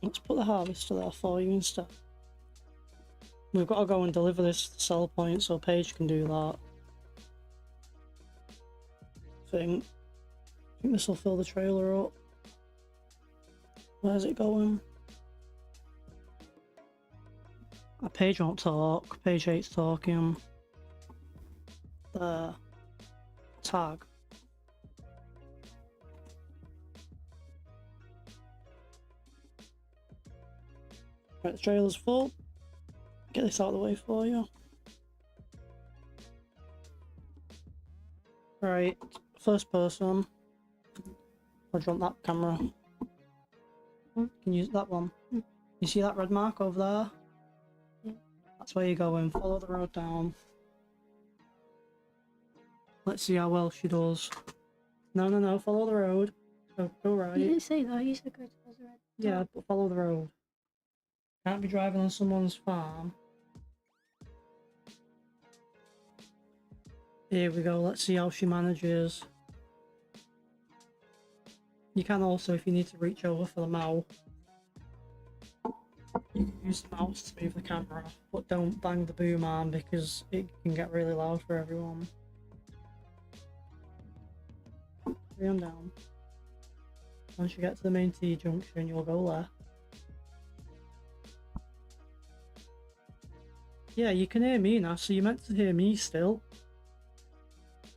Let's put the harvester there for you instead. We've got to go and deliver this to the sell point so Paige can do that. I think this will fill the trailer up. Where's it going? Paige won't talk. Paige hates talking. There. Tag. Right, the trailer's full. Get this out of the way for you. Right, first person. Or do you want that camera? You can use that one. You see that red mark over there? Yeah. That's where you're going. Follow the road down. Let's see how well she does. No, no, no. Follow the road. Go right. You didn't say that. You said go towards the red. Yeah, but follow the road. Can't be driving on someone's farm. Here we go. Let's see how she manages. You can also, if you need to reach over for the mouse, you can use the mouse to move the camera, but don't bang the boom arm because it can get really loud for everyone. 3 on down. Once you get to the main T-junction, you'll go left. Yeah, you can hear me now, so you're meant to hear me still.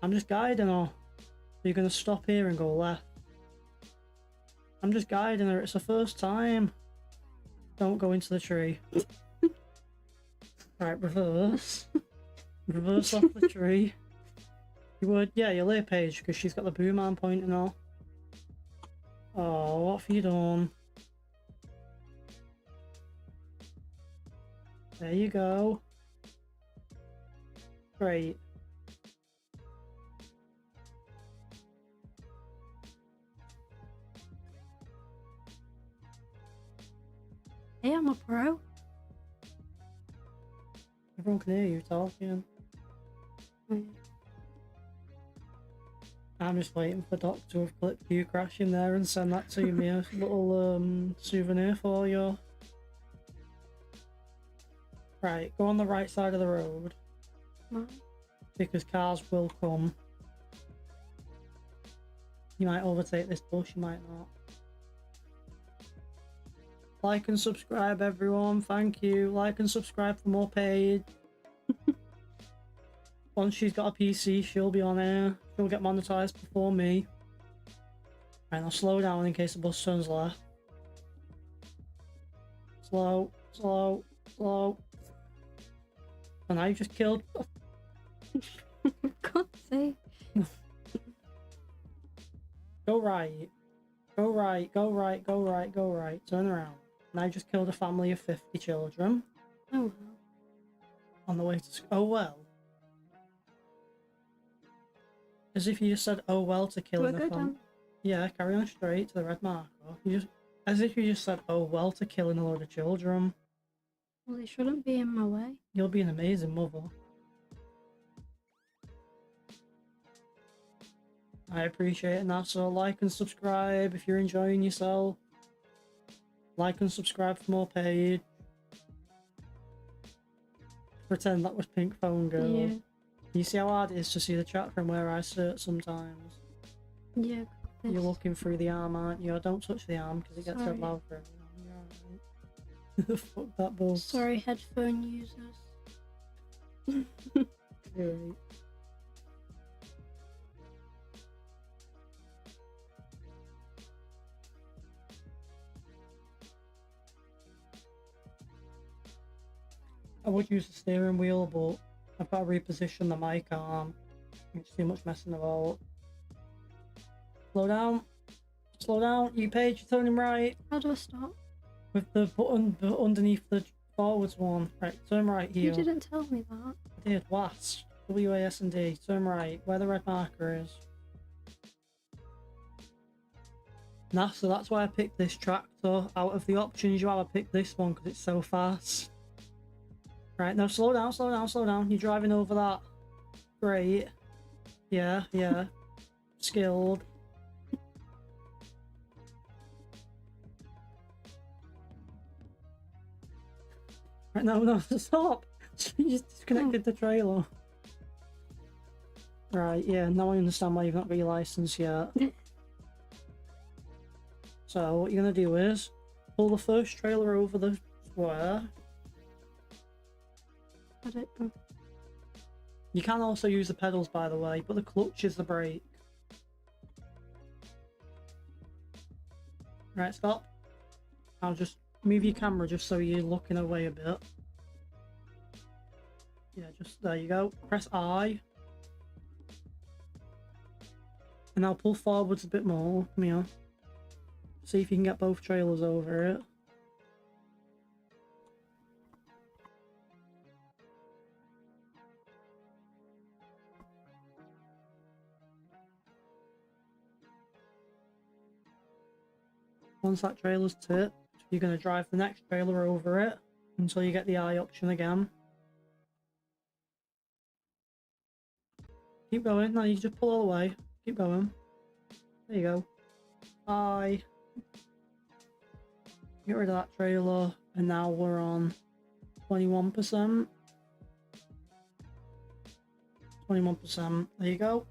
I'm just guiding her. You're going to stop here and go left. I'm just guiding her, it's the first time. Don't go into the tree. Right, reverse. Reverse off the tree. You would, yeah, you'll hear Paige because she's got the boom arm pointing off. Oh, what have you done? There you go. Great. Hey, I'm a pro. Everyone can hear you talking. I'm just waiting for Doc to have clipped you crashing there and send that to me, a little souvenir for you. Right, go on the right side of the road. Right. Because cars will come. You might overtake this bush, you might not. Like and subscribe, everyone. Thank you. Like and subscribe for more paid. Once she's got a PC, she'll be on air. She'll get monetized before me. Right, I'll slow down in case the bus turns left. Slow, slow, slow. And I just killed. God's sake. Go right. Go right, go right, go right, go right. Turn around. And I just killed a family of 50 children. Oh well. On the way to. Oh well. As if you just said, oh well, to kill Do I the go family. down? Yeah, carry on straight to the red marker. You just, as if you just said, oh well, to killing a load of children. Well, they shouldn't be in my way. You'll be an amazing mother. I appreciate it, now. So like and subscribe if you're enjoying yourself. Like and subscribe for more paid. Pretend that was Pink Phone Girl. Yeah. You see how hard it is to see the chat from where I sit sometimes? Yeah. You're looking through the arm, aren't you? Don't touch the arm because it gets so Sorry. loud for everyone. You're alright. Fuck that buzz. Sorry, headphone users. You're right. I would use the steering wheel, but I've got to reposition the mic arm. It's too much messing about. Slow down. Slow down. You page, you're turning right. How do I stop? With the button underneath the forwards one. Right, turn right here. You didn't tell me that. I did. WASD. WASD. Turn right. Where the red marker is. Nah, so that's why I picked this tractor. Out of the options you have, I picked this one because it's so fast. Right, now slow down, slow down, slow down. You're driving over that. Great. Yeah, yeah. Skilled. Right, no, stop. You just disconnected the trailer. Right, yeah, now I understand why you've not got your license yet. So, what you're going to do is pull the first trailer over the square. I don't know. You can also use the pedals, by the way, but the clutch is the brake. Right, stop. I'll just move your camera just so you're looking away a bit. Yeah, just there you go. Press I. And I'll pull forwards a bit more. Come here. See if you can get both trailers over it. Once that trailer's tipped, you're going to drive the next trailer over it until you get the I option again. Keep going. Now you just pull all the way. Keep going. There you go. I. Get rid of that trailer, and now we're on 21%. 21%. There you go.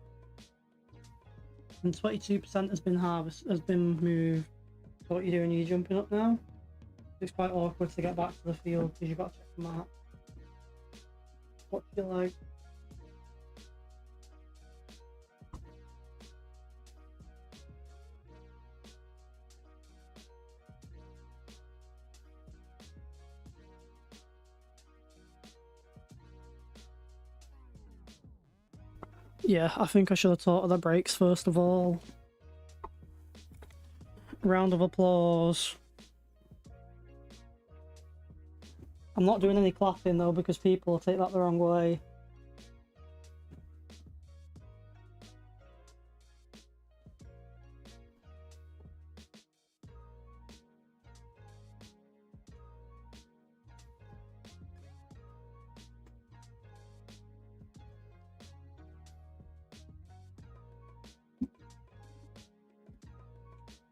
And 22% has been moved. So what you're doing, you're jumping up now. It's quite awkward to get back to the field because you've got to check the map. Watch your leg. Yeah, I think I should have taught her the brakes first of all. Round of applause. I'm not doing any clapping though because people will take that the wrong way.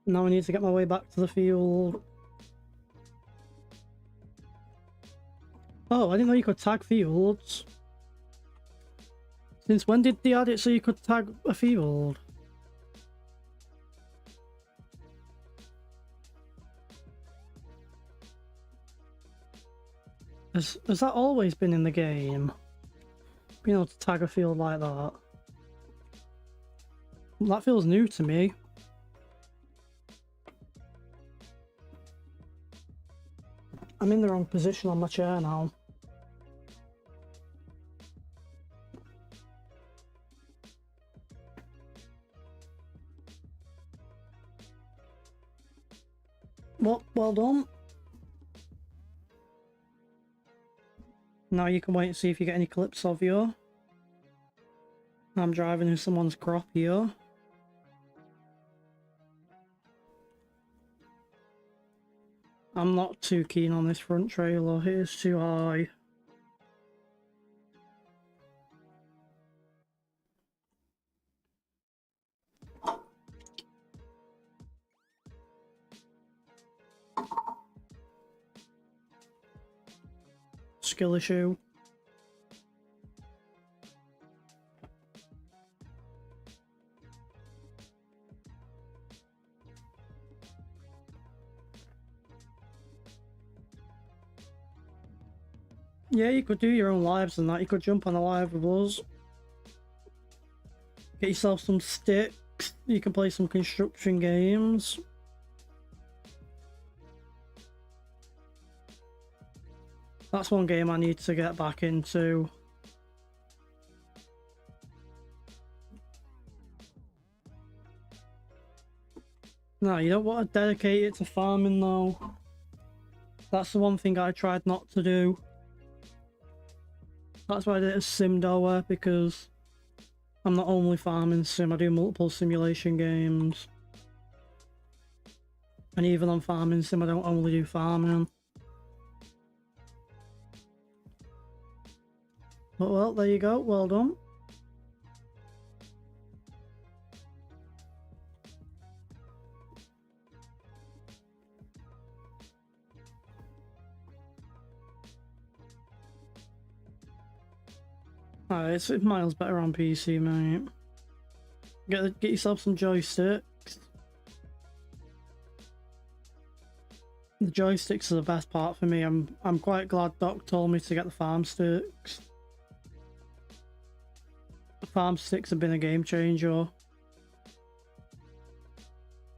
Now I need to get my way back to the field. Oh, I didn't know you could tag fields. Since when did they add it so you could tag a field? Has that always been in the game? Being able to tag a field like that? That feels new to me. I'm in the wrong position on my chair now. Well done. Now you can wait and see if you get any clips of you. I'm driving in someone's crop here. I'm not too keen on this front trailer, it is too high. Skill issue. Yeah, you could do your own lives and that. You could jump on a live with us. Get yourself some sticks. You can play some construction games. That's one game I need to get back into. No, you don't want to dedicate it to farming though. That's the one thing I tried not to do. That's why I did it as SimDoer, because I'm not only farming sim, I do multiple simulation games. And even on farming sim, I don't only do farming. But well, there you go, well done. It's miles better on PC, mate. Get yourself some joysticks. The joysticks are the best part for me. I'm quite glad Doc told me to get the farm sticks. The farm sticks have been a game changer.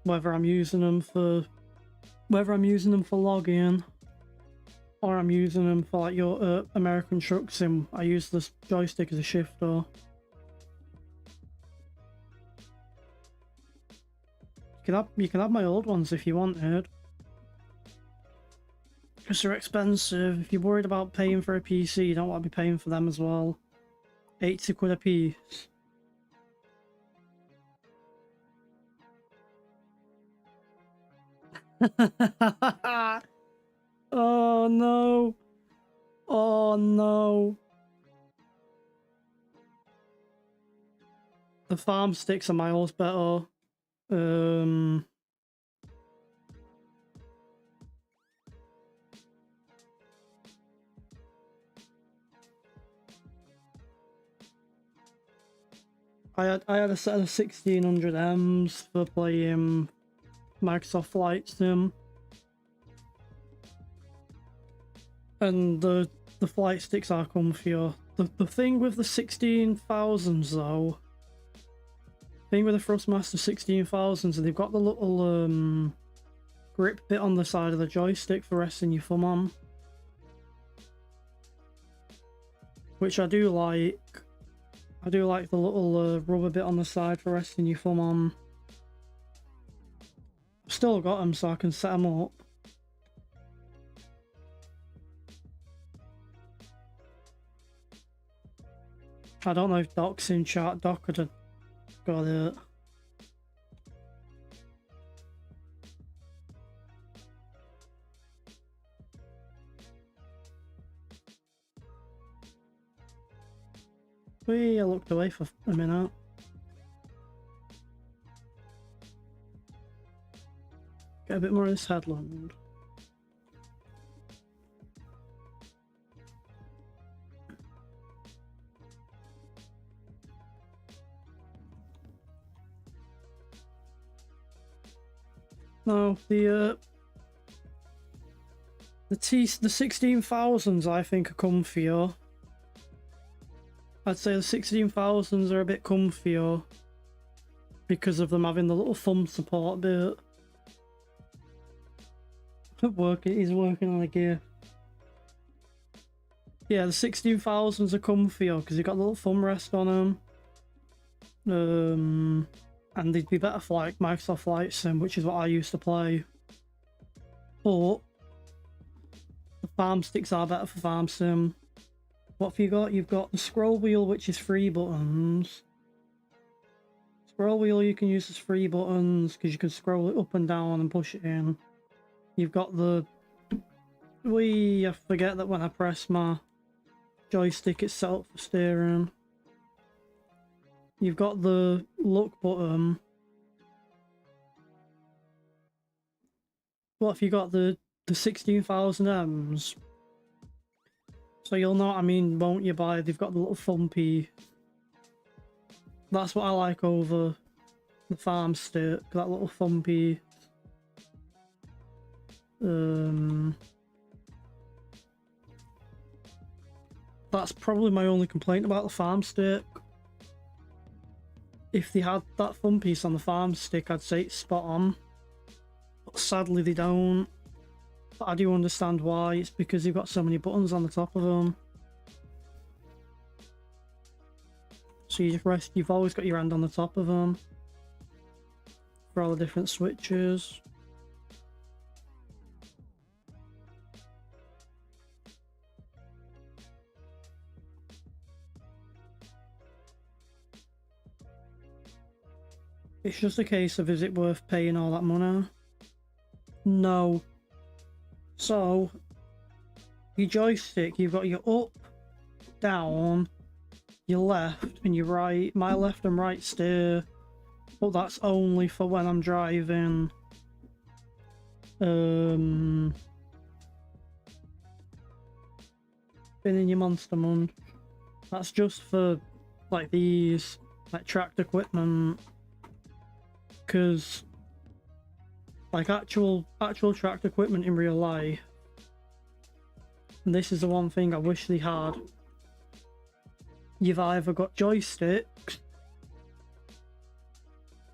Whether I'm using them for logging, or I'm using them for like your American Truck Sim, I use this joystick as a shifter. You can have my old ones if you wanted. Because they're expensive. If you're worried about paying for a PC, you don't want to be paying for them as well. 80 quid a piece. Oh no. Oh no. The farm sticks are miles better. I had a set of 1600 M's for playing Microsoft Flight Sim. And the flight sticks are comfier. The thing with the 16,000s though, thing with the Thrustmaster 16,000s, they've got the little grip bit on the side of the joystick for resting your thumb on, which I do like. I do like the little rubber bit on the side for resting your thumb on. I've still got them so I can set them up. I don't know if Doc's in chat. Doc could have got it. I looked away for a minute. Get a bit more of this headland. No, The 16,000s I think are comfier. I'd say the 16,000s are a bit comfier because of them having the little thumb support bit. He's working on a gear. Yeah, the 16,000s are comfier because you got a little thumb rest on them. And they'd be better for like Microsoft Flight Sim, which is what I used to play. But the farm sticks are better for farm sim. What have you got? You've got the scroll wheel, which is 3 buttons. Scroll wheel you can use as 3 buttons because you can scroll it up and down and push it in. You've got the... I forget that when I press my joystick it's set up for steering. You've got the look button. What if you got the 16,000 M's? So you'll know what I mean, won't you, by they've got the little thumpy. That's what I like over the farm stick, that little thumpy. That's probably my only complaint about the farm stick. If they had that thumb piece on the farm stick, I'd say it's spot on. But sadly they don't. But I do understand why. It's because you've got so many buttons on the top of them. So you just rest, you've always got your hand on the top of them. For all the different switches. It's just a case of, is it worth paying all that money? No. So, your joystick, you've got your up, down, your left and your right. My left and right steer, but that's only for when I'm driving. Been in your monster munch. That's just for like these, like tracked equipment. Because like actual tracked equipment in real life, and this is the one thing I wish they had, you've either got joysticks.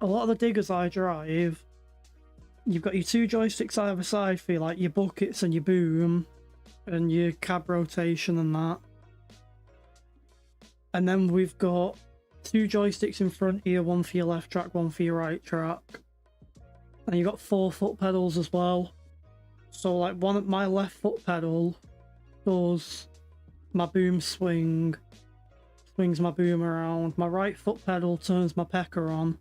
A lot of the diggers I drive, you've got your 2 joysticks either side for like your buckets and your boom and your cab rotation and that, and then we've got 2 joysticks in front here, one for your left track, one for your right track. And you got 4 foot pedals as well. So like my left foot pedal does my boom swings my boom around. My right foot pedal turns my pecker on,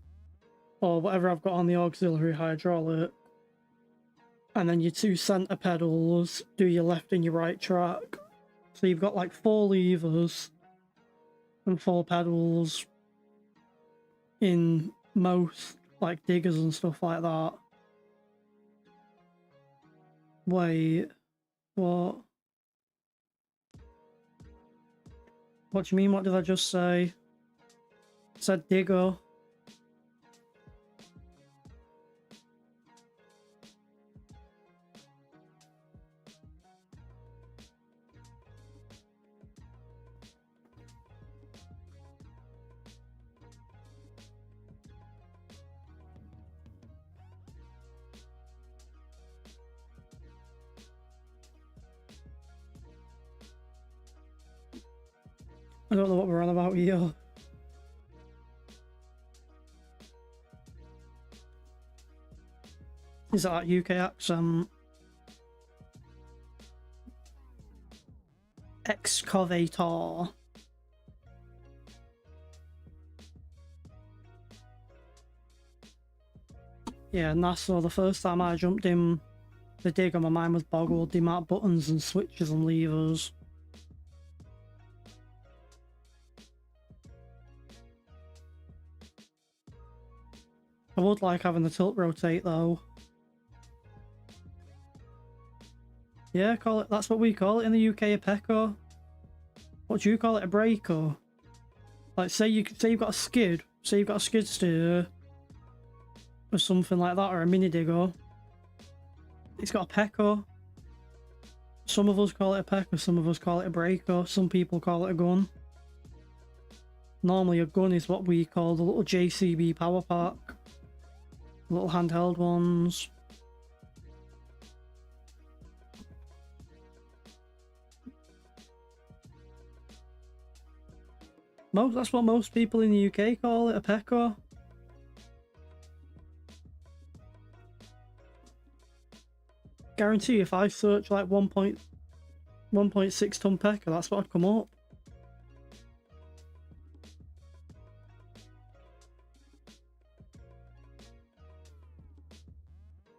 or whatever I've got on the auxiliary hydraulic. And then your 2 center pedals do your left and your right track. So you've got like 4 levers and 4 pedals in most like diggers and stuff like that. Wait, what? What do you mean? What did I just say? I said digger. I don't know what we're on about here. Is that UK accent? Excavator. Yeah, and that's the first time I jumped in the digger, my mind was boggled, the amount of buttons and switches and levers. I would like having the tilt rotate though. Yeah, call it. That's what we call it in the UK, a pecker. What do you call it? A breaker? Like say you've got a skid. Say you've got a skid steer or something like that, or a mini digger. It's got a pecker. Some of us call it a pecker, some of us call it a breaker, some people call it a gun. Normally a gun is what we call the little JCB power pack. Little handheld ones. That's what most people in the UK call it, a pecker. Guarantee if I search like 1.6 ton pecker, that's what would come up.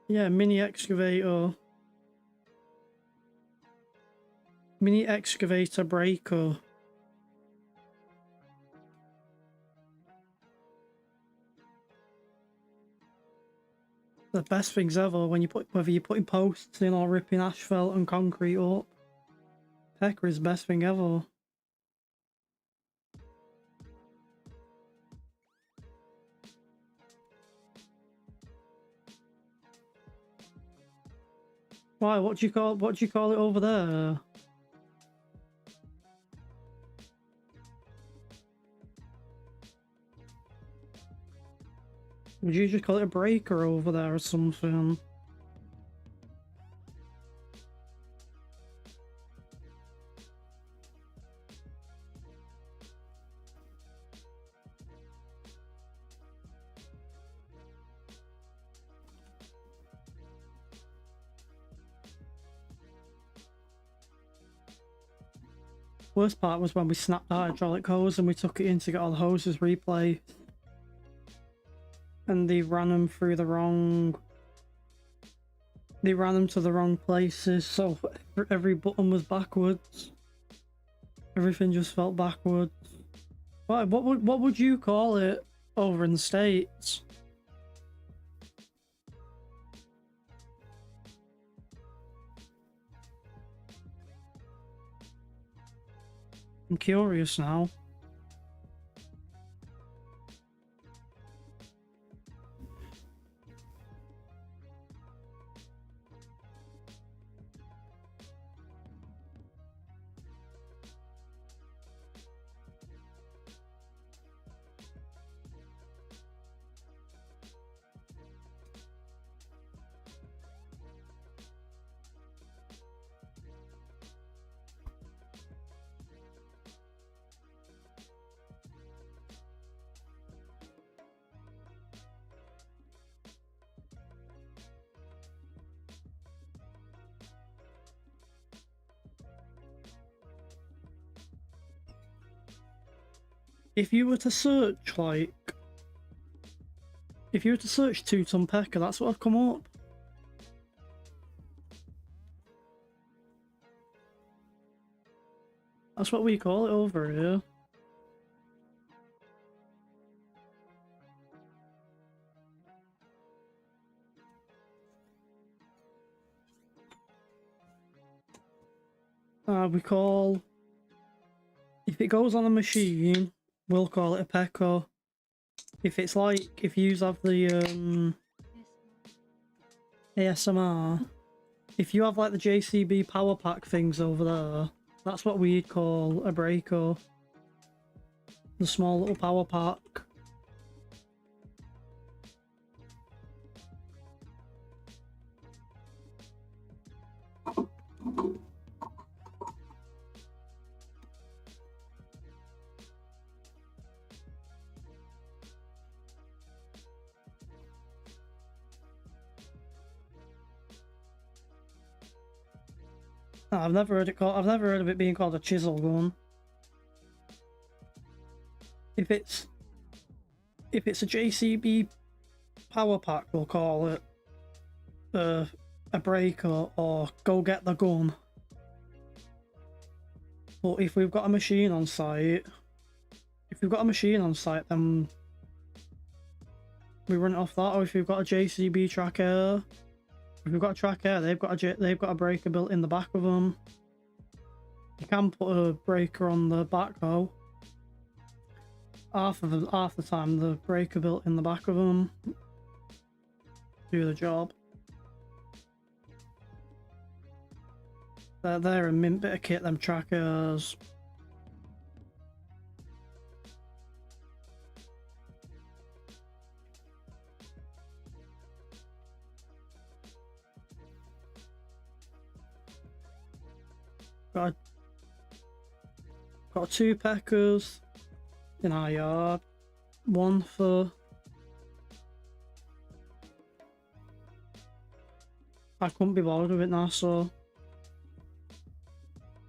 Yeah, mini excavator. Mini excavator breaker. The best things ever when you put, whether you're putting posts in or ripping asphalt and concrete up. Pecker is the best thing ever. Why? What do you call it over there? Would you just call it a breaker over there or something? Worst part was when we snapped the hydraulic hose and we took it in to get all the hoses replaced. And they ran them through the wrong... They ran them to the wrong places, so every button was backwards. Everything just felt backwards. What would you call it over in the States? I'm curious now. If you were to search, like... If you were to search 2 ton pecker, that's what would come up. That's what we call it over here. We call... If it goes on a machine, we'll call it a pecker. If it's like, if you have the ASMR, if you have like the JCB power pack things over there, that's what we'd call a breaker. The small little power pack. No, I've never heard of it being called a chisel gun. If it's a JCB power pack, we'll call it a breaker or go get the gun. But if we've got a machine on site, then we run it off that. Or if we've got a JCB tracker. If we've got a tracker, they've got a breaker built in the back of them. You can put a breaker on the back though. Half the time, the breaker built in the back of them do the job. They're a mint bit of kit, them trackers. Got two peckers in our yard. One for... I couldn't be bothered with it now, so...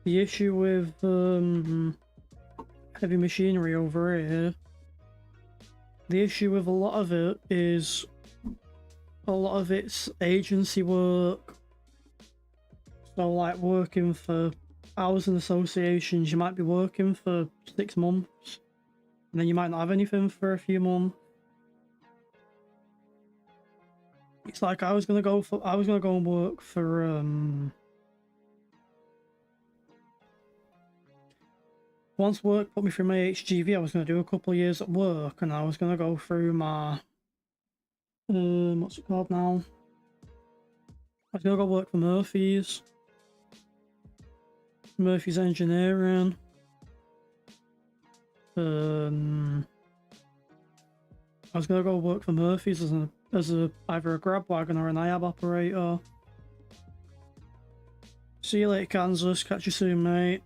The issue with heavy machinery over here, the issue with a lot of it is a lot of it's agency work. So like working for housing associations, you might be working for 6 months and then you might not have anything for a few months. It's like I was gonna go and work for once work put me through my HGV, I was going to do a couple of years at work and I was going to go through my what's it called now? I was going to go work for Murphy's Engineering. I was going to go work for Murphy's as either a grab wagon or an IAB operator. See you later, Kansas. Catch you soon, mate.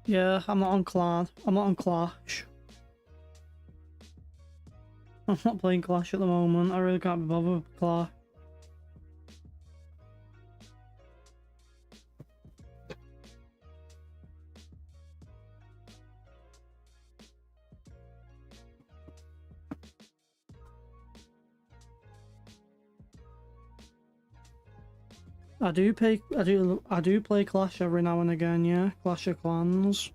Yeah, I'm not on Clan. I'm not on Clash. I'm not playing Clash at the moment. I really can't be bothered with Clash. I do play Clash every now and again, yeah. Clash of Clans.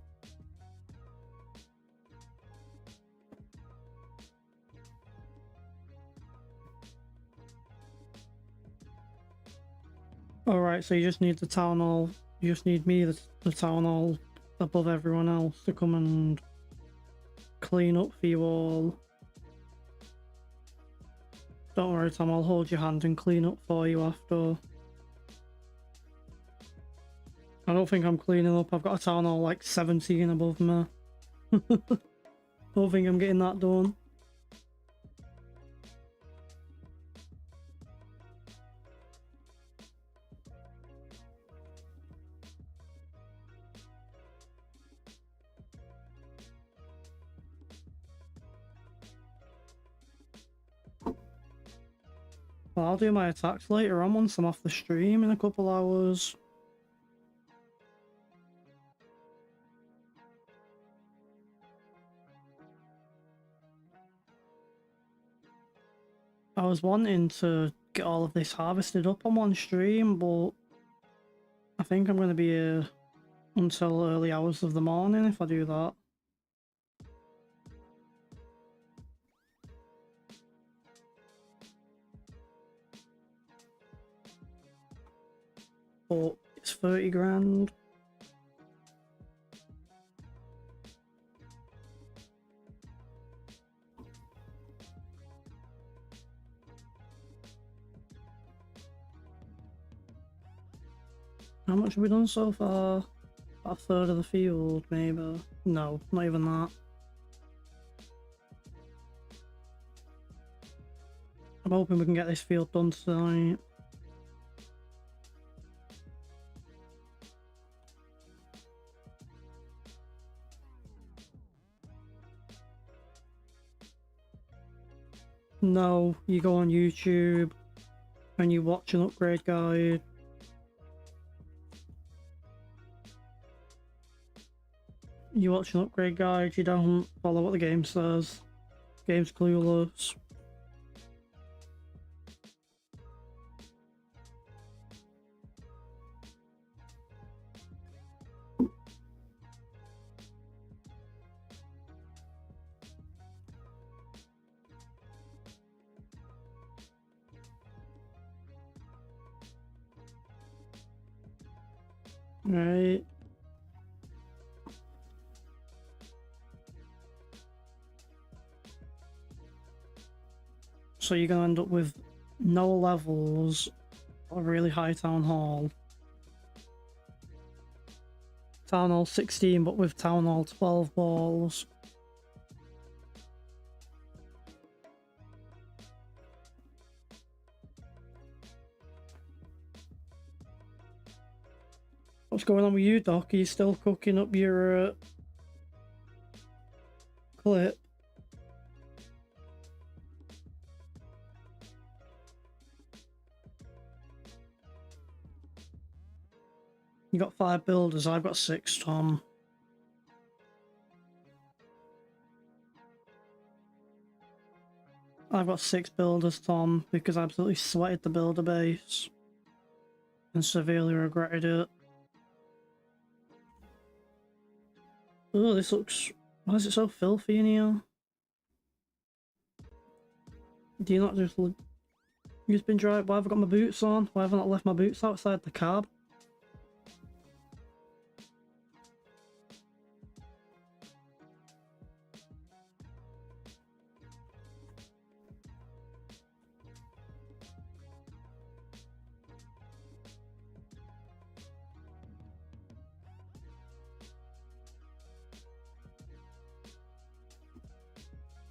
Alright, so you just need the town hall. You just need me, the town hall, above everyone else to come and clean up for you all. Don't worry, Tom, I'll hold your hand and clean up for you after. I don't think I'm cleaning up. I've got a town hall like 17 above me. Don't think I'm getting that done. Well, I'll do my attacks later on once I'm off the stream in a couple hours. I was wanting to get all of this harvested up on one stream, but I think I'm going to be here until early hours of the morning if I do that. But it's 30 grand. How much have we done so far? About a third of the field, maybe. No, not even that. I'm hoping we can get this field done tonight. No, you go on YouTube and you watch an upgrade guide. You watch an upgrade guide, you don't follow what the game says. Game's clueless. Right. So you're gonna end up with no levels, a really high town hall. Town hall 16, but with town hall 12 balls. What's going on with you, Doc? Are you still cooking up your clip? You got 5 builders, I've got 6, Tom. I've got 6 builders, Tom, because I absolutely sweated the builder base and severely regretted it. Oh, this looks... Why is it so filthy in here? Do you not just... You've been dry... Why have I got my boots on? Why have I not left my boots outside the cab?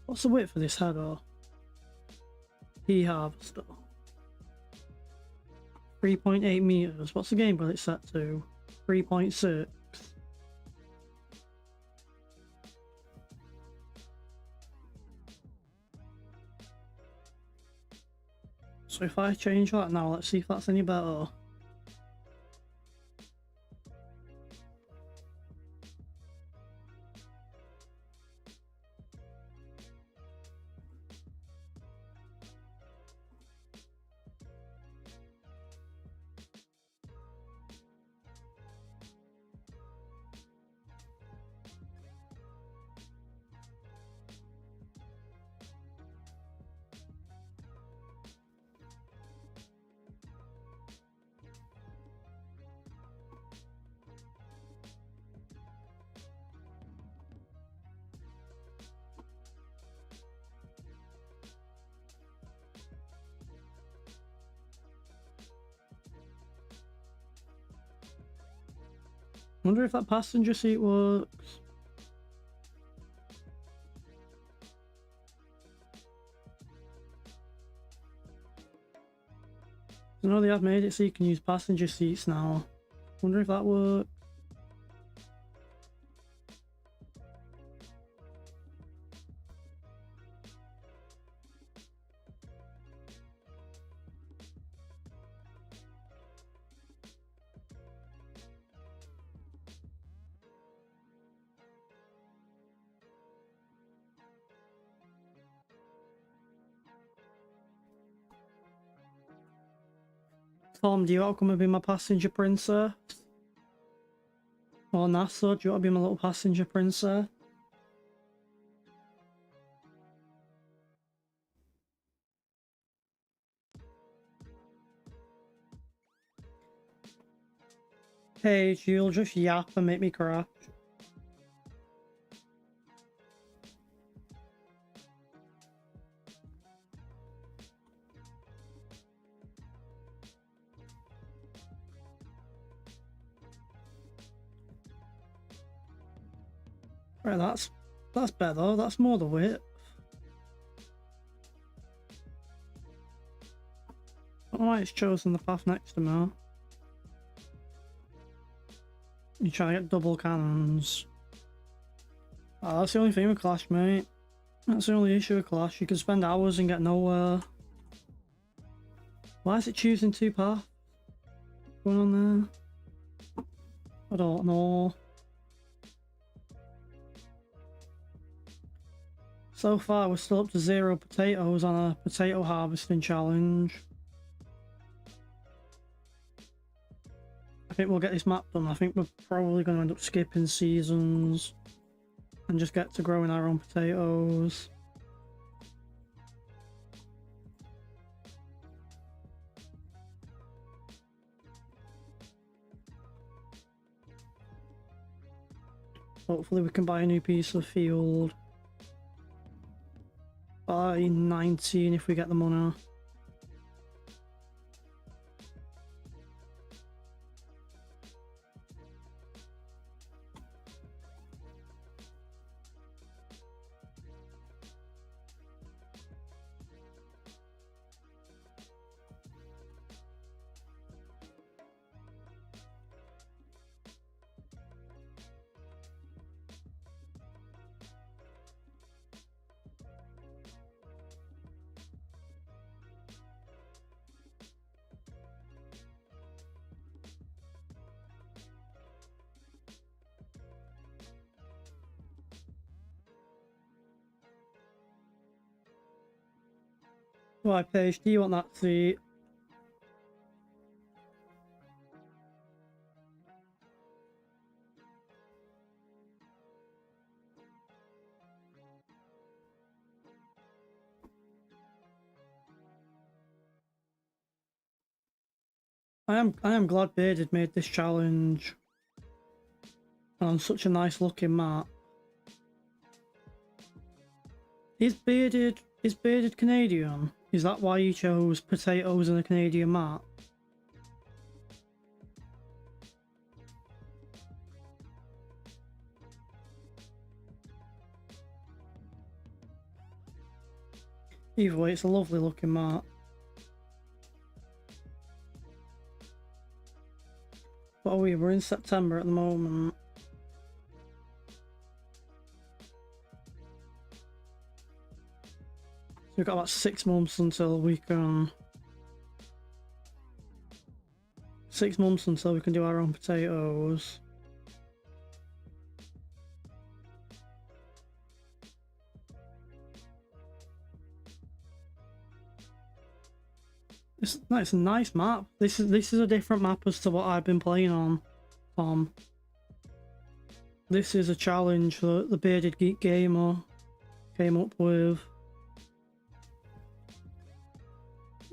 What's the width for this header? Pea harvester. 3.8 meters. What's the game bill it's set to? 3.6. So if I change that now, let's see if that's any better. Wonder if that passenger seat works. I know they have made it so you can use passenger seats now. Wonder if that works. Tom, do you want to come and be my passenger princess? Or NASA, do you want to be my little passenger princess? Hey, you'll just yap and make me crash. Right, that's better. That's more the width. I don't know why it's chosen the path next to me. You try to get double cannons. Oh, that's the only thing with Clash, mate. That's the only issue with Clash. You can spend hours and get nowhere. Why is it choosing 2 paths? What's going on there? I don't know. So far, we're still up to 0 potatoes on a potato harvesting challenge. I think we'll get this map done. I think we're probably going to end up skipping seasons and just get to growing our own potatoes. Hopefully we can buy a new piece of field by 19 if we get the money. Right, Paige, do you want that seat? I am glad Bearded made this challenge on such a nice looking map. Is Bearded Canadian? Is that why you chose potatoes in a Canadian map? Either way, it's a lovely looking map. What are we? We're in September at the moment. So we've got about 6 months until we can... 6 months until we can do our own potatoes. It's a nice map. This is a different map as to what I've been playing on, Tom. This is a challenge that the Bearded Geek Gamer came up with.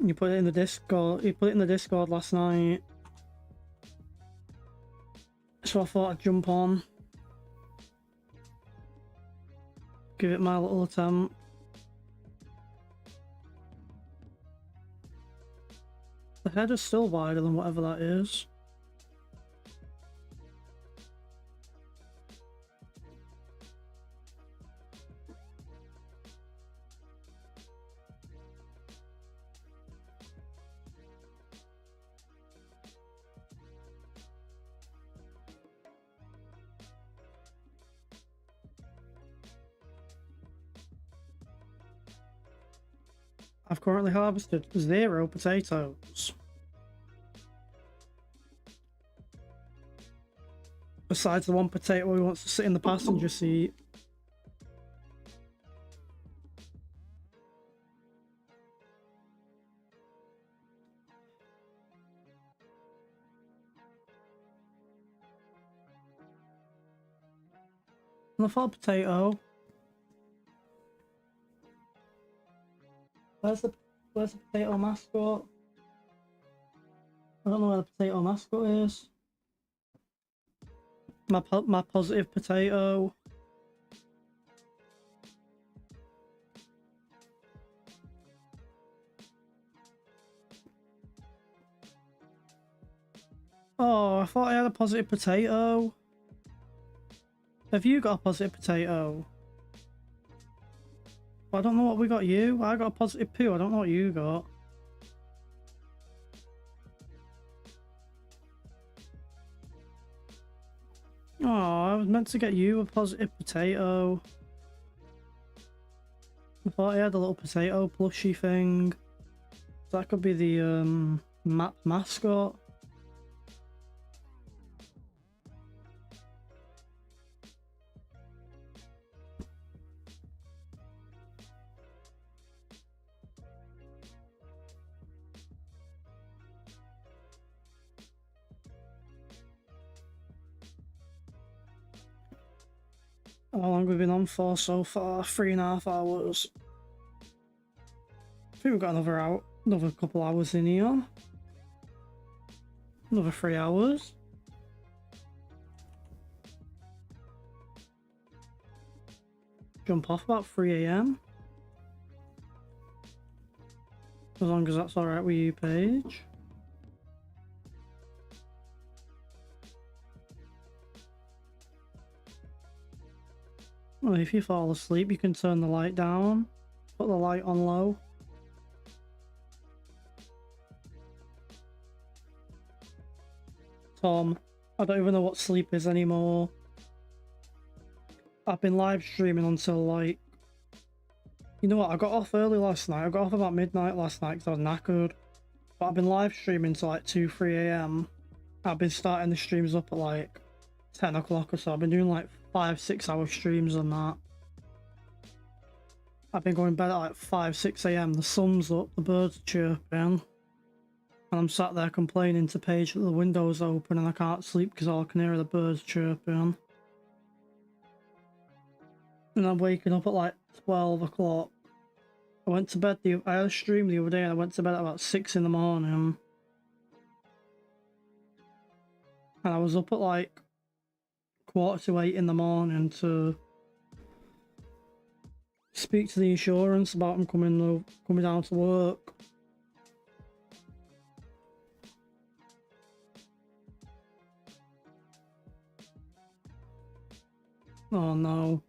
You put it in the Discord. He put it in the Discord last night, so I thought I'd jump on, give it my little attempt. The header's still wider than whatever that is. I've currently harvested 0 potatoes. Besides the 1 potato who wants to sit in the passenger seat. And I thought potato. Where's the potato mascot? I don't know where the potato mascot is. My positive potato. Oh, I thought I had a positive potato. Have you got a positive potato? I don't know what we got you. I got a positive poo. I don't know what you got. Oh, I was meant to get you a positive potato. I thought I had a little potato plushie thing. That could be the map mascot. How long have we been on for so far? 3.5 hours. I think we've got another couple hours in here. Another 3 hours. jump off about 3 AM. As long as that's alright with you, Paige. Well, if you fall asleep, you can turn the light down, put the light on low. Tom, I don't even know what sleep is anymore. I've been live streaming until like... You know what, I got off early last night. I got off about midnight last night because I was knackered. But I've been live streaming till like 2, 3 AM. I've been starting the streams up at like 10 o'clock or so. I've been doing like 5, 6 hour streams on that. I've been going to bed at like 5, 6 AM. The sun's up, the birds are chirping. And I'm sat there complaining to Paige that the window's open and I can't sleep because all I can hear are the birds chirping. And I'm waking up at like 12 o'clock. I went to bed, I had a stream the other day and I went to bed at about 6 in the morning. And I was up at like 7:45 in the morning to speak to the insurance about them coming down to work. Oh no.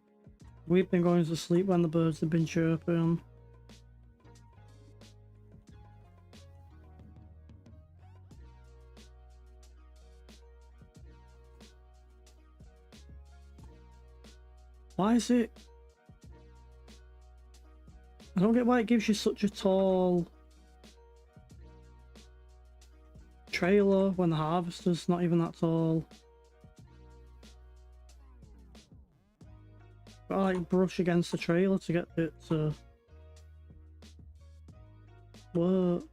We've been going to sleep when the birds have been chirping. Why is it... I don't get why it gives you such a tall trailer when the harvester's not even that tall. But I like brush against the trailer to get it to work.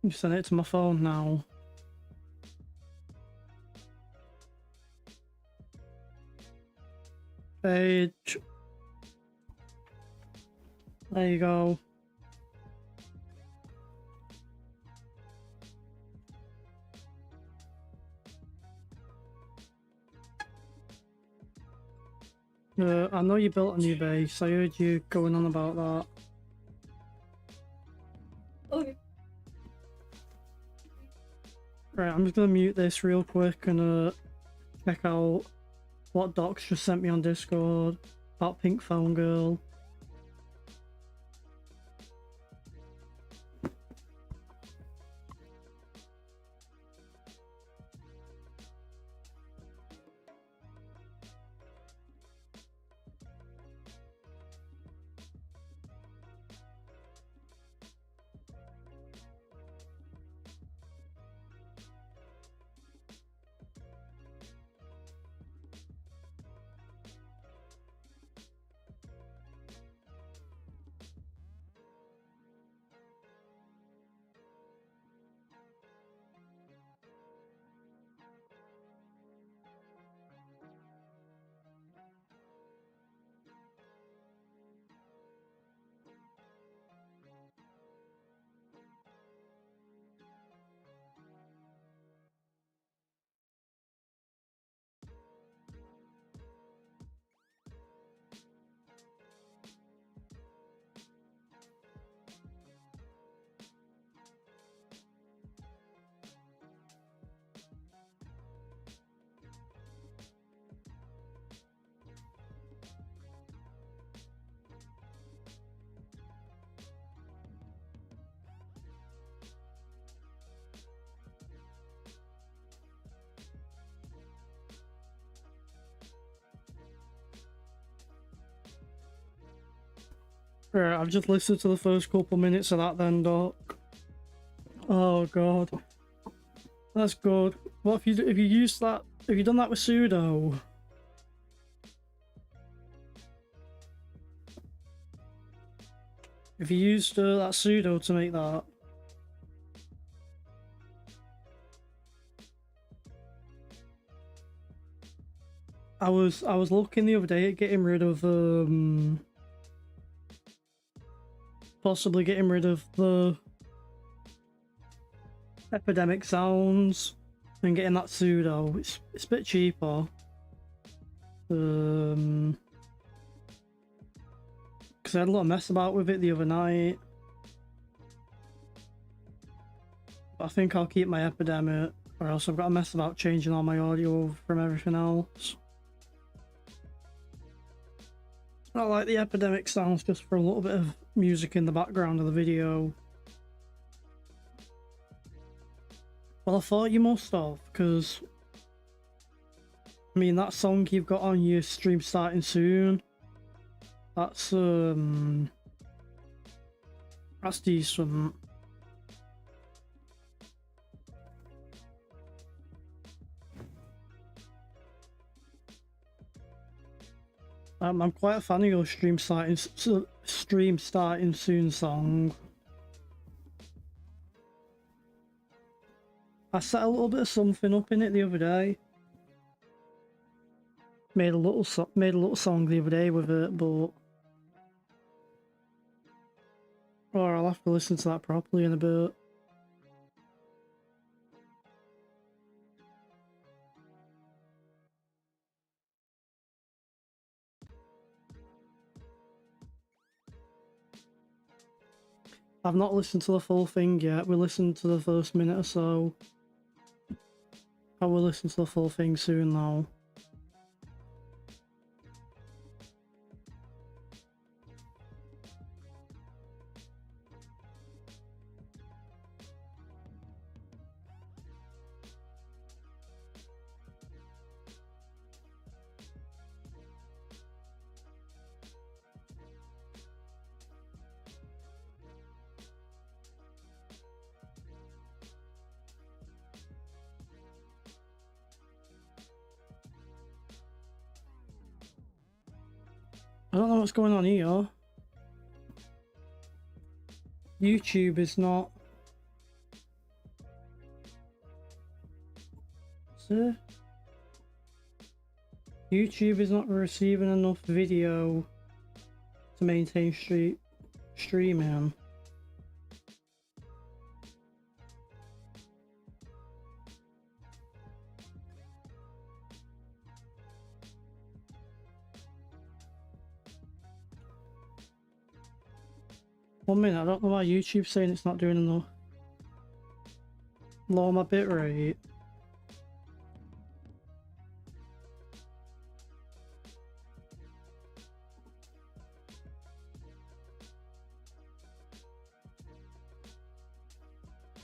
I'm sending it to my phone now. Page. There you go. I know you built a new base. I heard you going on about that. Okay. Right, I'm just gonna mute this real quick and check out what Doc's just sent me on Discord about Pink Phone Girl. Right, I've just listened to the first couple minutes of that then, Doc. Oh god. That's good. What if you used that, have you done that with sudo? If you used that sudo to make that? I was looking the other day at getting rid of possibly getting rid of the epidemic sounds and getting that pseudo. It's a bit cheaper. Because I had a lot of mess about with it the other night. But I think I'll keep my epidemic, or else I've got to mess about changing all my audio from everything else. I like the epidemic sounds just for a little bit of music in the background of the video. Well, I thought you must have, because I mean that song you've got on your stream starting soon. That's decent. I'm quite a fan of your stream starting soon song. I set a little bit of something up in it the other day. Made a little song the other day with it, but I'll have to listen to that properly in a bit. I've not listened to the full thing yet. We listened to the first minute or so. I will listen to the full thing soon though. I don't know what's going on here. YouTube is not... See? YouTube is not receiving enough video to maintain streaming. 1 minute, I don't know why YouTube's saying it's not doing enough. Lower my bitrate.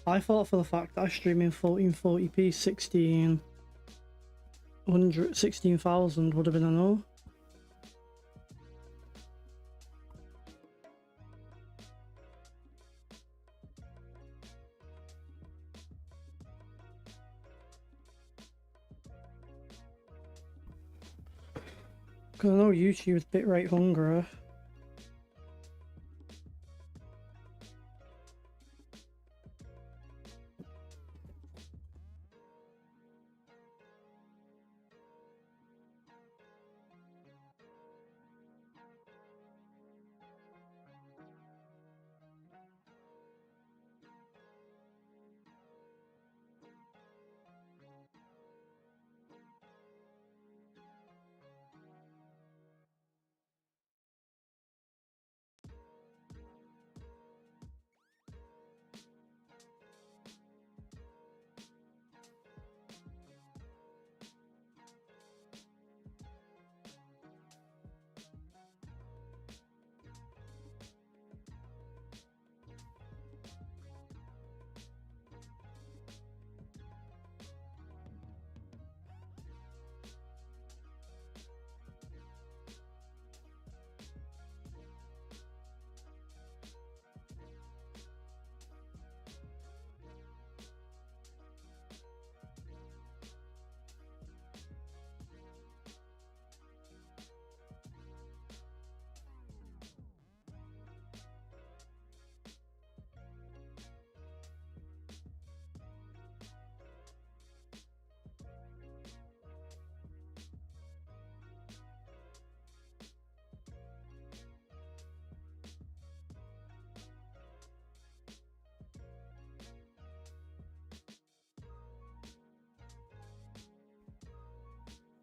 I thought for the fact that I stream in 1440p 16,000 would have been enough. Because I know YouTube's bitrate hungry.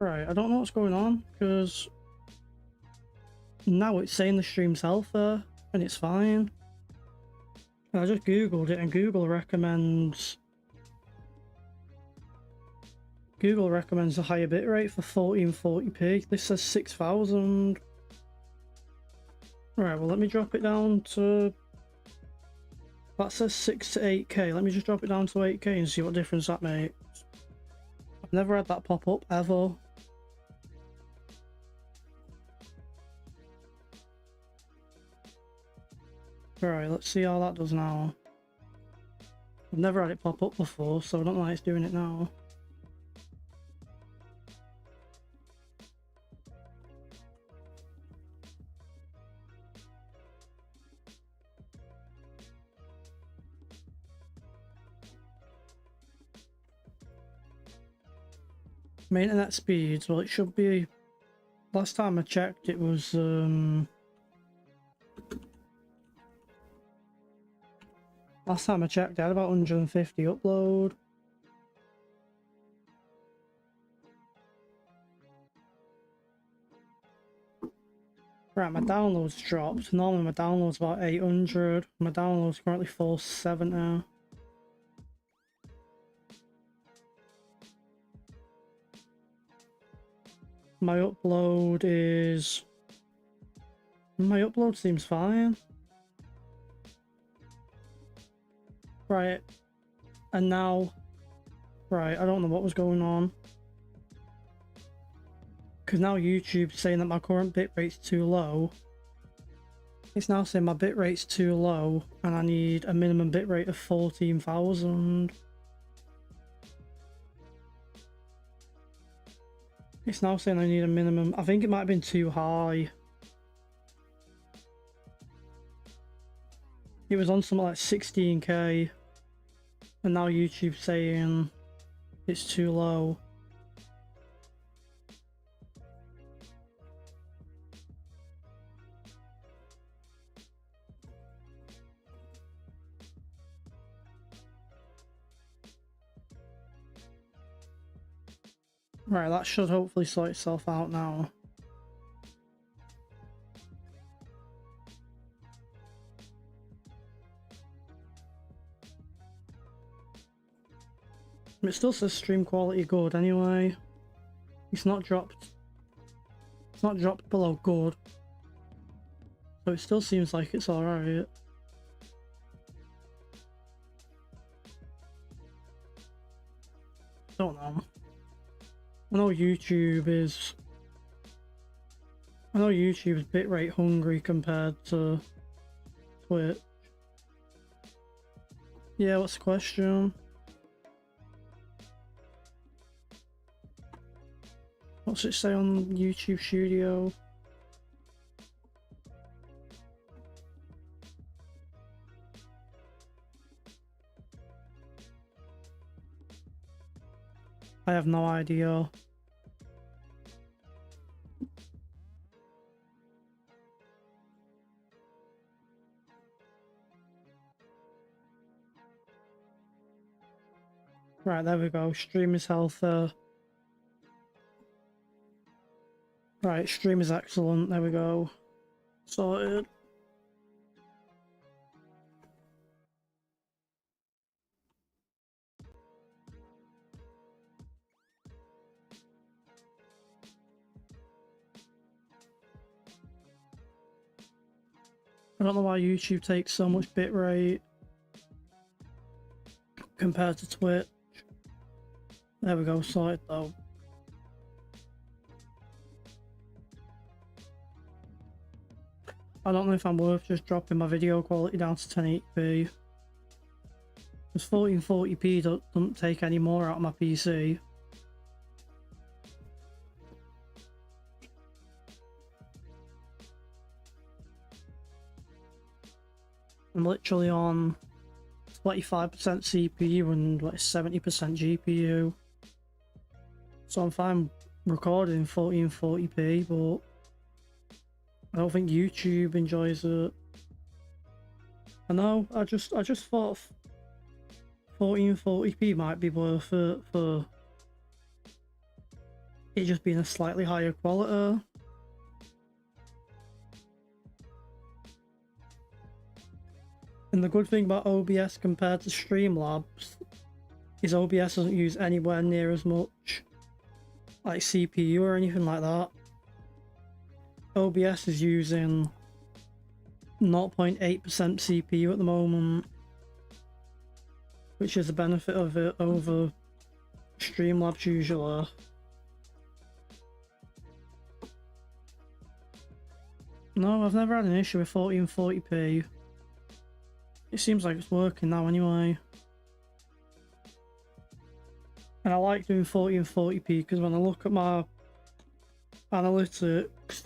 Right, I don't know what's going on, because now it's saying the stream's healthy, and it's fine. And I just googled it, and Google recommends a higher bitrate for 1440p. This says 6000. Right, well let me drop it down to... That says 6 to 8k. Let me just drop it down to 8k and see what difference that makes. I've never had that pop up, ever. Right, let's see how that does now. I've never had it pop up before, so I don't know why it's doing it now. My internet speeds, well it should be... Last time I checked it was last time I checked I had about 150 upload. Right, my downloads dropped. Normally my download's about 800. My download's currently 470. My upload seems fine. Right, and now... Right, I don't know what was going on. Because now YouTube's saying that my current bitrate's too low. It's now saying my bitrate's too low, and I need a minimum bitrate of 14,000. It's now saying I need a minimum... I think it might have been too high. It was on something like 16k. And now YouTube's saying it's too low. Right, that should hopefully sort itself out now. It still says stream quality good anyway. It's not dropped below good. So it still seems like it's alright. Don't know. I know YouTube's bitrate hungry compared to Twitch. Yeah, what's the question? What's it say on YouTube Studio? I have no idea. Right, there we go. Stream is healthy. Right, stream is excellent. There we go. Sorted. I don't know why YouTube takes so much bitrate compared to Twitch. There we go, sorted though. I don't know if I'm worth just dropping my video quality down to 1080p. Because 1440p doesn't take any more out of my PC. I'm literally on 25% CPU and like 70% GPU. So I'm fine recording 1440p, but I don't think YouTube enjoys it. I know, I just thought 1440p might be worth it for it just being a slightly higher quality. And the good thing about OBS compared to Streamlabs is OBS doesn't use anywhere near as much like CPU or anything like that. OBS is using 0.8% CPU at the moment, which is the benefit of it over Streamlabs usually. No, I've never had an issue with 1440p. It seems like it's working now anyway. And I like doing 1440p because when I look at my analytics,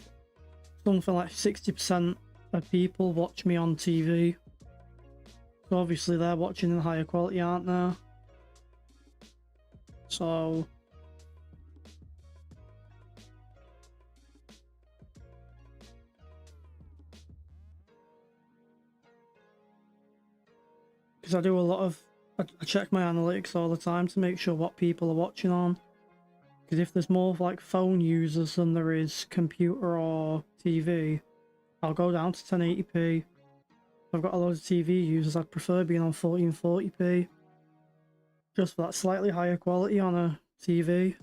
something like 60% of people watch me on TV. So obviously they're watching in higher quality, aren't they? So because I do a lot of, I check my analytics all the time to make sure what people are watching on. Because if there's more like phone users than there is computer or TV, I'll go down to 1080p. If I've got a lot of TV users, I'd prefer being on 1440p. Just for that slightly higher quality on a TV.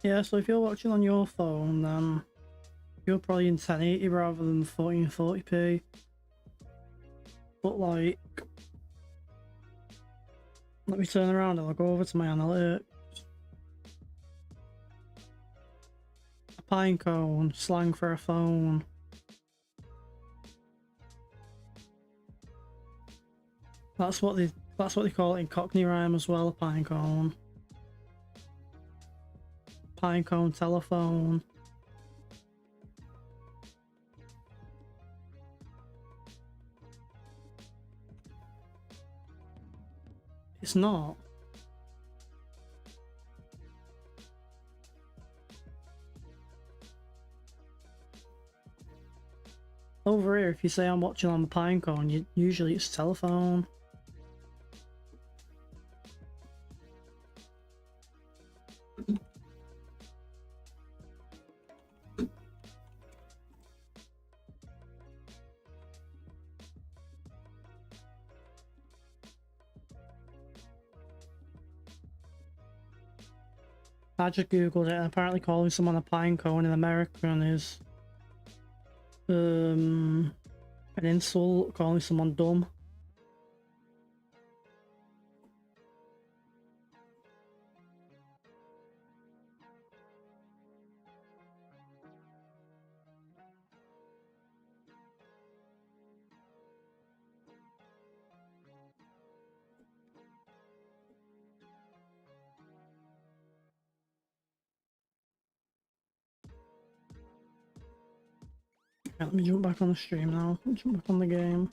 Yeah, so if you're watching on your phone, then you're probably in 1080 rather than 1440p. But like, let me turn around and I'll go over to my analytics. A pine cone, slang for a phone. That's what they call it in Cockney rhyme as well, a pine cone. Pine cone telephone. It's not. Over here, if you say I'm watching on the pine cone, usually it's telephone. I just googled it and apparently calling someone a pine cone in American is an insult, calling someone dumb. Yeah, let me jump back on the stream now. Jump back on the game.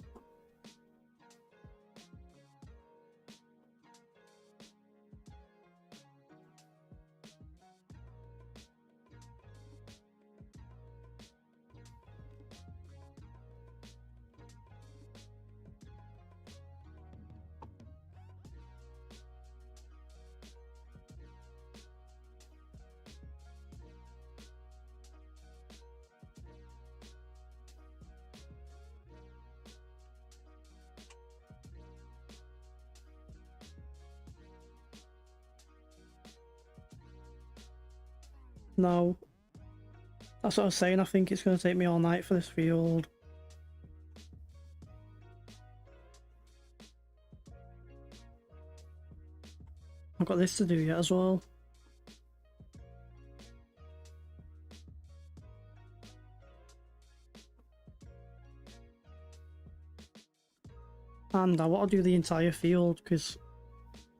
No. That's what I was saying, I think it's going to take me all night for this field. I've got this to do yet as well. And I want to do the entire field because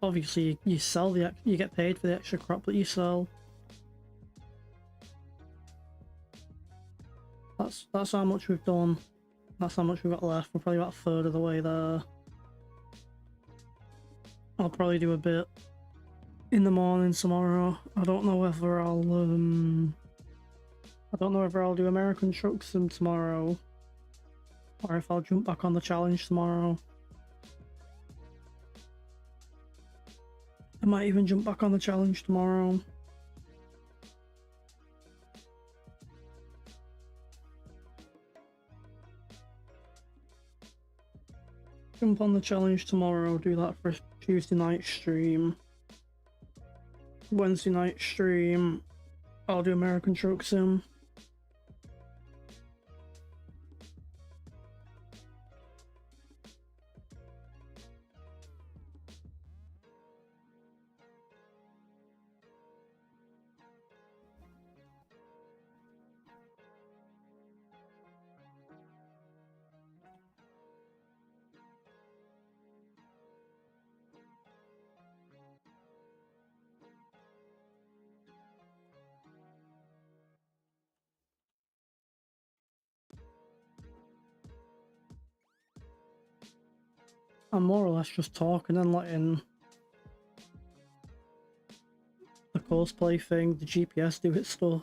obviously you sell you get paid for the extra crop that you sell. That's how much we've done. That's how much we've got left. We're probably about a third of the way there. I'll probably do a bit in the morning tomorrow. I don't know whether I'll do American trucks tomorrow, or if I'll jump back on the challenge tomorrow. I might even jump back on the challenge tomorrow. Jump on the challenge tomorrow, do that for a Tuesday night stream. Wednesday night stream, I'll do American Truck Sim. I'm more or less just talking and letting the cosplay thing, the GPS do its stuff.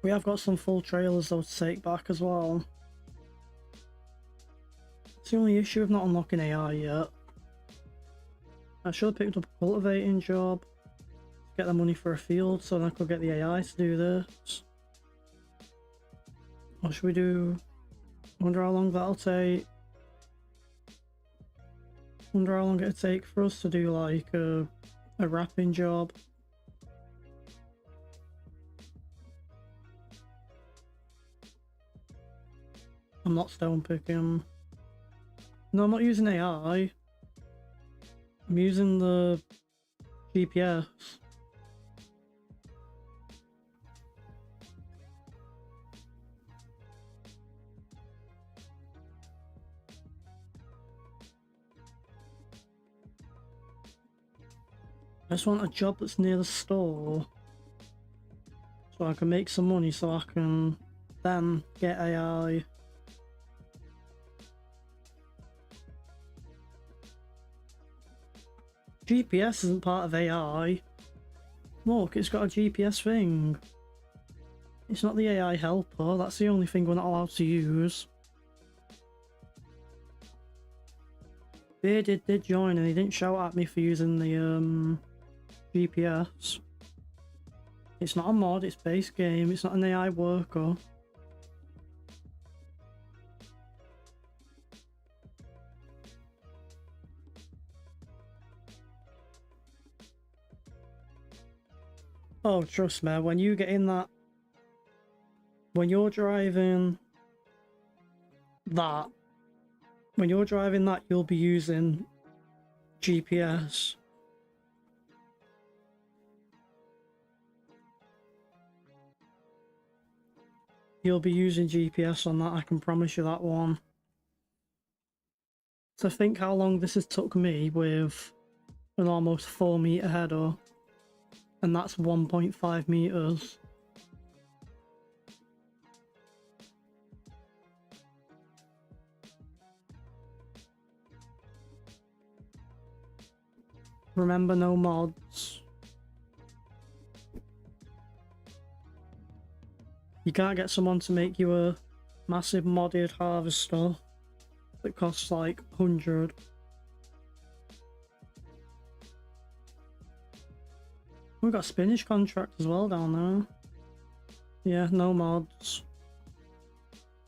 We have got some full trailers though to take back as well. It's the only issue of not unlocking AI yet. I should have picked up a cultivating job to get the money for a field so then I could get the AI to do this. What should we do? Wonder how long that'll take. Wonder how long it'll take for us to do like a wrapping job. I'm not stone picking. No, I'm not using AI. I'm using the GPS. I just want a job that's near the store so I can make some money so I can then get AI. GPS isn't part of AI. Look, it's got a GPS thing. It's not the AI helper, that's the only thing we're not allowed to use. Bearded did join and he didn't shout at me for using the GPS. It's not a mod, it's base game, it's not an AI worker. Oh, trust me, when you get in that, when you're driving that, you'll be using GPS. You'll be using GPS on that, I can promise you that one. So think how long this has took me with an almost 4-meter header. And that's 1.5 meters. Remember, no mods. You can't get someone to make you a massive modded harvester that costs like 100. We've got a spinach contract as well down there. Yeah, no mods.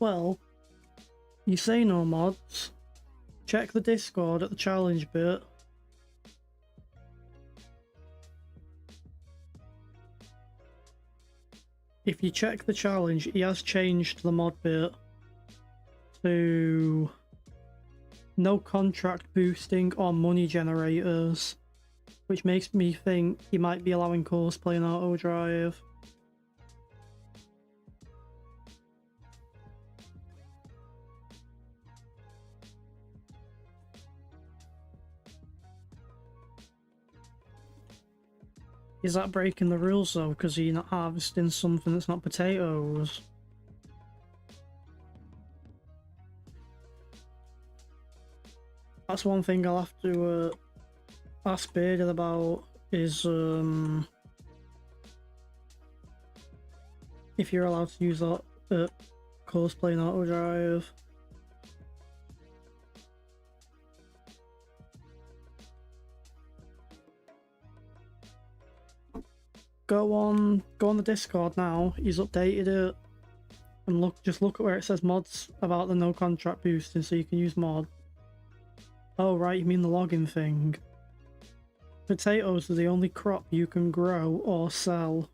Well, you say no mods. Check the Discord at the challenge bit. If you check the challenge, he has changed the mod bit to no contract boosting or money generators, which makes me think he might be allowing course play and auto drive. Is that breaking the rules though, because you're not harvesting something that's not potatoes? That's one thing I'll have to ask Bearded about, is if you're allowed to use that course play and auto drive. Go on the Discord now. He's updated it, and just look at where it says mods about the no contract boosting, so you can use mod. Oh right, you mean the logging thing. Potatoes are the only crop you can grow or sell.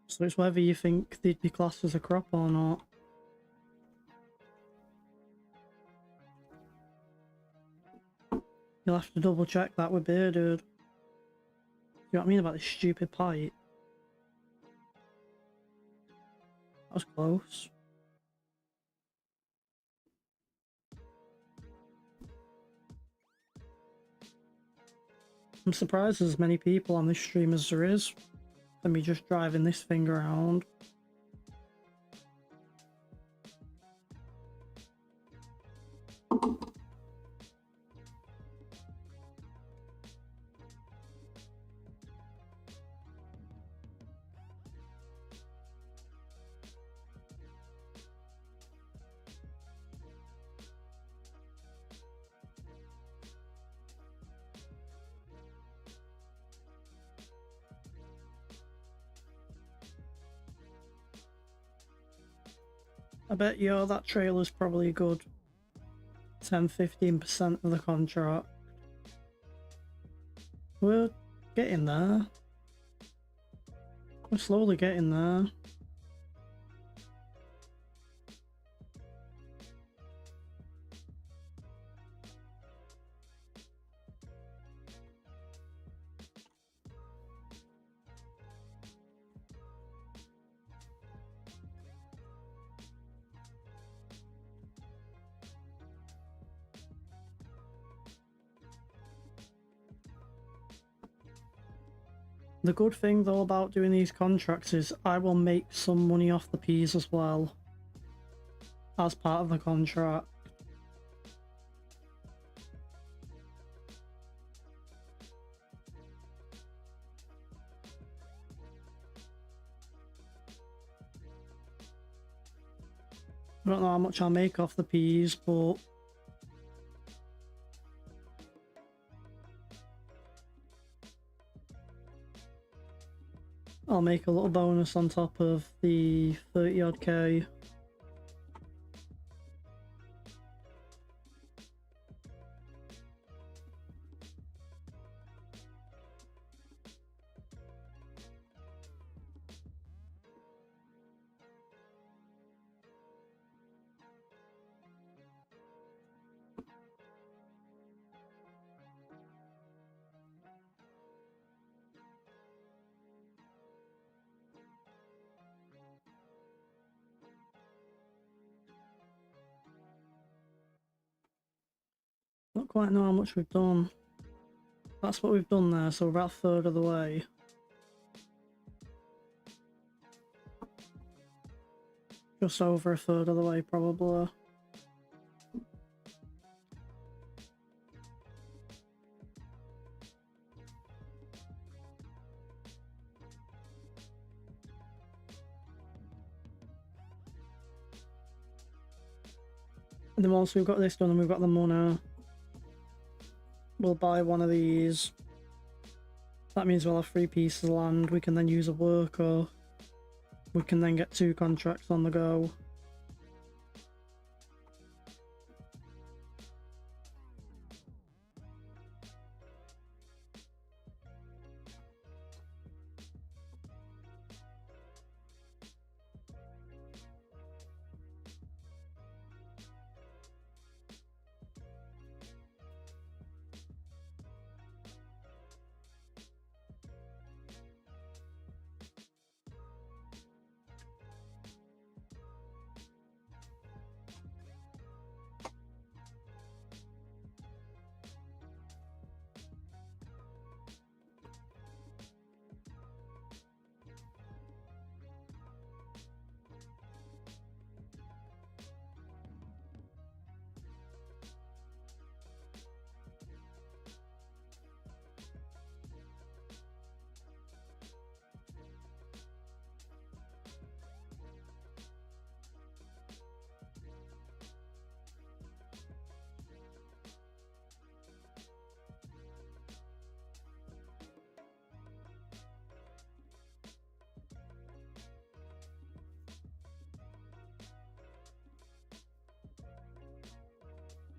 So it's whether you think they'd be classed as a crop or not. You'll have to double check that with Bearded. You know what I mean about this stupid pipe? That was close. I'm surprised there's as many people on this stream as there is. Let me just driving this thing around. I bet you that trailer's probably a good 10-15% of the contract. We're getting there. We're slowly getting there. The good thing though about doing these contracts is I will make some money off the peas as well, as part of the contract. I don't know how much I'll make off the peas, but I'll make a little bonus on top of the 30 odd K. Not quite know how much we've done. That's what we've done there, so we're about a third of the way. Just over a third of the way, probably. And then once we've got this done and we've got the money, we'll buy one of these. That means we'll have 3 pieces of land. We can then use a worker. We can then get 2 contracts on the go.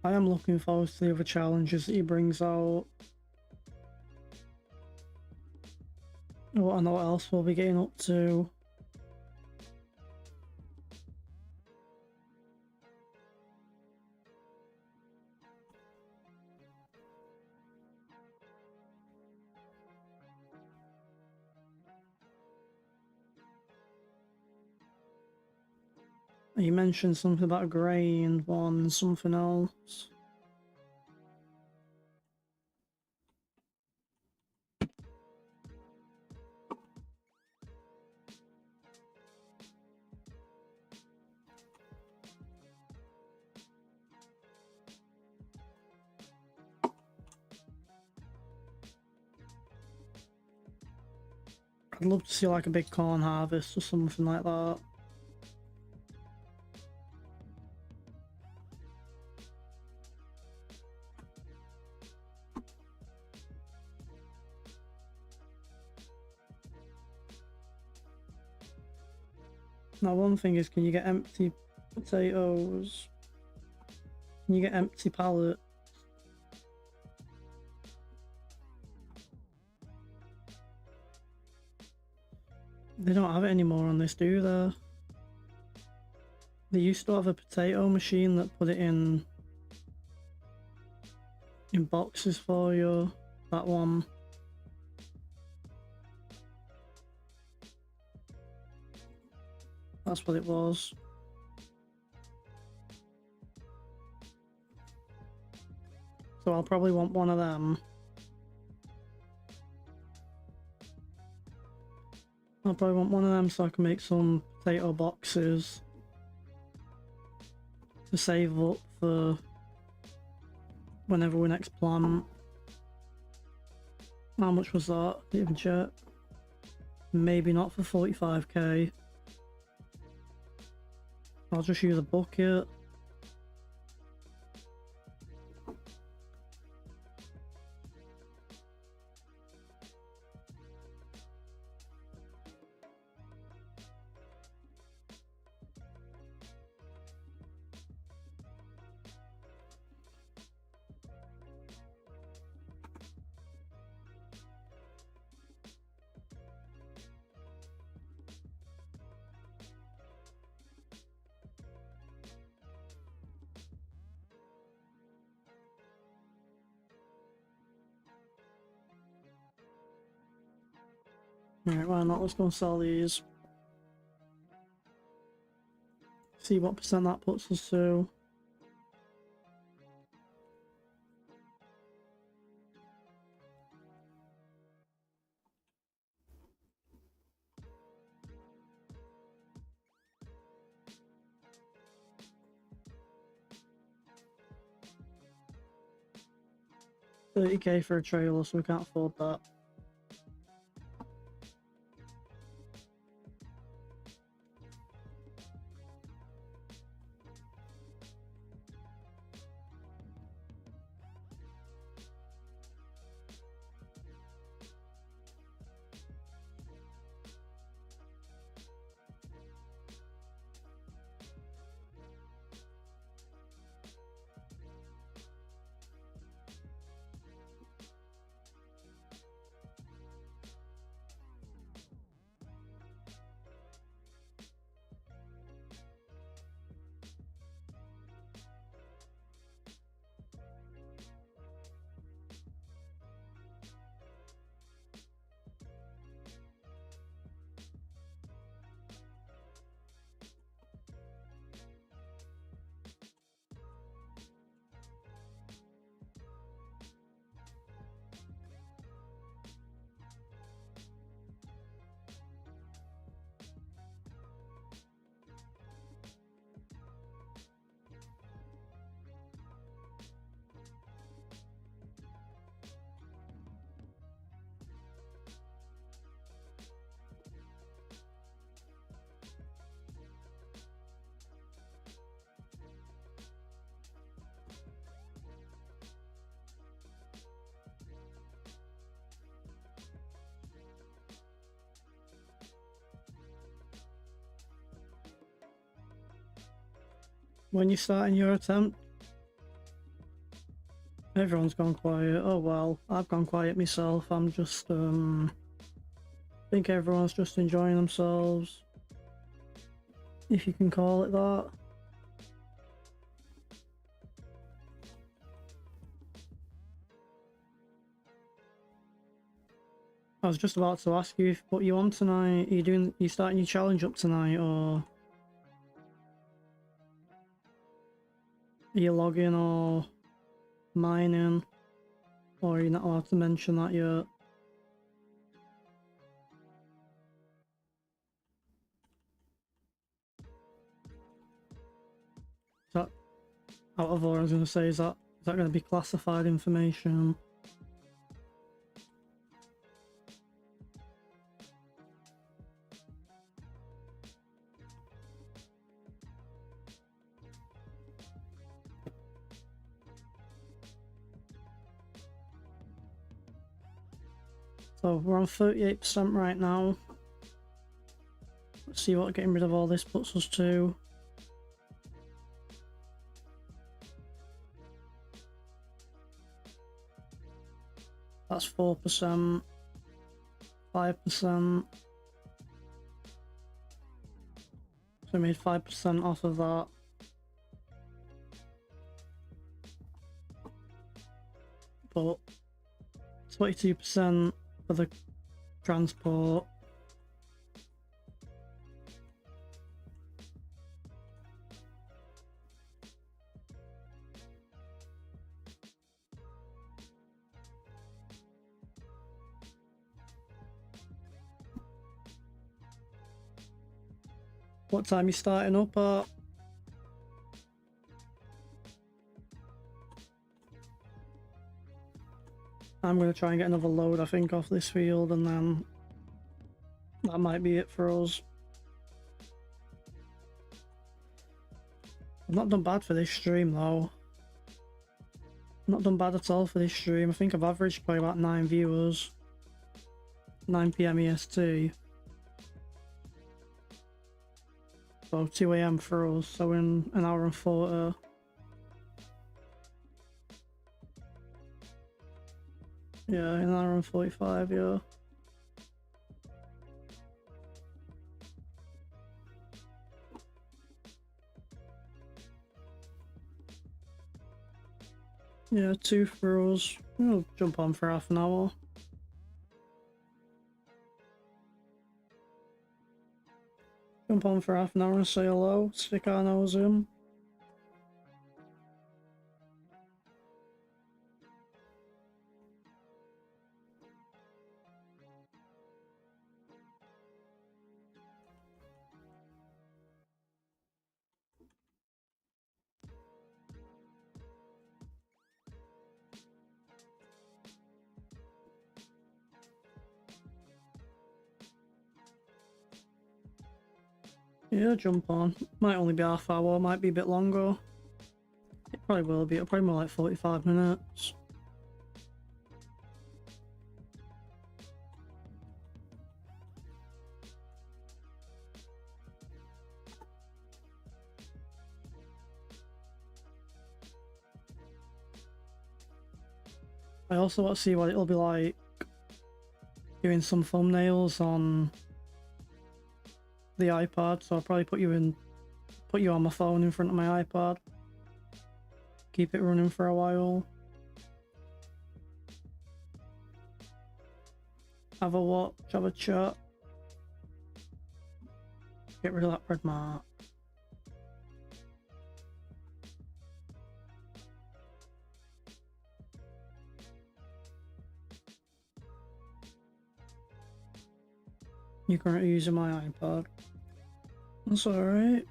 I am looking forward to the other challenges that he brings out. Oh, I know what else we'll be getting up to. You mentioned something about a grain one and something else. I'd love to see like a big corn harvest or something like that. Now one thing is, can you get empty potatoes? Can you get empty pallets? They don't have it anymore on this, do they? They used to have a potato machine that put it in boxes for you. That one. That's what it was. So I'll probably want one of them. I'll probably want one of them so I can make some potato boxes to save up for whenever we next plant. How much was that? Didn't even check. Maybe not for 45k. I'll just use a bucket. Alright, why not? Let's go and sell these. See what percent that puts us to. $30k for a trailer, so we can't afford that. When you're starting your attempt, Everyone's gone quiet. Oh well, I've gone quiet myself. I'm just, think everyone's just enjoying themselves, if you can call it that. I was just about to ask you what you on tonight. You starting your challenge up tonight, or are you logging or mining, or are you not allowed to mention that yet? Is that out of order? I was going to say, is that going to be classified information? So we're on 38% right now. Let's see what getting rid of all this puts us to. That's 4%, 5%. So we made 5% off of that. But 22% for the transport. What time you starting up at? I'm going to try and get another load, I think, off this field, and then that might be it for us. I've not done bad for this stream, though. Not done bad at all for this stream. I think I've averaged probably about 9 viewers. 9 PM EST. So 2 AM for us, so in an hour and 40. Yeah, in an hour and 45, yeah. Yeah, 2 for us. We'll jump on for half an hour. Jump on for half an hour and say hello, stick our nose in. Yeah, jump on. Might only be half hour, might be a bit longer. It probably will be, it'll probably more like 45 minutes. I also want to see what it'll be like doing some thumbnails on the iPad, so I'll probably put you on my phone in front of my iPad. Keep it running for a while. Have a watch, have a chat. Get rid of that red mark. You're currently using my iPad. That's alright.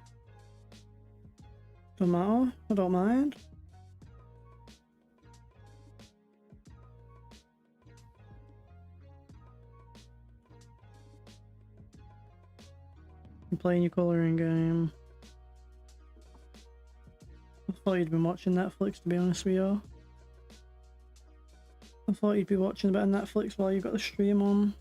Don't matter, I don't mind. I'm playing your colouring game. I thought you'd been watching Netflix, to be honest with you. I thought you'd be watching a bit of Netflix while you got the stream on.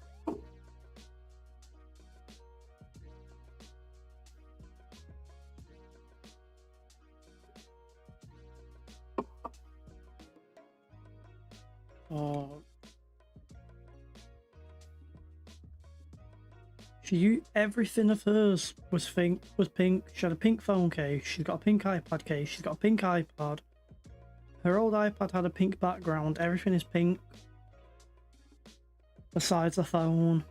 Oh. Everything of hers was pink. She had a pink phone case. She's got a pink iPad case. She's got a pink iPad. Her old iPad had a pink background. Everything is pink. Besides the phone.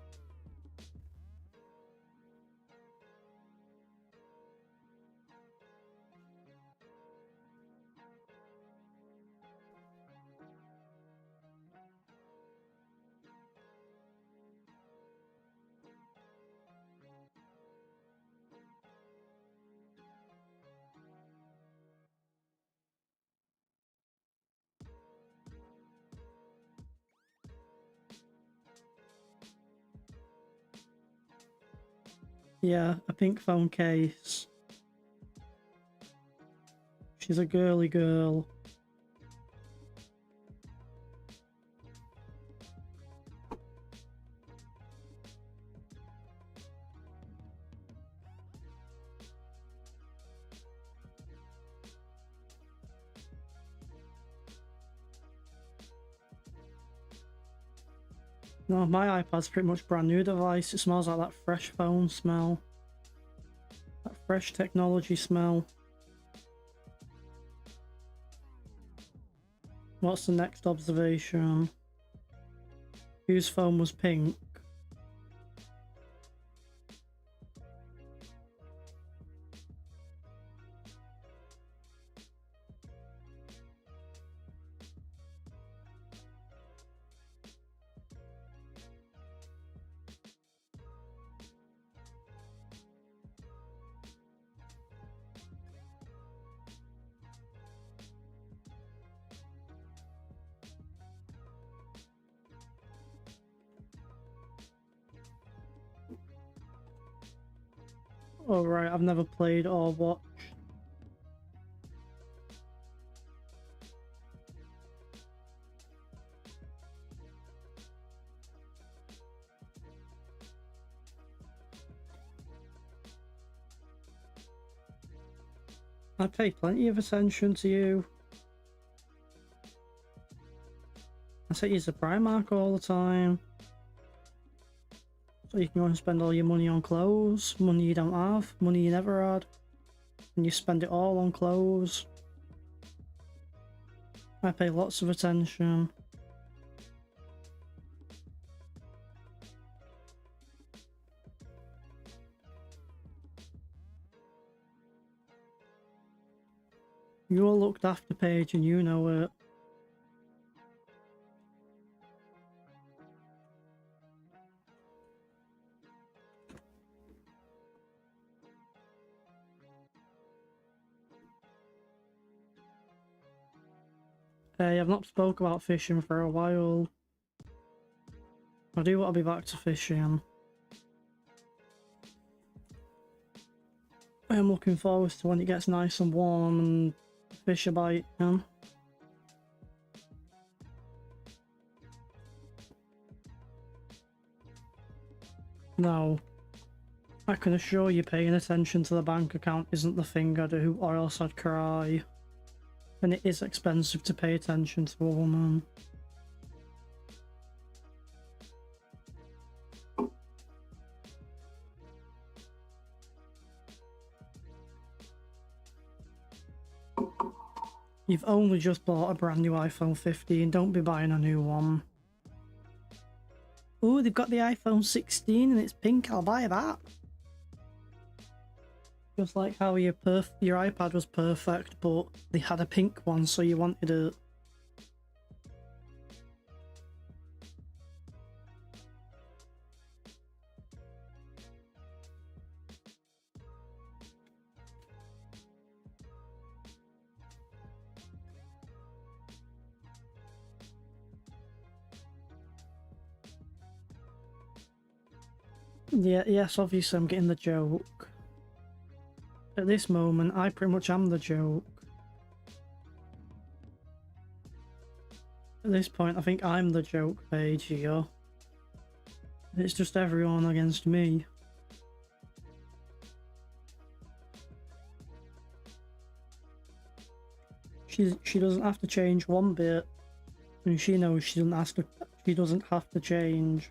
Yeah, a pink phone case. She's a girly girl. No, my iPad's pretty much brand new device. It smells like that fresh phone smell. That fresh technology smell. What's the next observation? Whose phone was pink? Oh right, I've never played or watched. I pay plenty of attention to you. I say use the Primark all the time. So you can go and spend all your money on clothes, money you don't have, money you never had, and you spend it all on clothes. I pay lots of attention. You're looked after, Paige, and you know it. Hey, I've not spoke about fishing for a while. I do want to be back to fishing. I am looking forward to when it gets nice and warm and fish are biting. No. I can assure you paying attention to the bank account isn't the thing I do, or else I'd cry. And it is expensive to pay attention to a woman. You've only just bought a brand new iPhone 15, don't be buying a new one. Ooh, they've got the iPhone 16 and it's pink, I'll buy that. Just like how your iPad was perfect, but they had a pink one, so you wanted it. Yeah, yes, obviously I'm getting the joke. At this moment, I pretty much am the joke. At this point, I think I'm the joke page here. It's just everyone against me. She doesn't have to change one bit. And she knows she doesn't have to change.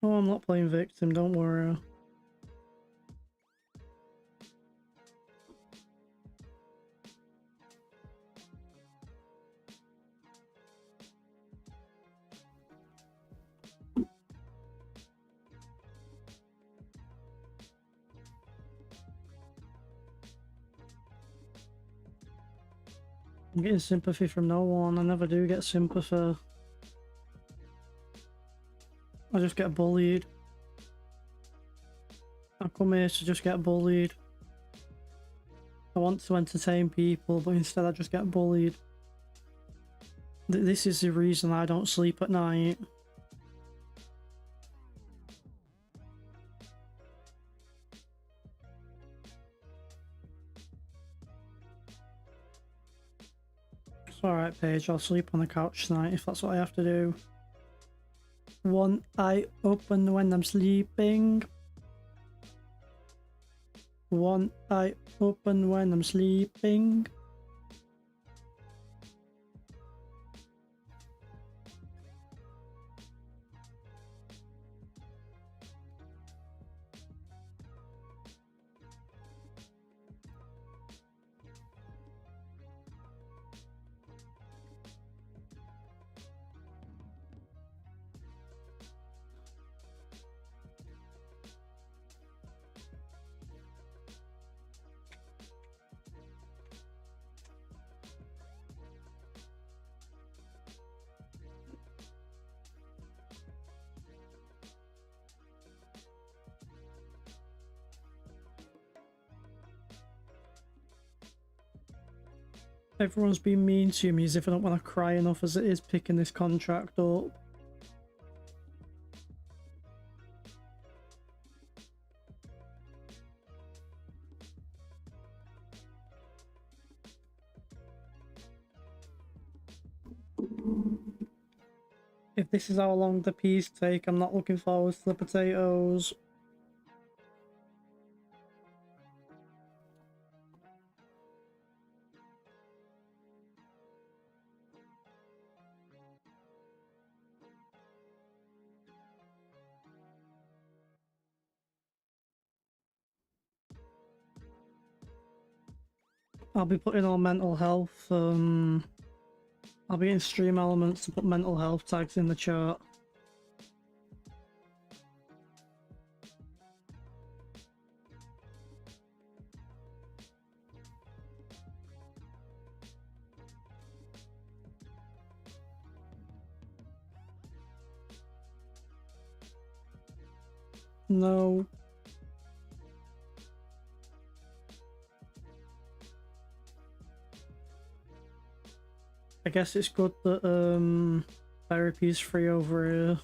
Oh, I'm not playing victim, don't worry. I'm getting sympathy from no one. I never do get sympathy. I just get bullied. I come here to just get bullied. I want to entertain people, but instead I just get bullied. This is the reason I don't sleep at night. It's alright, Paige, I'll sleep on the couch tonight if that's what I have to do. One eye open when I'm sleeping. One eye open when I'm sleeping. Everyone's been mean to me as if I don't want to cry enough as it is picking this contract up. If this is how long the peas take, I'm not looking forward to the potatoes. I'll be putting on mental health, I'll be getting stream elements to put mental health tags in the chart. No. I guess it's good that therapy's free over here.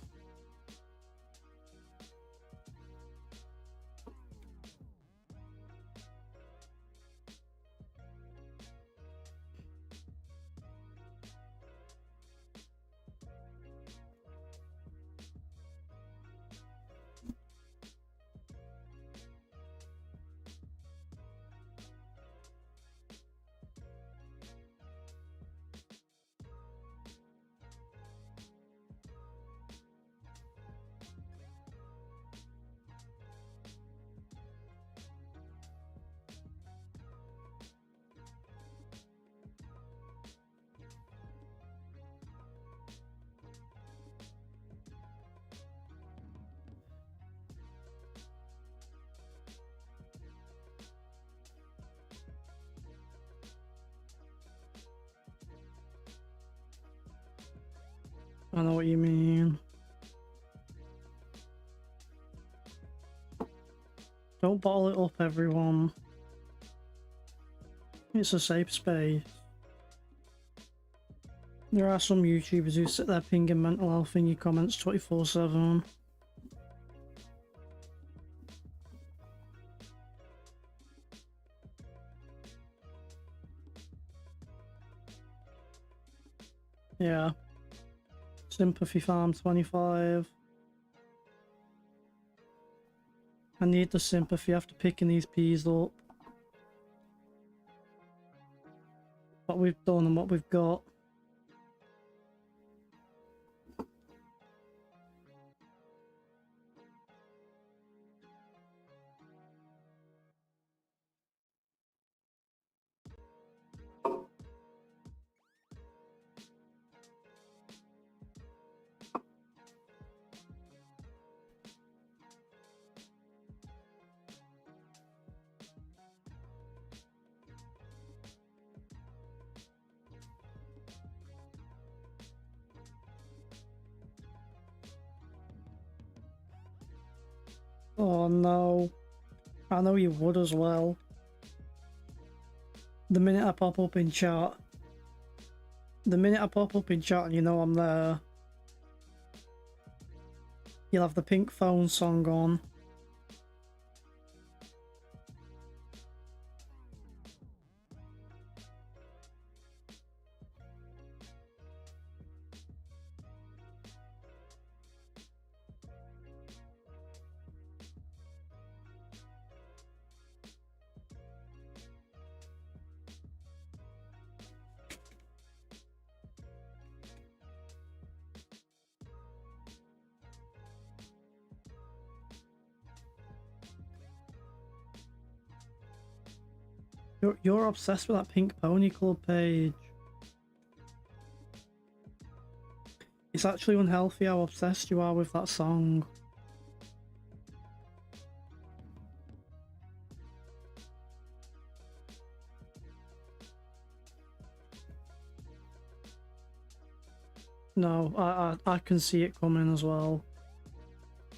I know what you mean. Don't bottle it up, everyone. It's a safe space. There are some YouTubers who sit there pinging mental health in your comments 24/7. Yeah. Sympathy Farm 25. I need the sympathy after picking these peas up. What we've done and what we've got. Oh no. I know you would as well. The minute I pop up in chat. The minute I pop up in chat and you know I'm there. You'll have the Pink Phone song on. You're obsessed with that Pink Pony Club page. It's actually unhealthy how obsessed you are with that song. No, I can see it coming as well.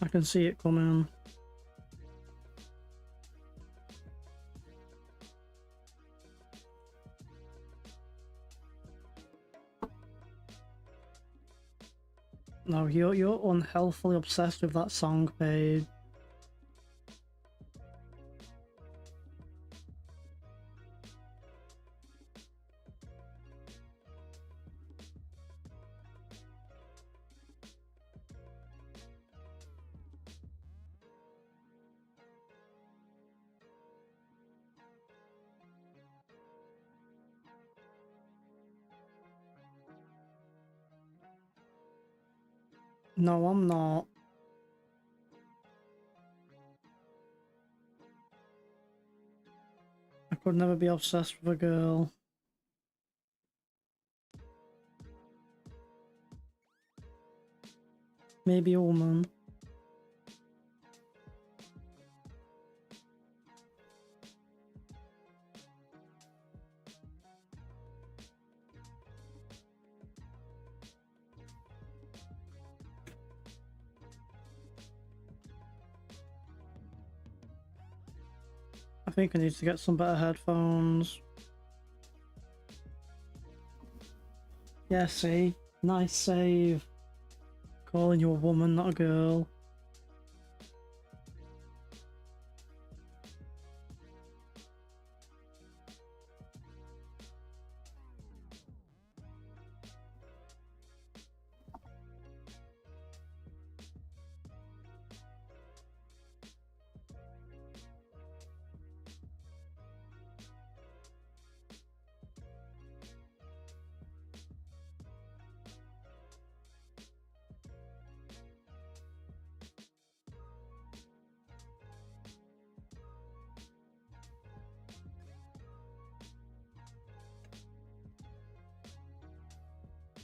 I can see it coming. No, you're unhealthily obsessed with that song page. No, I'm not. I could never be obsessed with a girl. Maybe a woman. I think I need to get some better headphones. Yeah, see? Nice save. Calling you a woman, not a girl.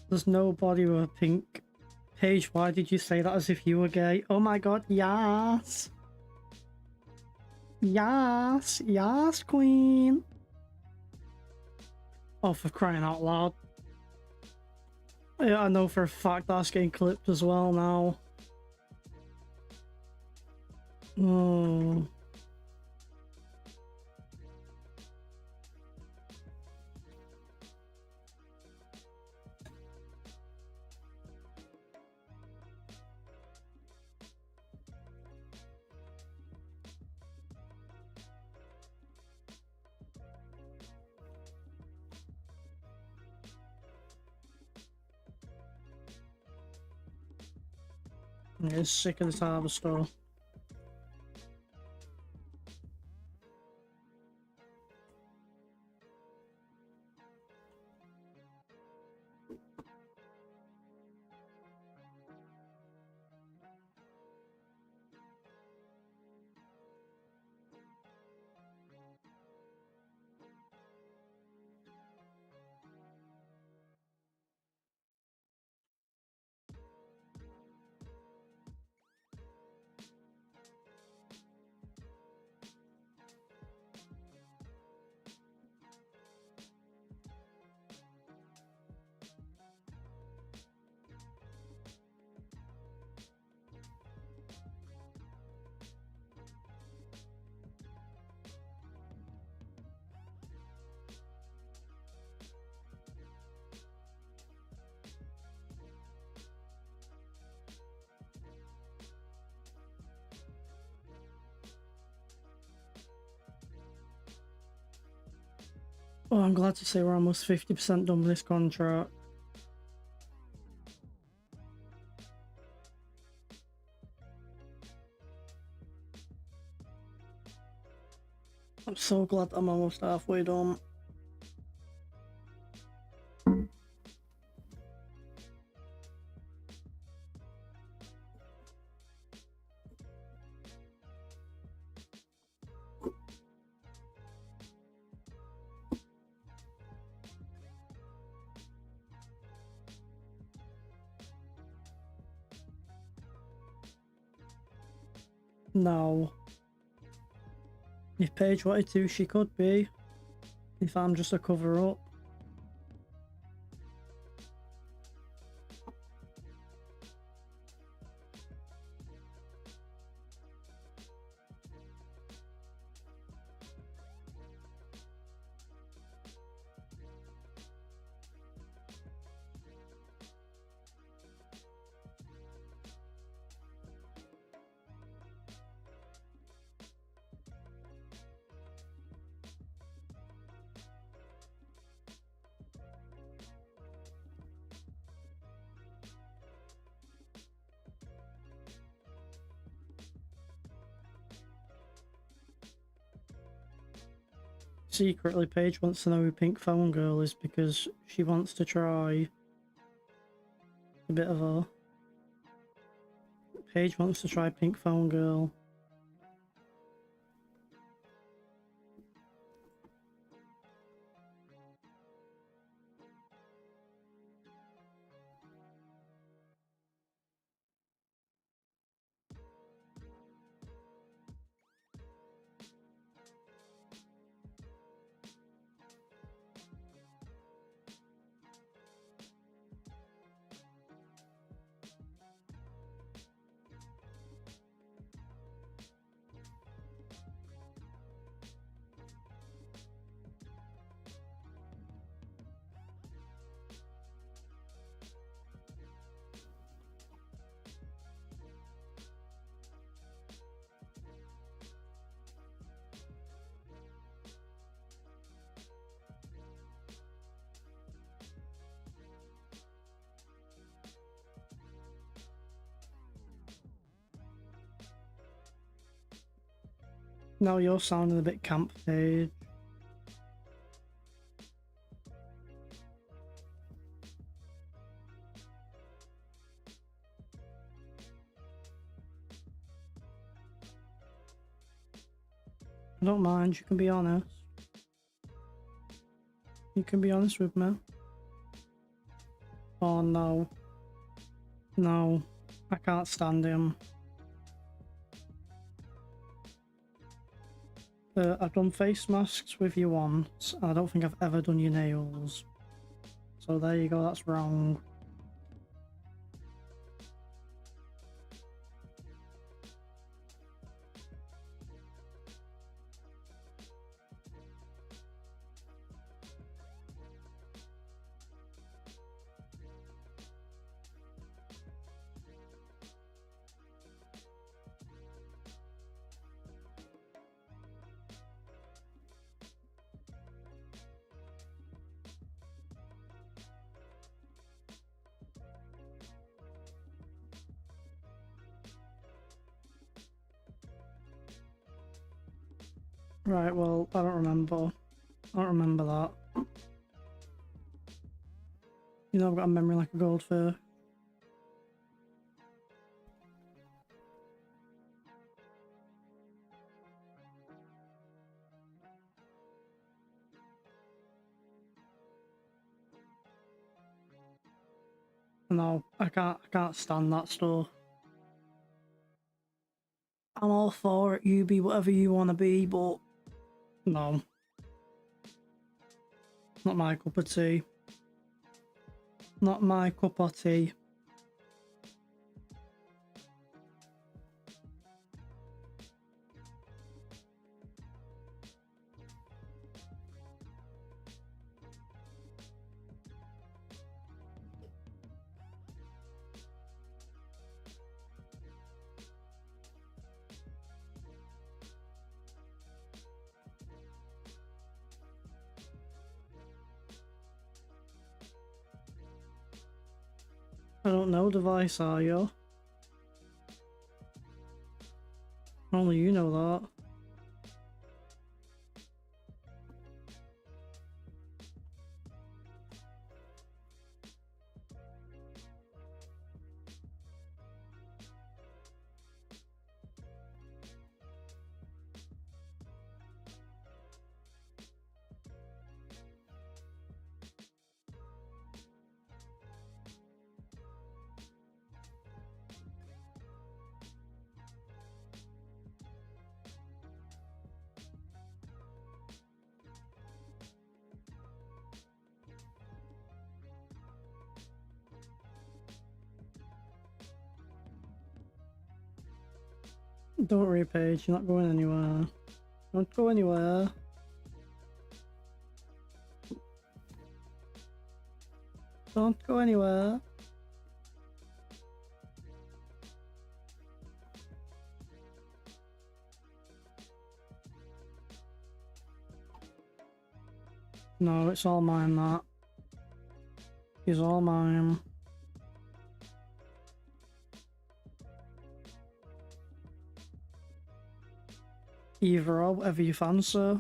There's nobody with a pink page. Why did you say that as if you were gay? Oh my god, yes! Yes! Yes, queen! Oh, for crying out loud. Yeah, I know for a fact that's getting clipped as well now. Oh. I'm sick of this harvester. Oh, I'm glad to say we're almost 50% done with this contract. I'm so glad I'm almost halfway done. No. If Paige wanted to, she could be. If I'm just a cover-up. Secretly, Paige wants to know who Pink Phone Girl is because she wants to try a bit of a... Paige wants to try Pink Phone Girl. Now you're sounding a bit camp, Paige. I don't mind, you can be honest. You can be honest with me. Oh no. No. I can't stand him. I've done face masks with you once. I don't think I've ever done your nails. So there you go, that's wrong. Right, well, I don't remember. I don't remember that. You know, I've got a memory like a goldfish. No, I can't stand that stuff. I'm all for it, you be whatever you want to be, but no. Not my cup of tea. Not my cup of tea. I don't know, device, are you? Only you know that. Don't worry, Paige, you're not going anywhere. Don't go anywhere. Don't go anywhere. No, it's all mine, that. It's all mine. Either or, whatever you fancy.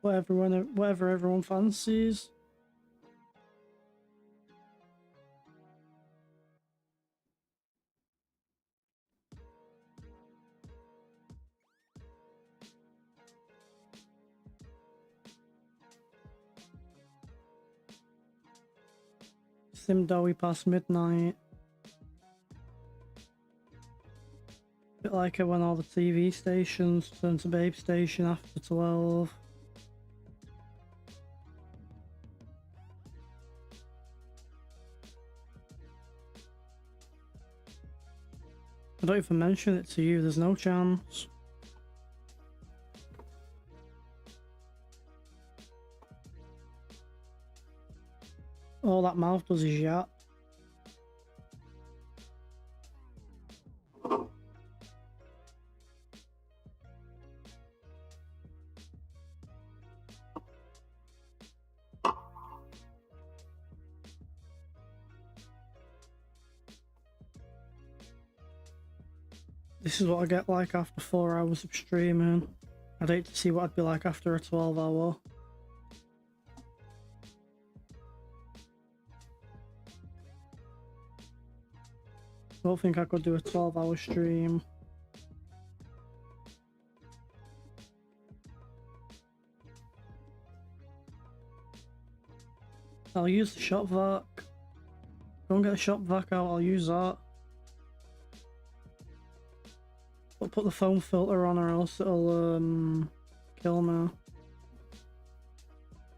Whatever everyone fancies. Sim doughy past midnight. Bit like it when all the TV stations turn to Babe Station after 12. I don't even mention it to you, there's no chance. All that mouth does is yap. This is what I get like after 4 hours of streaming. I'd hate to see what I'd be like after a 12-hour. I don't think I could do a 12-hour stream. I'll use the shop vac. Go and get the shop vac out, I'll use that. But put the foam filter on or else it'll kill me.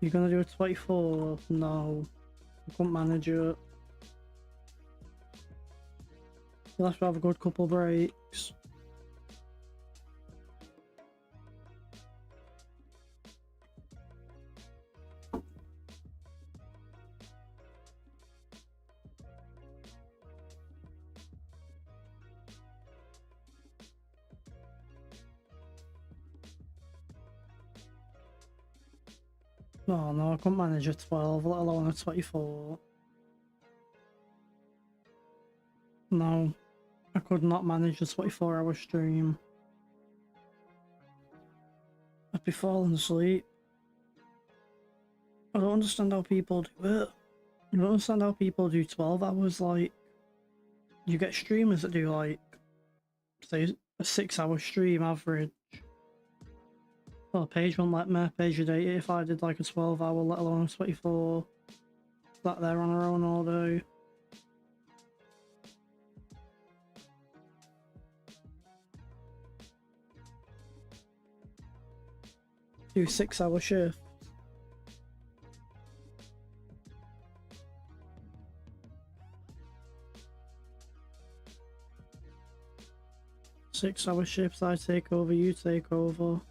You're gonna do a 24? No. I couldn't manage it. You'll have to have a good couple breaks. Oh no, I couldn't manage a 12, let alone a 24. No, I could not manage a 24-hour stream. I'd be falling asleep. I don't understand how people do it. I don't understand how people do 12 hours, like, you get streamers that do like, say, a 6-hour stream average. Well, page won't let me, page would hate it if I did like a 12-hour, let alone a 24. Sat there on her own all day. Do 6-hour shift. Six-hour shifts, I take over, you take over.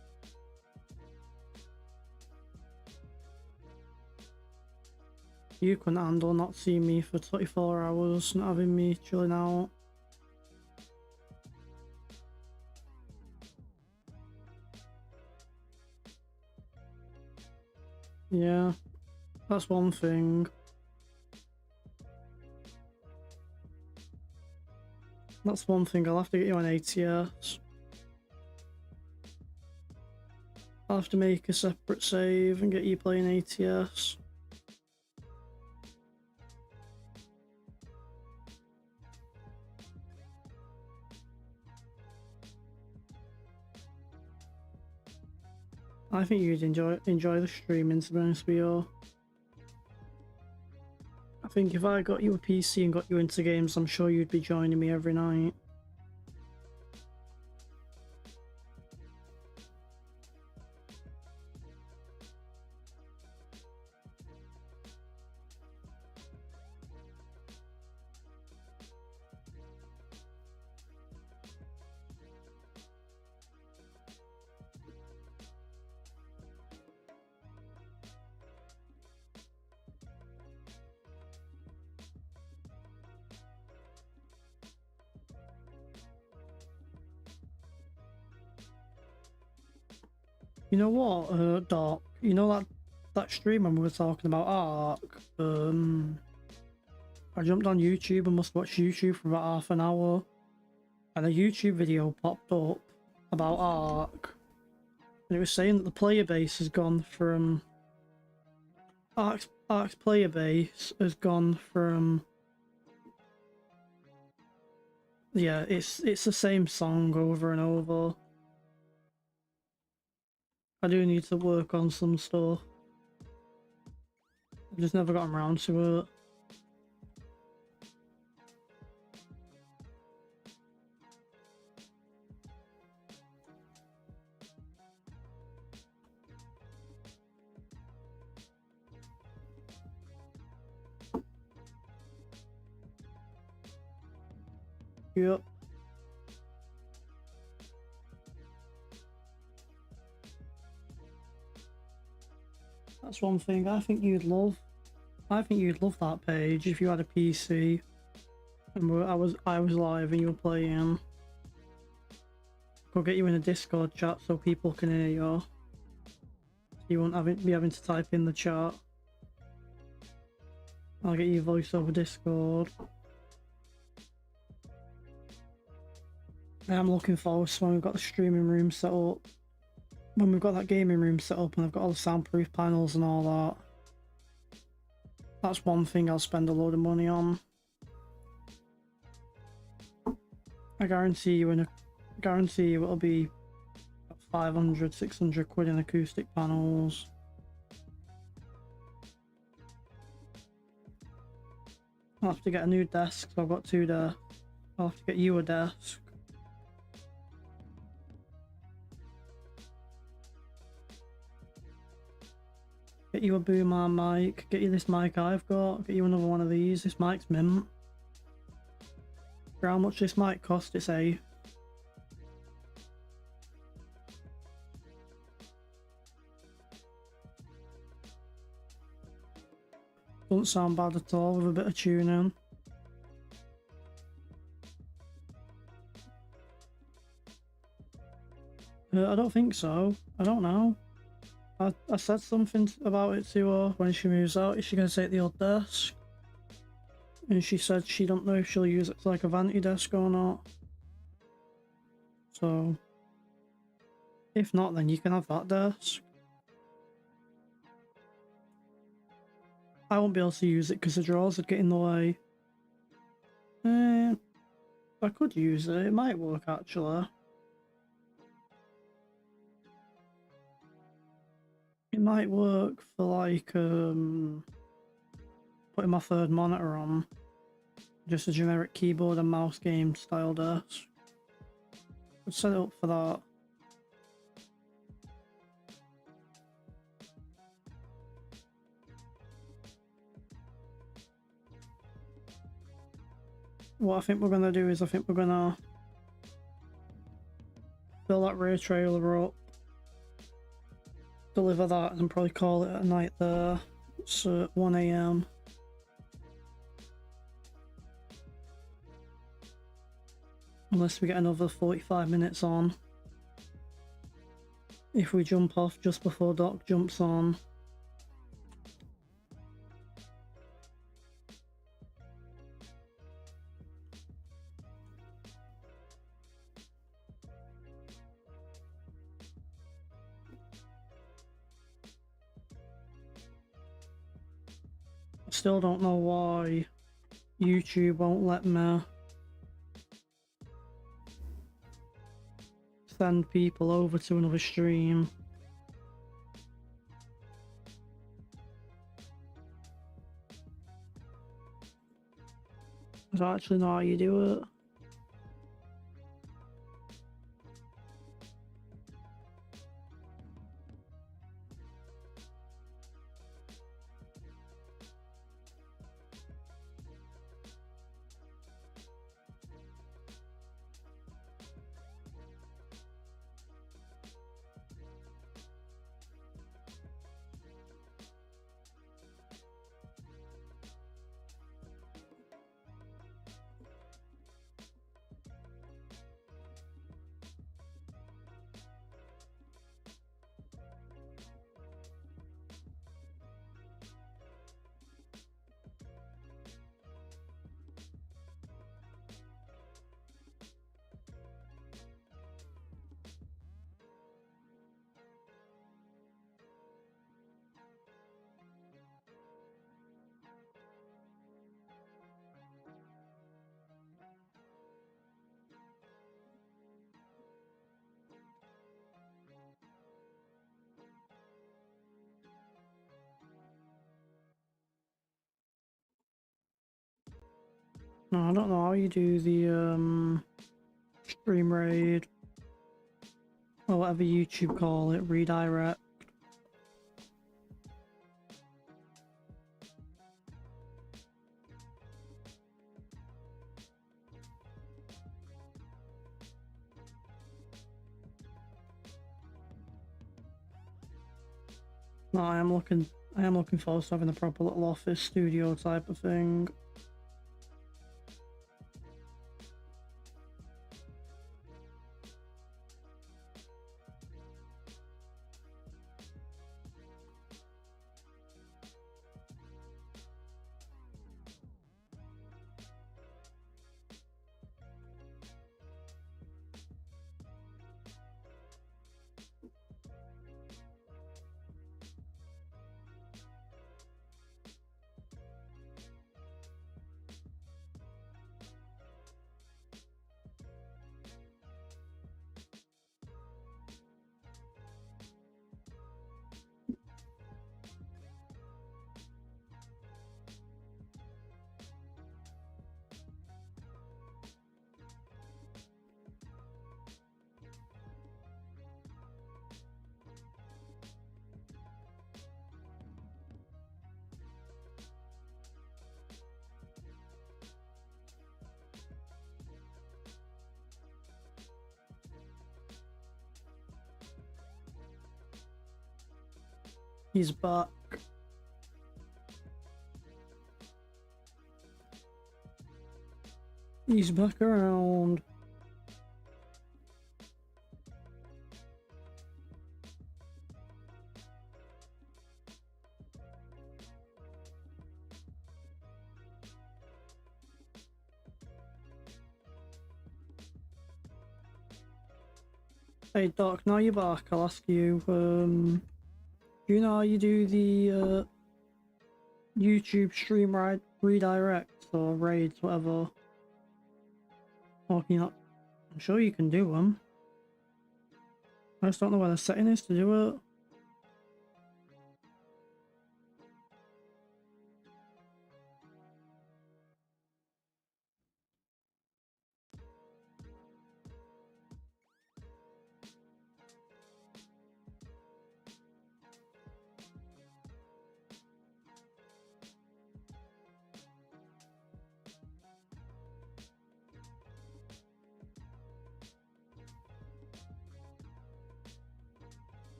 You couldn't handle not seeing me for 24 hours, not having me chilling out. Yeah, that's one thing. That's one thing, I'll have to get you on ATS. I'll have to make a separate save and get you playing ATS. I think you'd enjoy the streaming, to be honest with you. I think if I got you a PC and got you into games, I'm sure you'd be joining me every night. You know what, Doc? You know that stream when we were talking about Ark? I jumped on YouTube and must watch YouTube for about half an hour, and a YouTube video popped up about Ark, and it was saying that the player base has gone from Ark's player base has gone from, yeah, it's the same song over and over. I do need to work on some stuff. I've just never gotten around to it. Yep. That's one thing I think you'd love. I think you'd love that page if you had a PC and I was live and you were playing. Could get you in a Discord chat so people can hear you. You won't be having to type in the chat. I'll get you voice over Discord. I'm looking forward to when we've got the streaming room set up. When we've got that gaming room set up and I've got all the soundproof panels and all that. That's one thing I'll spend a load of money on. I guarantee you it'll be 500, 600 quid in acoustic panels. I'll have to get a new desk, so I've got 2 there. I'll have to get you a desk. Get you a boom arm mic, get you this mic I've got, get you another one of these. This mic's mint. For how much this mic cost, it's a... Doesn't sound bad at all with a bit of tuning. I don't think so. I don't know. I said something about it to her when she moves out. Is she going to take the old desk? And she said she don't know if she'll use it as like a vanity desk or not. So, if not, then you can have that desk. I won't be able to use it because the drawers would get in the way. I could use it. It might work actually. It might work for like putting my third monitor on. Just a generic keyboard and mouse game style desk. I'd set it up for that. What I think we're gonna do is I think we're gonna fill that rear trailer up, deliver that, and probably call it a night there. It's 1 AM. Unless we get another 45 minutes on. If we jump off just before Doc jumps on. I still don't know why YouTube won't let me send people over to another stream. I don't actually know how you do it. No, I don't know how you do the stream raid or whatever YouTube call it, redirect. No, I am looking forward to having a proper little office studio type of thing. He's back. He's back around. Hey Doc, now you're back, I'll ask you, do you know how you do the YouTube stream redirects or raids, whatever? Or can you not? I'm sure you can do them. I just don't know where the setting is to do it.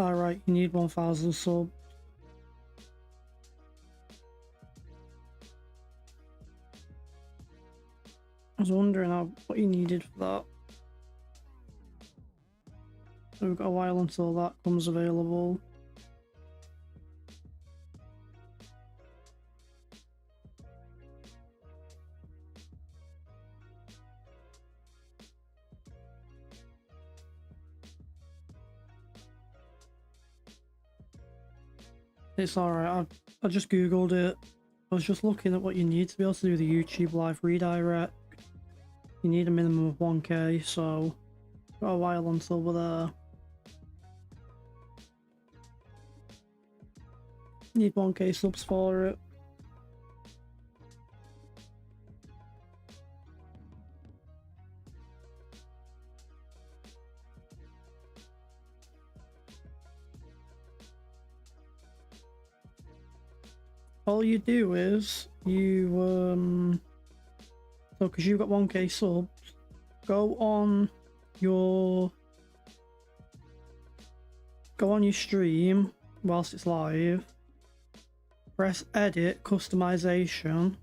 Alright, you need 1,000 sub. I was wondering what you needed for that. So we've got a while until that comes available. It's alright, I just googled it. I was just looking at what you need to be able to do the YouTube live redirect. You need a minimum of 1k, so got a while until we're there. Need 1k subs for it. All you do is you so because you've got 1k subs, go on your stream whilst it's live, press edit customization,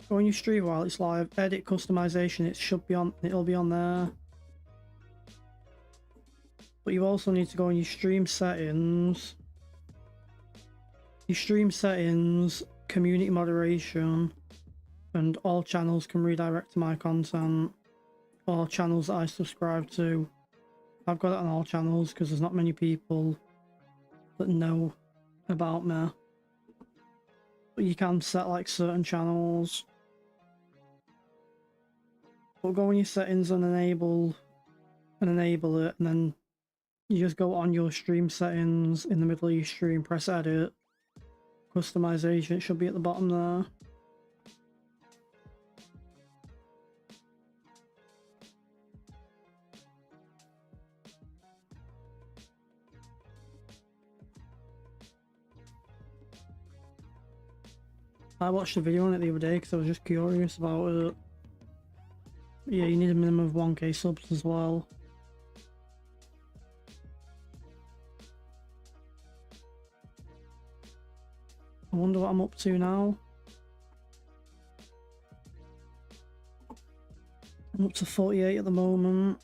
go on your stream while it's live, edit customization, it'll be on there. But you also need to go on your stream settings, community moderation, and all channels can redirect to my content, or channels that I subscribe to. I've got it on all channels because there's not many people that know about me. But you can set like certain channels. But go in your settings and enable it, and then you just go on your stream settings in the middle of your stream, press edit, customization, it should be at the bottom there. I watched a video on it the other day because I was just curious about it. Yeah, you need a minimum of 1k subs as well. I wonder what I'm up to now. I'm up to 48 at the moment.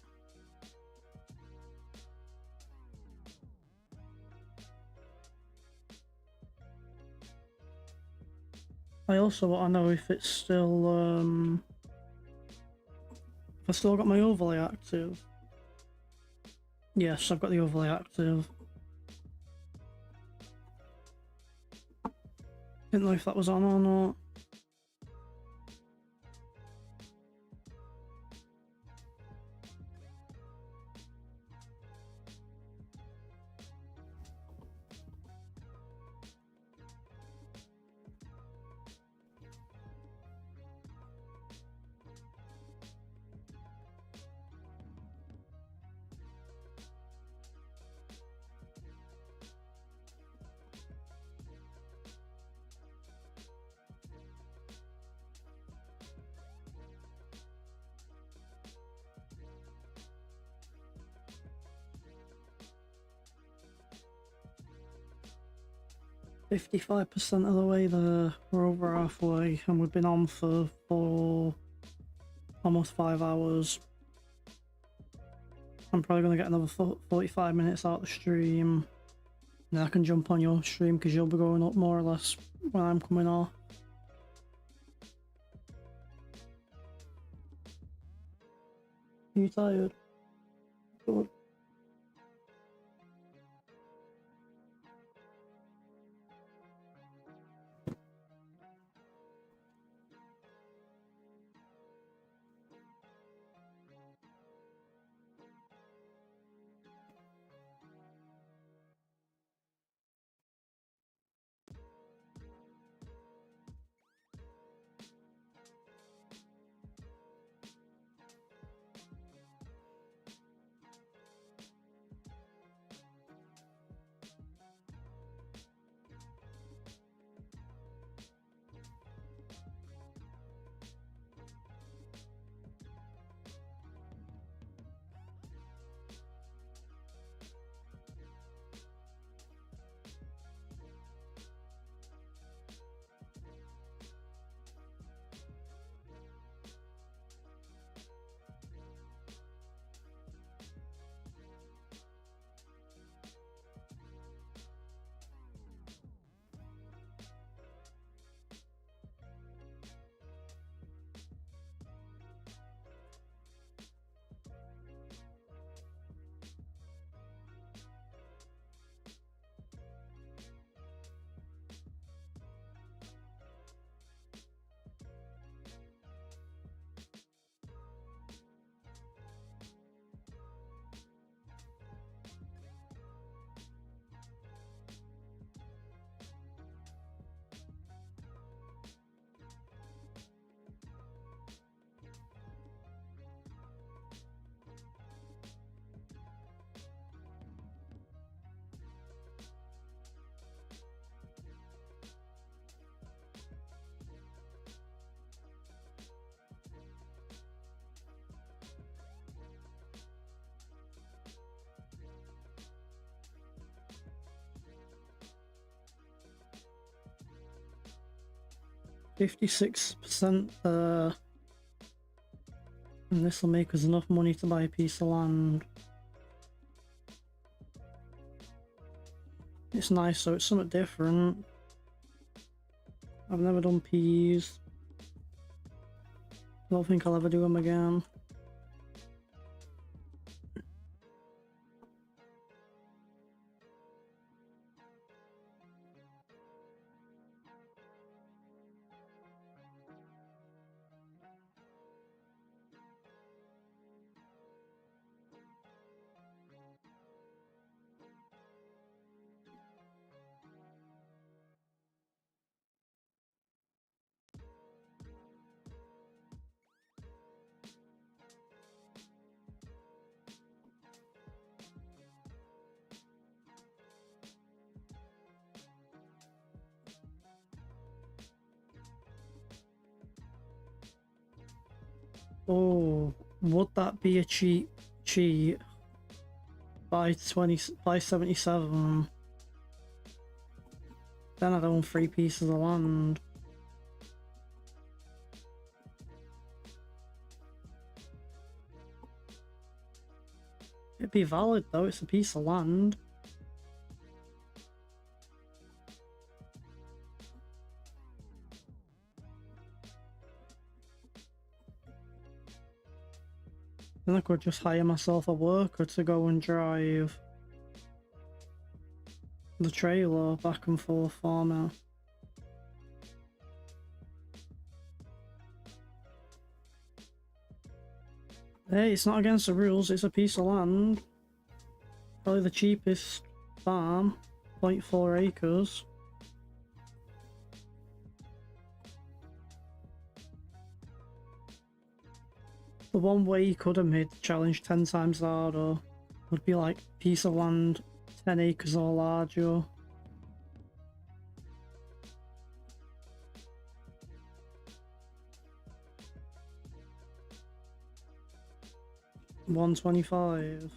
I also want to know if it's still, if I still got my overlay active. Yes, I've got the overlay active. Didn't know if that was on or not. %5 of the way there. We're over halfway, and we've been on for almost 5 hours. I'm probably going to get another 45 minutes out of the stream, then I can jump on your stream because you'll be going up more or less when I'm coming off. Are you tired? Good. %56% there. And this will make us enough money to buy a piece of land. It's nice, so it's something different. I've never done peas. Don't think I'll ever do them again. Oh, would that be a cheat? By 77. Then I'd own 3 pieces of land. It'd be valid though, it's a piece of land. Then I could just hire myself a worker to go and drive the trailer back and forth for me. Hey, it's not against the rules, it's a piece of land. Probably the cheapest farm, 0.4 acres. The one way you could have made the challenge 10 times harder would be like a piece of land 10 acres or larger. $125.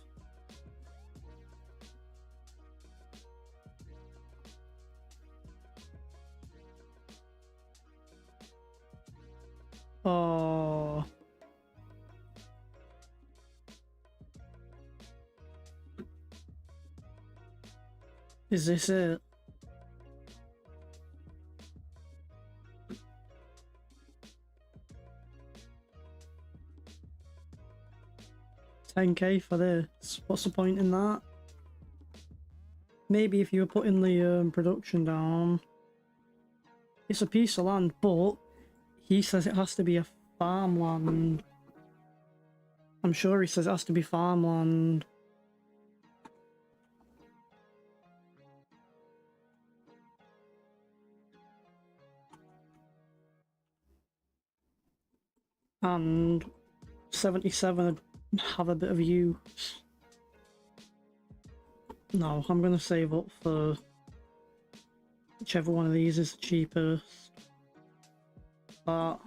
Oh. Is this it? $10K for this. What's the point in that? Maybe if you were putting the production down. It's a piece of land, but he says it has to be a farmland. I'm sure he says it has to be farmland. And 77 would have a bit of use. No, I'm gonna save up for whichever one of these is the cheapest. But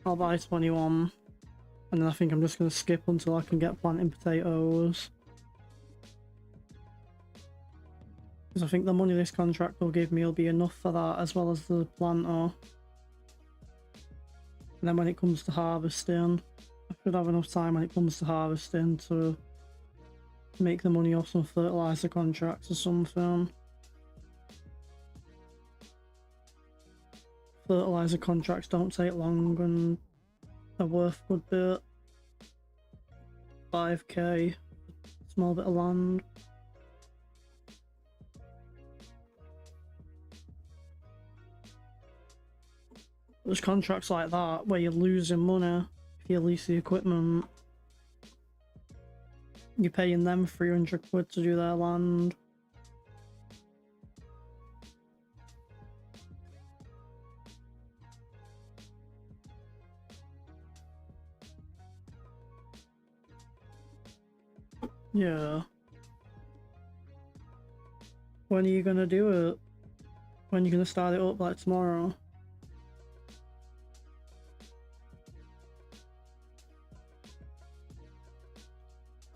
I'll buy 21. And then I think I'm just gonna skip until I can get planting potatoes. Because I think the money this contract will give me will be enough for that, as well as the planter. And then when it comes to harvesting, I should have enough time when it comes to harvesting to make the money off some fertilizer contracts or something. Fertilizer contracts don't take long and are worth a good bit. 5K, small bit of land. There's contracts like that where you're losing money if you lease the equipment. You're paying them 300 quid to do their land. Yeah. When are you gonna do it? When are you gonna start it up, like tomorrow?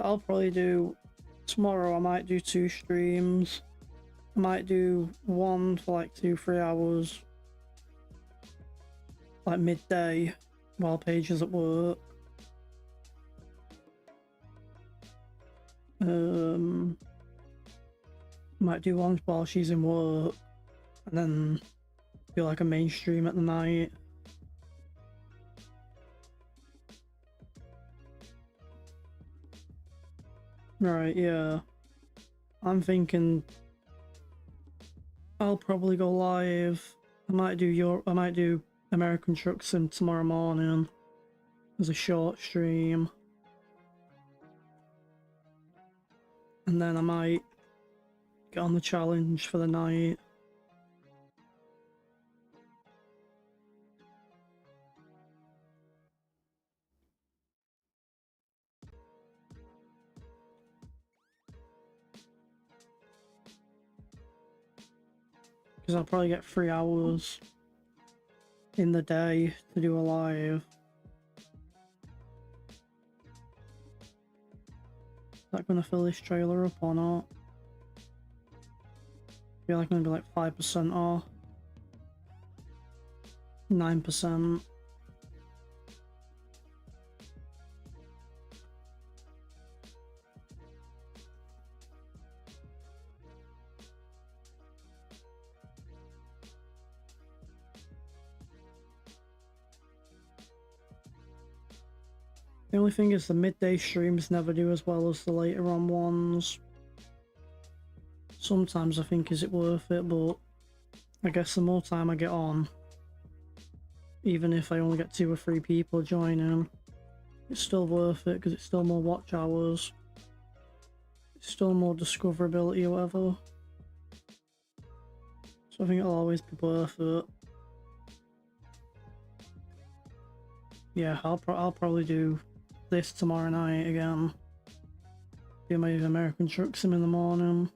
I'll probably do tomorrow. I might do 2 streams. I might do one for like 2-3 hours, like midday, while Paige is at work. Might do one while she's in work, and then do like a main stream at the night. Right, yeah. I'm thinking I'll probably go live. I might do American Truck Sim tomorrow morning as a short stream. And then I might get on the challenge for the night. Because I'll probably get 3 hours in the day to do a live. Is that going to fill this trailer up or not? I feel like I'm going to be like 5% off. 9%. The only thing is the midday streams never do as well as the later on ones. Sometimes I think, is it worth it, but I guess the more time I get on, even if I only get 2 or 3 people joining, it's still worth it because it's still more watch hours. It's still more discoverability or whatever. So I think it'll always be worth it. Yeah, I'll probably do this tomorrow night again. Do my American Truck Sim in the morning.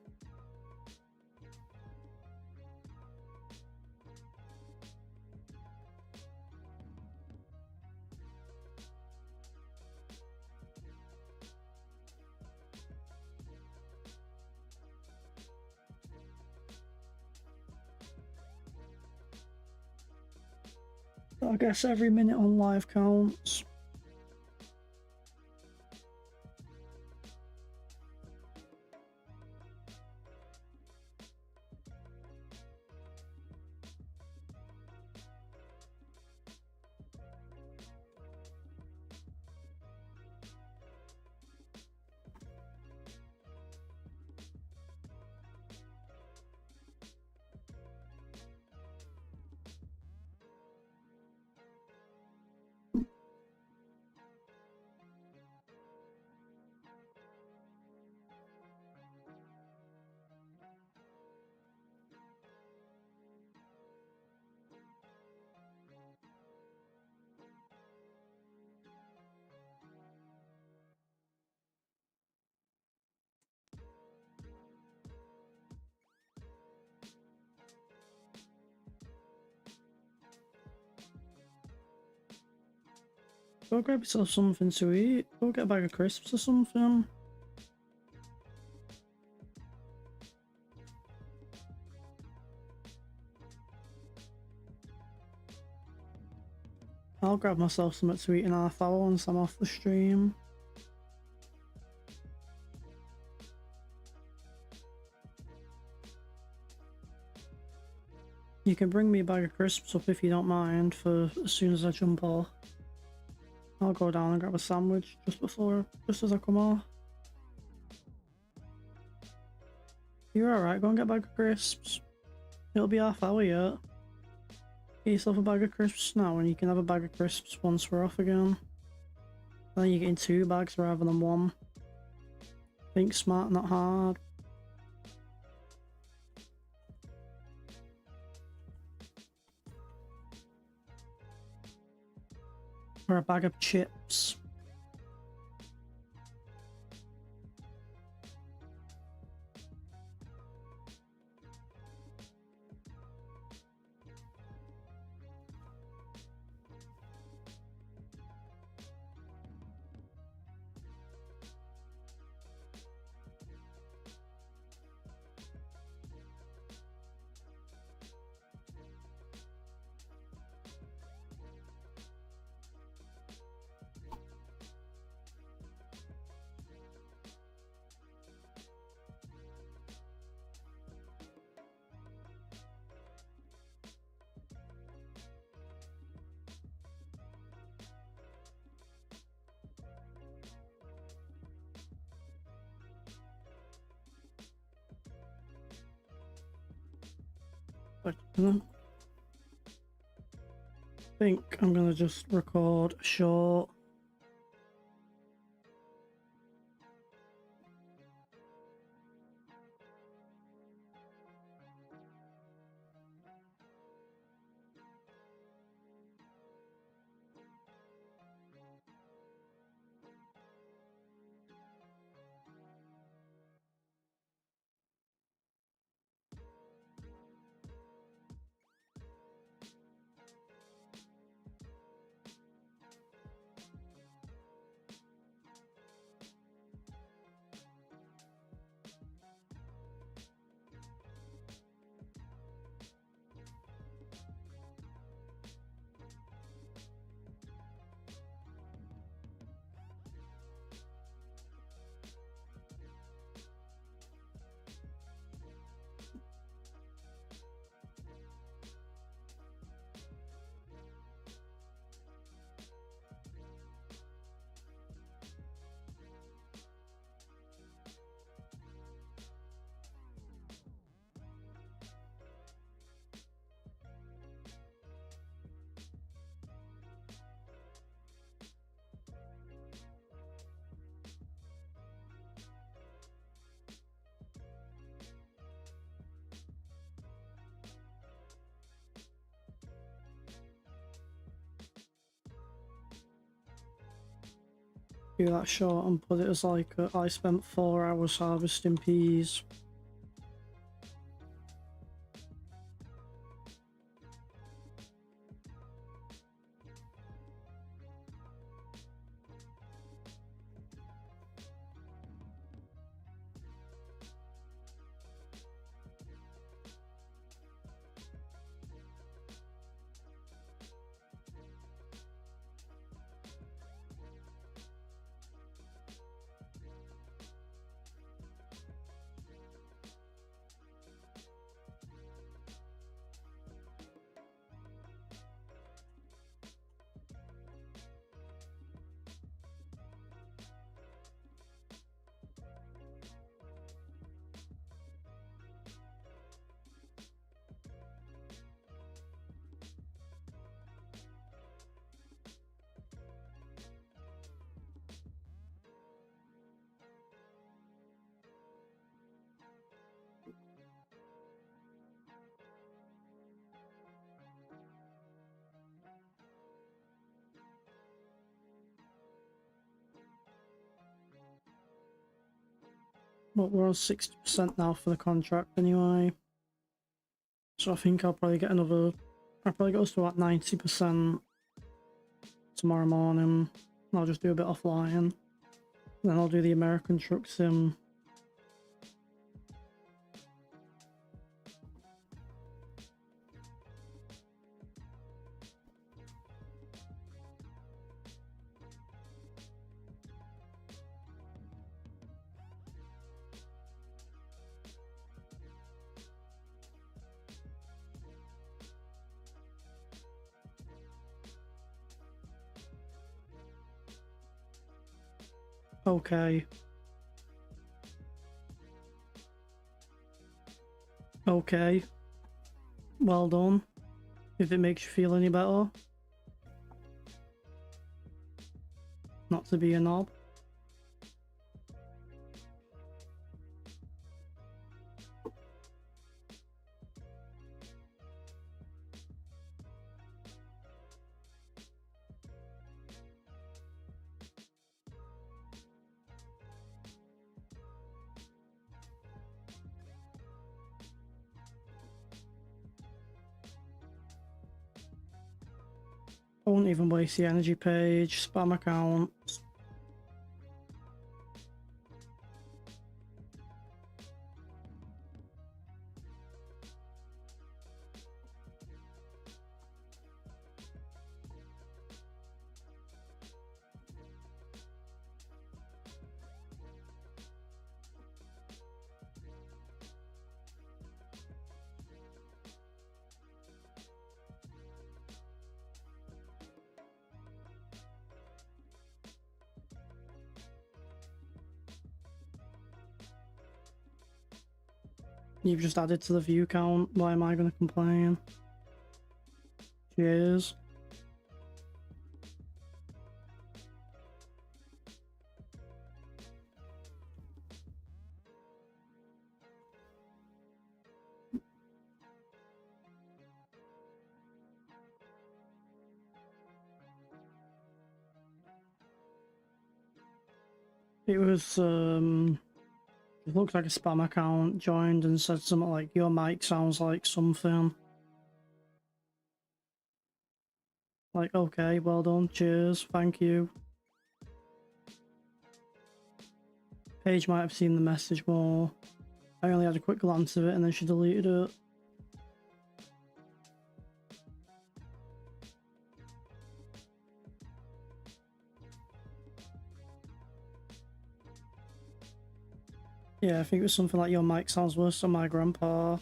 I guess every minute on live counts. Go grab yourself something to eat. Go get a bag of crisps or something. I'll grab myself something to eat in half hour once I'm off the stream. You can bring me a bag of crisps up if you don't mind for as soon as I jump off. I'll go down and grab a sandwich just as I come off. You're alright, go and get a bag of crisps. It'll be half hour yet. Get yourself a bag of crisps now and you can have a bag of crisps once we're off again. Then you're getting 2 bags rather than 1. Think smart, not hard. Or a bag of chips. I think I'm gonna just record a short. Do that short and put it as like I spent 4 hours harvesting peas. But we're on 60% now for the contract anyway. So I think I'll probably get another... I'll probably go to about 90%. tomorrow morning. I'll just do a bit offline. Then I'll do the American Truck Sim. Okay. Okay. Well done. If it makes you feel any better. Not to be a knob. I won't even waste the energy page. Spam account. You've just added to the view count. Why am I going to complain? Cheers. It was, it looked like a spam account joined and said something like, your mic sounds like something. Like, okay, well done, cheers, thank you. Paige might have seen the message more. I only had a quick glance of it and then she deleted it. Yeah, I think it was something like, your mic sounds worse than my grandpa.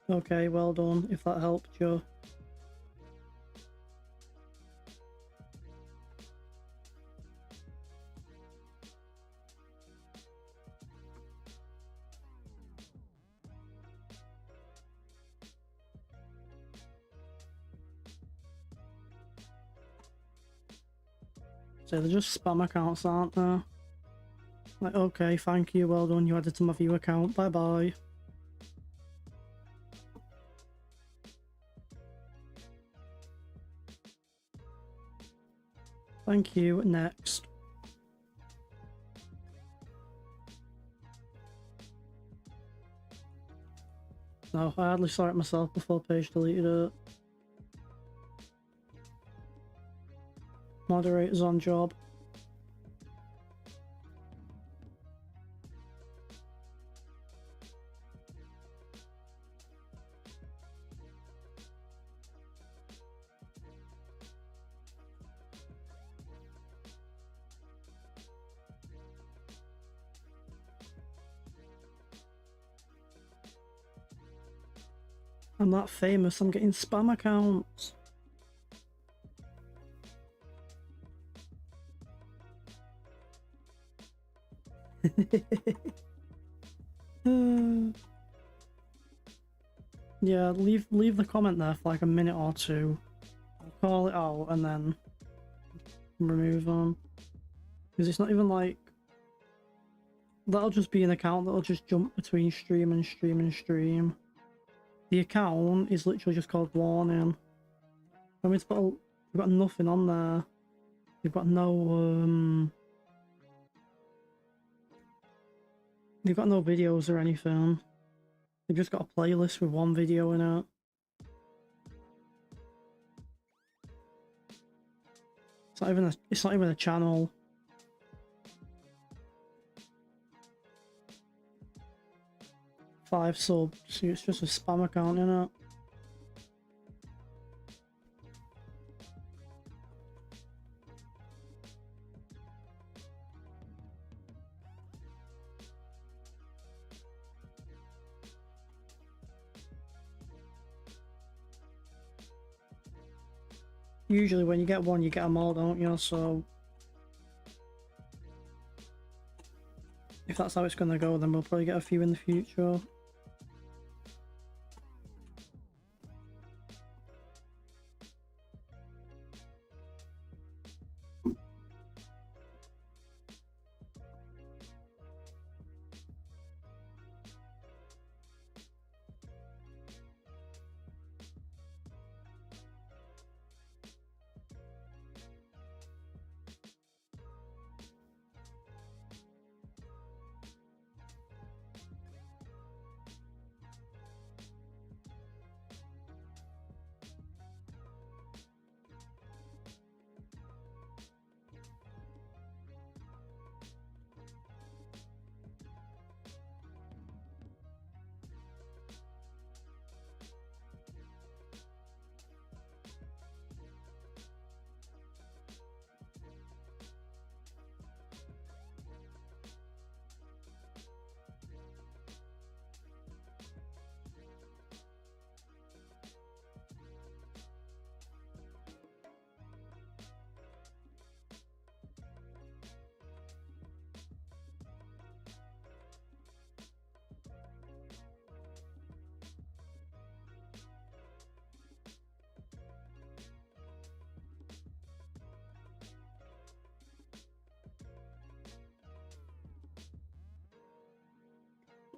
Okay, well done, if that helped you. So they're just spam accounts, aren't they? Like, okay, thank you, well done, you added to my view account, bye bye. Thank you, next. No, I hardly saw it myself before Paige deleted it. Moderator's on job. I'm that famous, I'm getting spam accounts. Yeah, leave the comment there for like a minute or two. I'll call it out and then remove them. Because it's not even like... That'll just be an account that'll just jump between stream and stream and stream. The account is literally just called warning. I mean, you've got nothing on there. You've got no, you've got no videos or anything. They've just got a playlist with one video in it. It's not even a channel. Five subs. It's just a spam account, innit? Usually when you get one, you get them all, don't you? So if that's how it's gonna go, then we'll probably get a few in the future.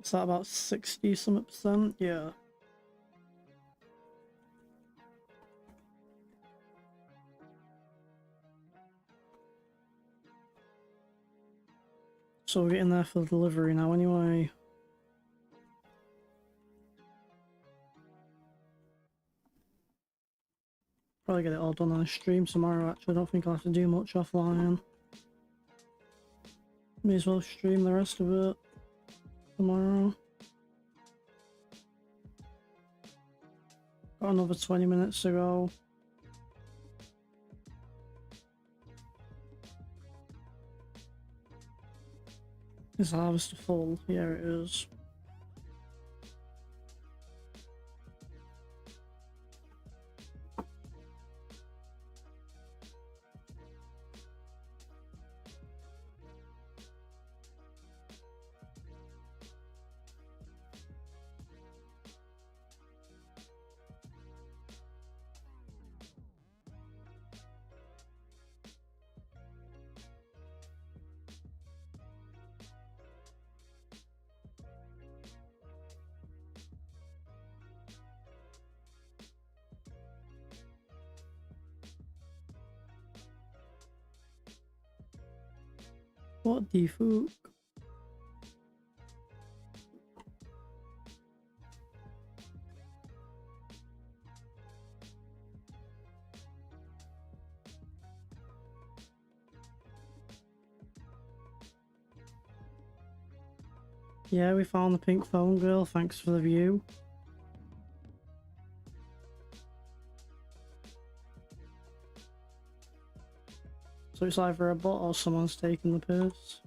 Is that about 60 something percent? Yeah. So we're getting there for the delivery now anyway. Probably get it all done on a stream tomorrow actually. I don't think I'll have to do much offline. May as well stream the rest of it tomorrow. Got another 20 minutes to go. Is the harvester full? Yeah, it is. What the fuck? Yeah, we found the pink phone girl. Thanks for the view. So it's either a bot or someone's taking the piss.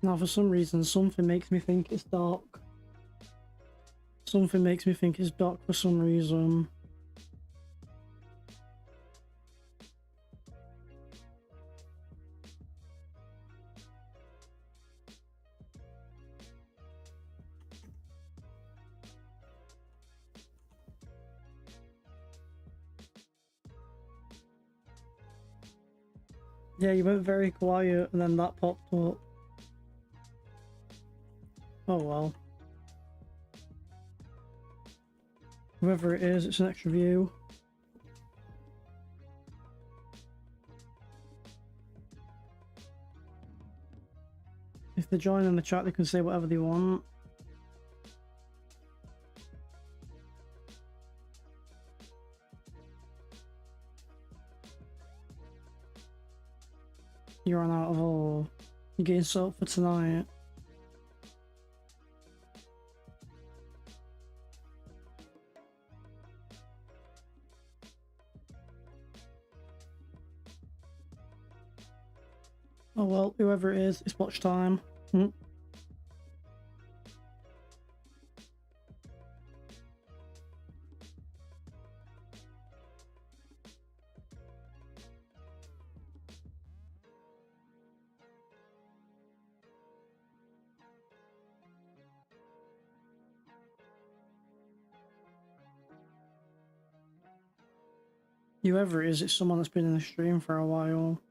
Now, for some reason, something makes me think it's dark. Something makes me think it's dark for some reason. Yeah, you went very quiet and then that popped up. Oh well. Whoever it is, it's an extra view. If they join in the chat, they can say whatever they want. You're on out of all. You're getting set up for tonight. Oh well, whoever it is, it's watch time. Whoever it is, it's someone that's been in the stream for a while.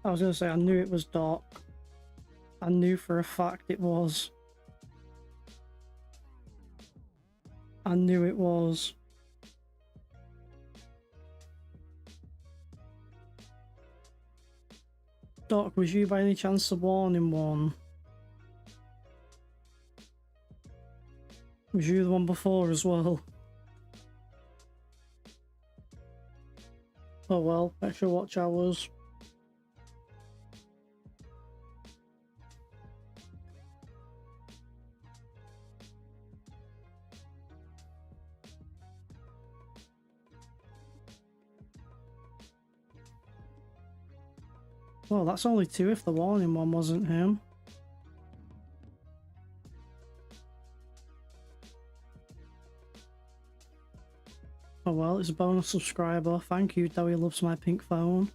I was gonna say, I knew it was dark. I knew for a fact it was. I knew it was. Doc, was you by any chance the warning one? Was you the one before as well? Oh well, extra watch hours. Well, that's only two if the warning one wasn't him. Oh well, it's a bonus subscriber. Thank you, Dowie loves my pink phone.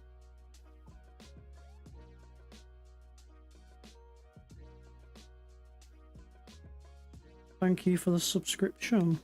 Thank you for the subscription.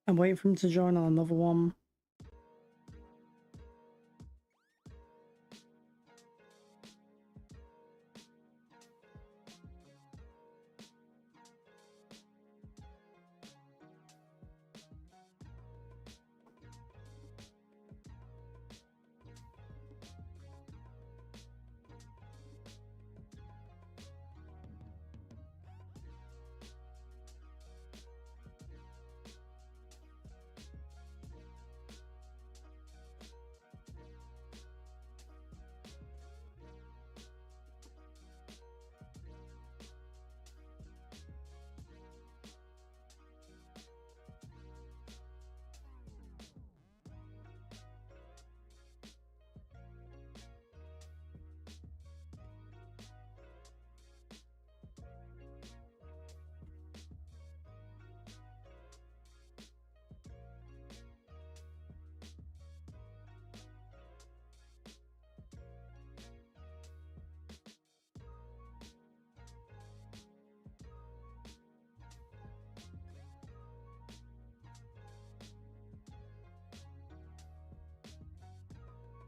I'm waiting for him to join on another one.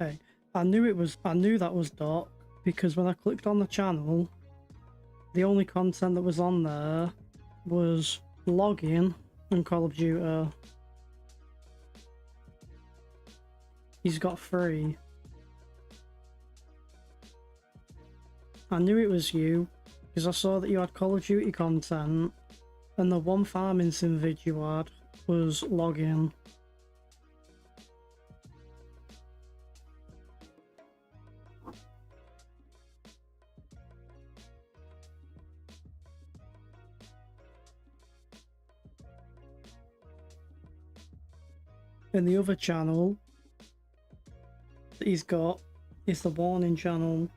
Okay, I knew that was Doc because when I clicked on the channel, the only content that was on there was logging and Call of Duty. He's got 3. I knew it was you because I saw that you had Call of Duty content, and the one farming sim vid you had was logging. And the other channel that he's got is the warning channel.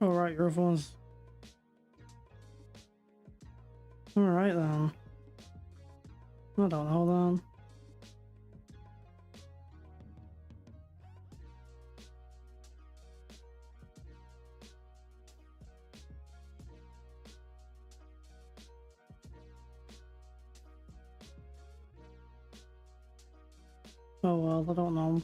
Alright, your other one's... Alright then. I don't know then. Oh well, I don't know.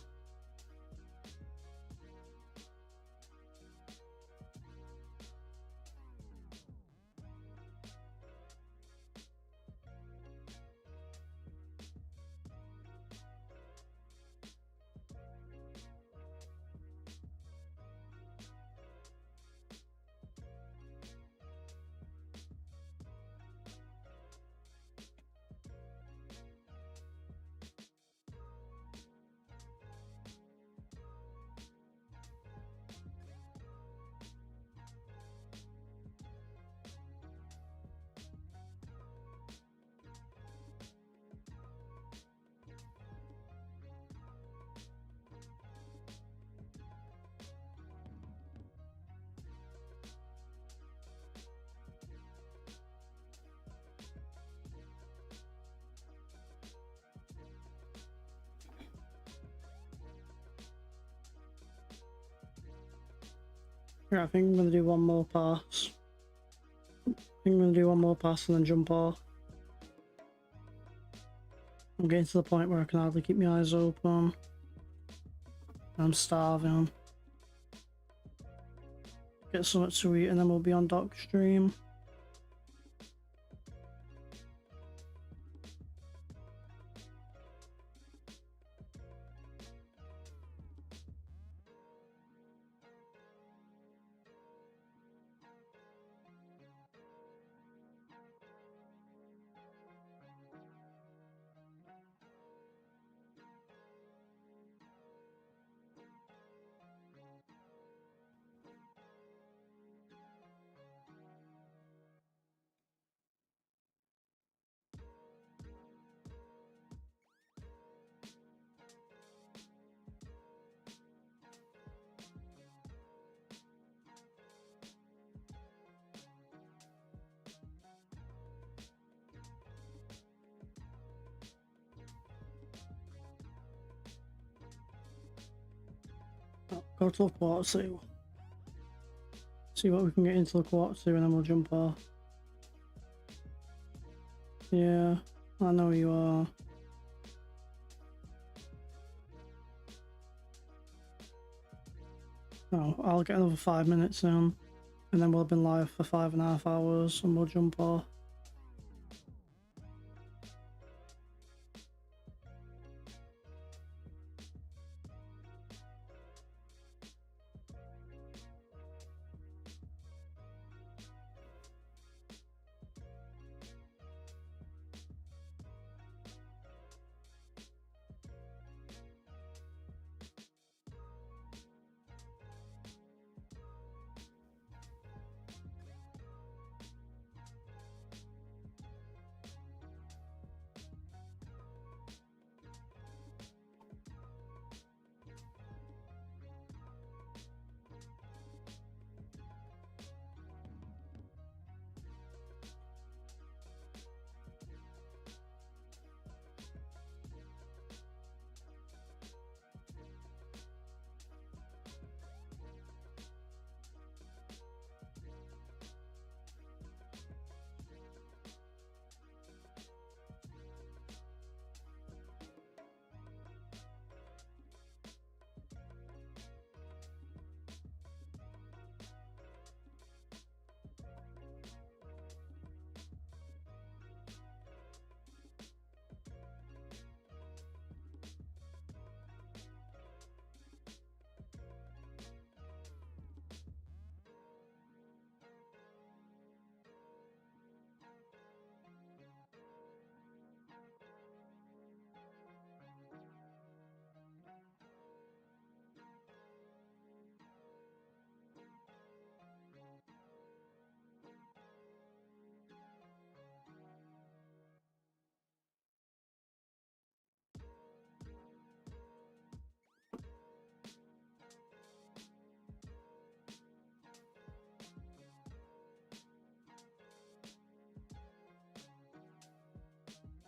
Yeah, I think I'm gonna do one more pass. I think I'm gonna do one more pass and then jump off. I'm getting to the point where I can hardly keep my eyes open. I'm starving. Get something to eat and then we'll be on Doc stream. Go to the quarter two. See what we can get into the quarter two and then we'll jump off. Yeah, I know you are. Oh, I'll get another 5 minutes in and then we'll have been live for 5.5 hours and we'll jump off.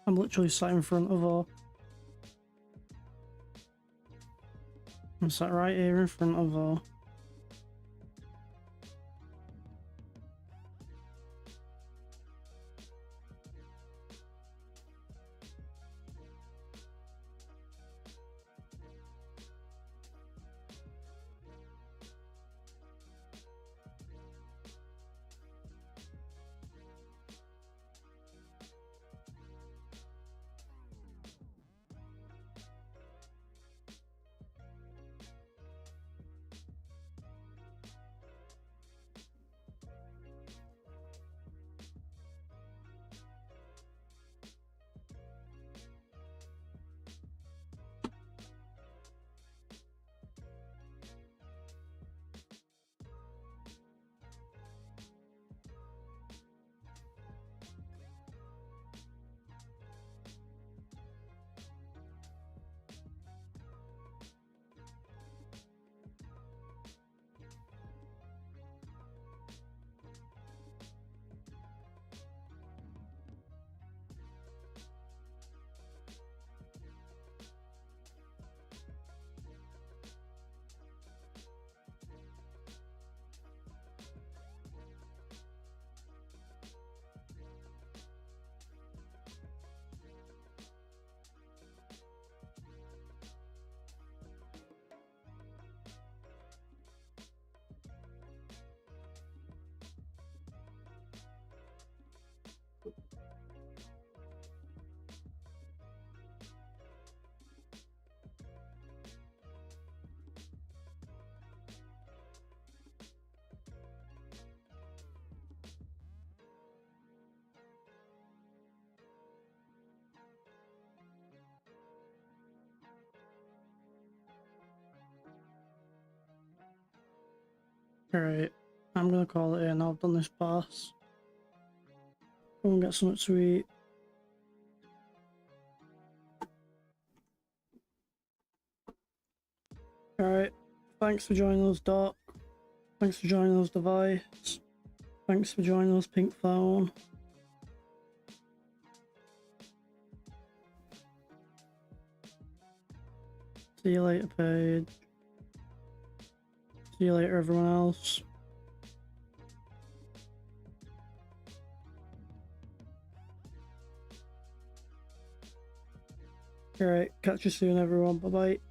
I'm literally sat in front of her. I'm sat right here in front of her. Alright, I'm gonna call it in. I've done this pass. Go and get something to eat. Alright, thanks for joining us, Doc. Thanks for joining us, Device. Thanks for joining us, Pink Phone. See you later, Paige. See you later, everyone else. Alright, catch you soon, everyone. Bye-bye.